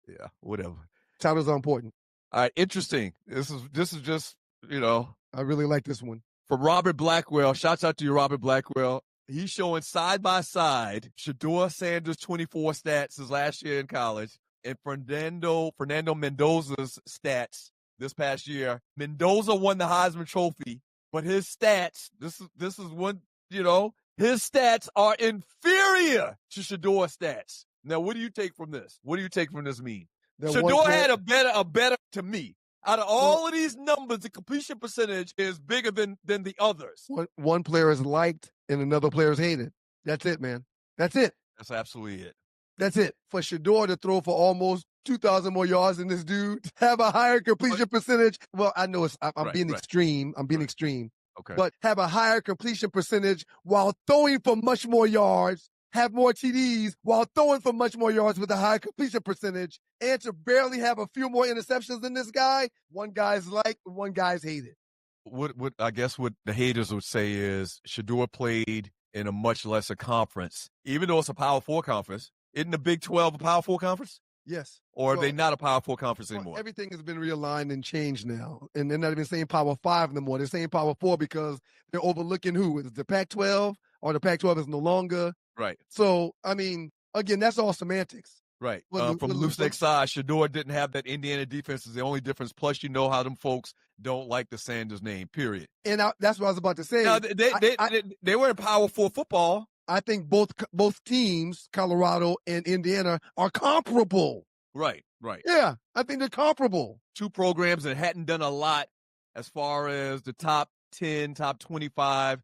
Yeah, whatever. Titles are important. All right, interesting. This is just, I really like this one. For Robert Blackwell, shouts out to you, Robert Blackwell. He's showing side by side Shadour Sanders' 24 stats his last year in college and Fernando Mendoza's stats this past year. Mendoza won the Heisman Trophy, but his stats, this is one, his stats are inferior to Shadour's stats. Now, what do you take from this? What do you take from this meme? Shadour had a better to me. Out of all of these numbers, the completion percentage is bigger than the others. One player is liked and another player is hated. That's it, man. That's it. That's absolutely it. That's it. For Shadour to throw for almost 2,000 more yards than this dude, have a higher completion percentage. Well, I know I'm being extreme. I'm being extreme. Okay. But have a higher completion percentage while throwing for much more yards, have more TDs while throwing for much more yards with a high completion percentage, and to barely have a few more interceptions than this guy. One guy's liked, one guy's hated. What I guess what the haters would say is Shadour played in a much lesser conference, even though it's a Power 4 conference. Isn't the Big 12 a Power 4 conference? Yes. Or are they not a Power 4 conference anymore? Everything has been realigned and changed now. And they're not even saying Power 5 anymore. They're saying Power 4 because they're overlooking who? Is it the Pac-12 or the Pac-12 is no longer? Right. So, I mean, again, that's all semantics. Right. From Loose Neck side, Shadour didn't have that Indiana defense is the only difference. Plus, you know how them folks don't like the Sanders name, period. And that's what I was about to say. Now, they were in Power 4 football. I think both teams, Colorado and Indiana, are comparable. Right. Yeah, I think they're comparable. Two programs that hadn't done a lot as far as the top 10, top 25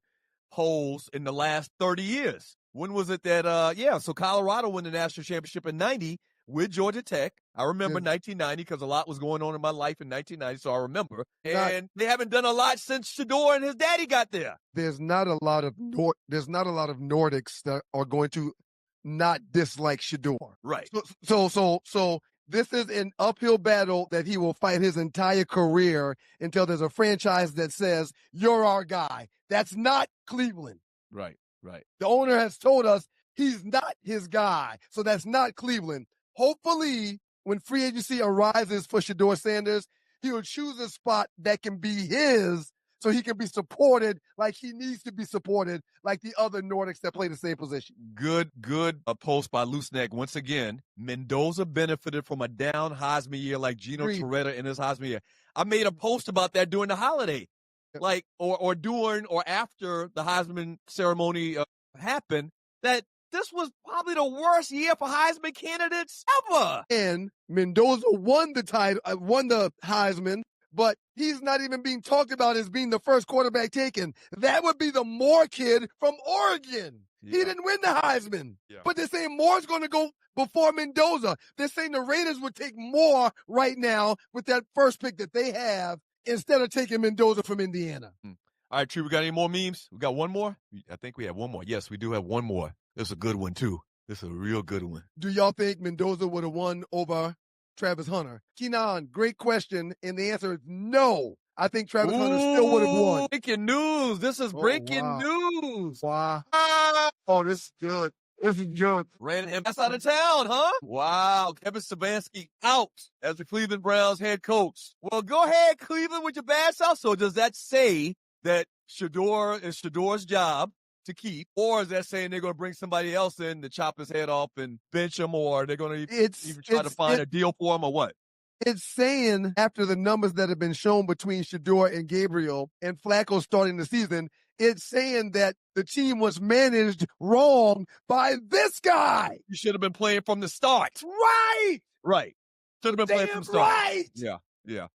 polls in the last 30 years. When was it that, so Colorado won the national championship in 90 with Georgia Tech. I remember 1990 because a lot was going on in my life in 1990, so I remember. And they haven't done a lot since Shadour and his daddy got there. There's not a lot of Nordics that are going to not dislike Shadour. Right. So this is an uphill battle that he will fight his entire career until there's a franchise that says, you're our guy. That's not Cleveland. Right, right. The owner has told us he's not his guy. So that's not Cleveland. Hopefully, when free agency arises for Shadour Sanders, he'll choose a spot that can be his so he can be supported like he needs to be supported, like the other Nordics that play the same position. Good post by Looseneck. Once again, Mendoza benefited from a down Heisman year like Gino Toretta in his Heisman year. I made a post about that during the holiday, like or during or after the Heisman ceremony happened, that this was probably the worst year for Heisman candidates ever. And Mendoza won the Heisman, but he's not even being talked about as being the first quarterback taken. That would be the Moore kid from Oregon. Yeah. He didn't win the Heisman. Yeah. But they're saying Moore's going to go before Mendoza. They're saying the Raiders would take Moore right now with that first pick that they have instead of taking Mendoza from Indiana. All right, Tree, we got any more memes? We got one more? I think we have one more. Yes, we do have one more. This is a good one, too. This is a real good one. Do y'all think Mendoza would have won over Travis Hunter? Keenan, great question, and the answer is no. I think Travis Hunter still would have won. Breaking news. This is breaking news. Wow. Oh, this is good. This is good. Ran him out of town, huh? Wow. Kevin Stefanski out as the Cleveland Browns head coach. Well, go ahead, Cleveland, with your bad self. So does that say that Shadour is Shadour's job to keep, or is that saying they're going to bring somebody else in to chop his head off and bench him, or they're going to even try to find a deal for him, or what? It's saying, after the numbers that have been shown between Shadour and Gabriel and Flacco starting the season, it's saying that the team was managed wrong by this guy. You should have been playing from the start. Right. Right. Should have been playing from the start. Right. Yeah. Yeah.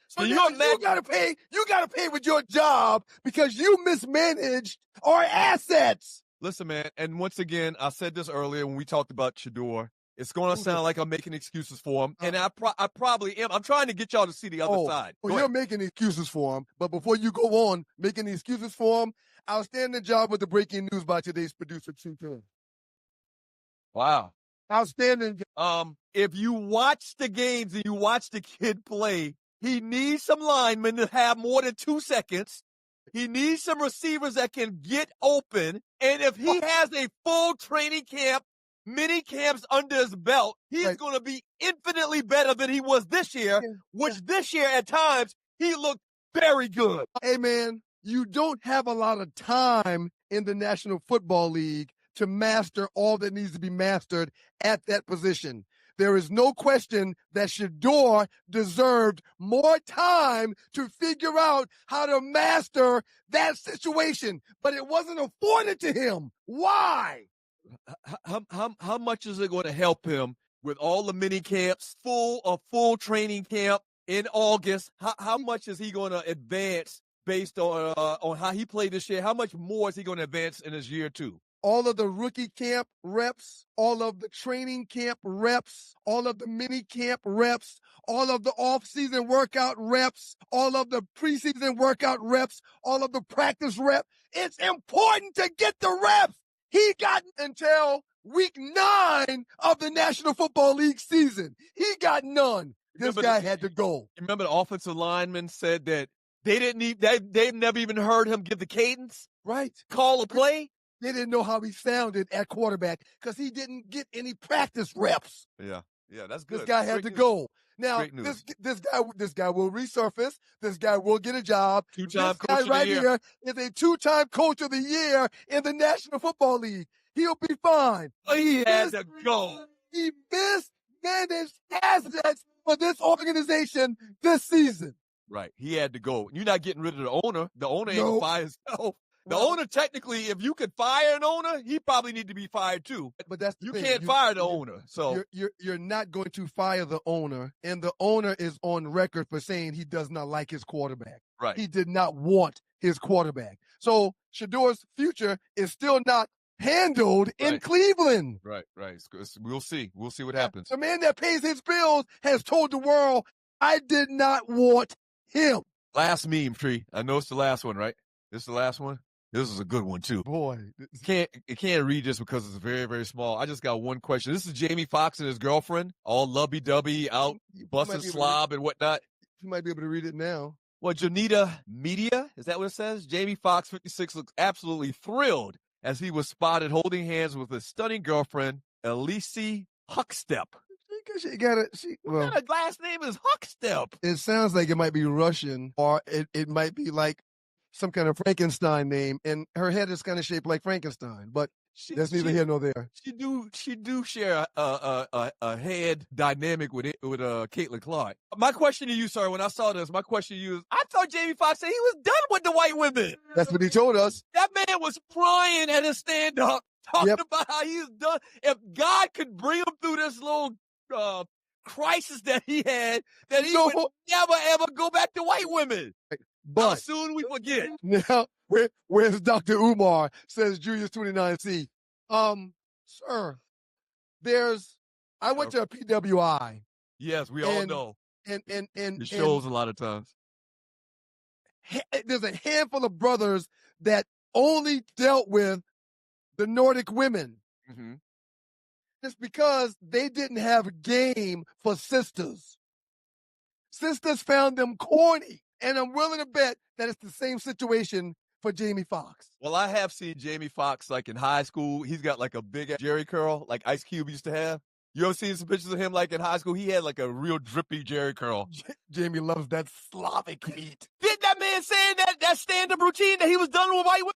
So you gotta pay with your job because you mismanaged our assets. Listen, man, and once again, I said this earlier when we talked about Shadour. It's going to sound like I'm making excuses for him, and I probably am. I'm trying to get y'all to see the other side. Well, you're making excuses for him, but before you go on making excuses for him, outstanding job with the breaking news by today's producer, Tune. Wow. Outstanding. If you watch the games and you watch the kid play, he needs some linemen to have more than 2 seconds. He needs some receivers that can get open. And if he has a full training camp, mini camps under his belt, he's going to be infinitely better than he was this year, which this year at times he looked very good. Hey, man, you don't have a lot of time in the National Football League to master all that needs to be mastered at that position. There is no question that Shadour deserved more time to figure out how to master that situation, but it wasn't afforded to him. Why? How much is it going to help him with all the mini camps, full training camp in August? How much is he going to advance based on how he played this year? How much more is he going to advance in his year two? All of the rookie camp reps, all of the training camp reps, all of the mini camp reps, all of the off-season workout reps, all of the preseason workout reps, all of the practice reps. It's important to get the reps. He got until week 9 of the National Football League season. He got none. This guy had to go. You remember the offensive lineman said that they've never even heard him give the cadence? Right. Call a play? They didn't know how he sounded at quarterback because he didn't get any practice reps. Yeah, that's good. This guy had to go. Now, this guy will resurface. This guy will get a job. Two-time coach of the year. Here is a 2-time coach of the year in the National Football League. He'll be fine. He had to go. He mismanaged assets for this organization this season. Right. He had to go. You're not getting rid of the owner. The owner ain't going to fire himself. The owner, technically, if you could fire an owner, he probably need to be fired too. But that's the you thing. Can't fire the owner. So you're not going to fire the owner, and the owner is on record for saying he does not like his quarterback. Right. He did not want his quarterback. So Shadour's future is still not handled in Cleveland. Right. We'll see. We'll see what happens. The man that pays his bills has told the world, I did not want him. Last meme, Tree. I know it's the last one, right? This is the last one? This is a good one too. Boy. Can't read this because it's very, very small. I just got one question. This is Jamie Foxx and his girlfriend, all lovey-dovey, out busting slob and whatnot. You might be able to read it now. Well, Janita Media, is that what it says? Jamie Foxx, 56, looks absolutely thrilled as he was spotted holding hands with his stunning girlfriend, Elise Huckstep. Well, Her last name is Huckstep. it sounds like it might be Russian, or it might be like some kind of Frankenstein name, and her head is kind of shaped like Frankenstein, but that's neither here nor there. She do share a head dynamic with Caitlin Clark. My question to you, sir, when I saw this, my question to you is, I thought Jamie Foxx said he was done with the white women. That's what he told us. That man was crying at his stand-up, talking about how he's done. If God could bring him through this little crisis that he had, that he would never, ever go back to white women. But how soon we forget. Now, where's Dr. Umar, says Julius 29C. Sir, I went to a PWI. Yes, we all know. And it shows a lot of times. There's a handful of brothers that only dealt with the Nordic women. Mm-hmm. It's because they didn't have game for sisters. Sisters found them corny. And I'm willing to bet that it's the same situation for Jamie Foxx. Well, I have seen Jamie Foxx like in high school. He's got like a big Jerry curl, like Ice Cube used to have. You ever seen some pictures of him like in high school? He had like a real drippy Jerry curl. Jamie loves that Slavic meat. Did that man say that stand-up routine that he was done with white women?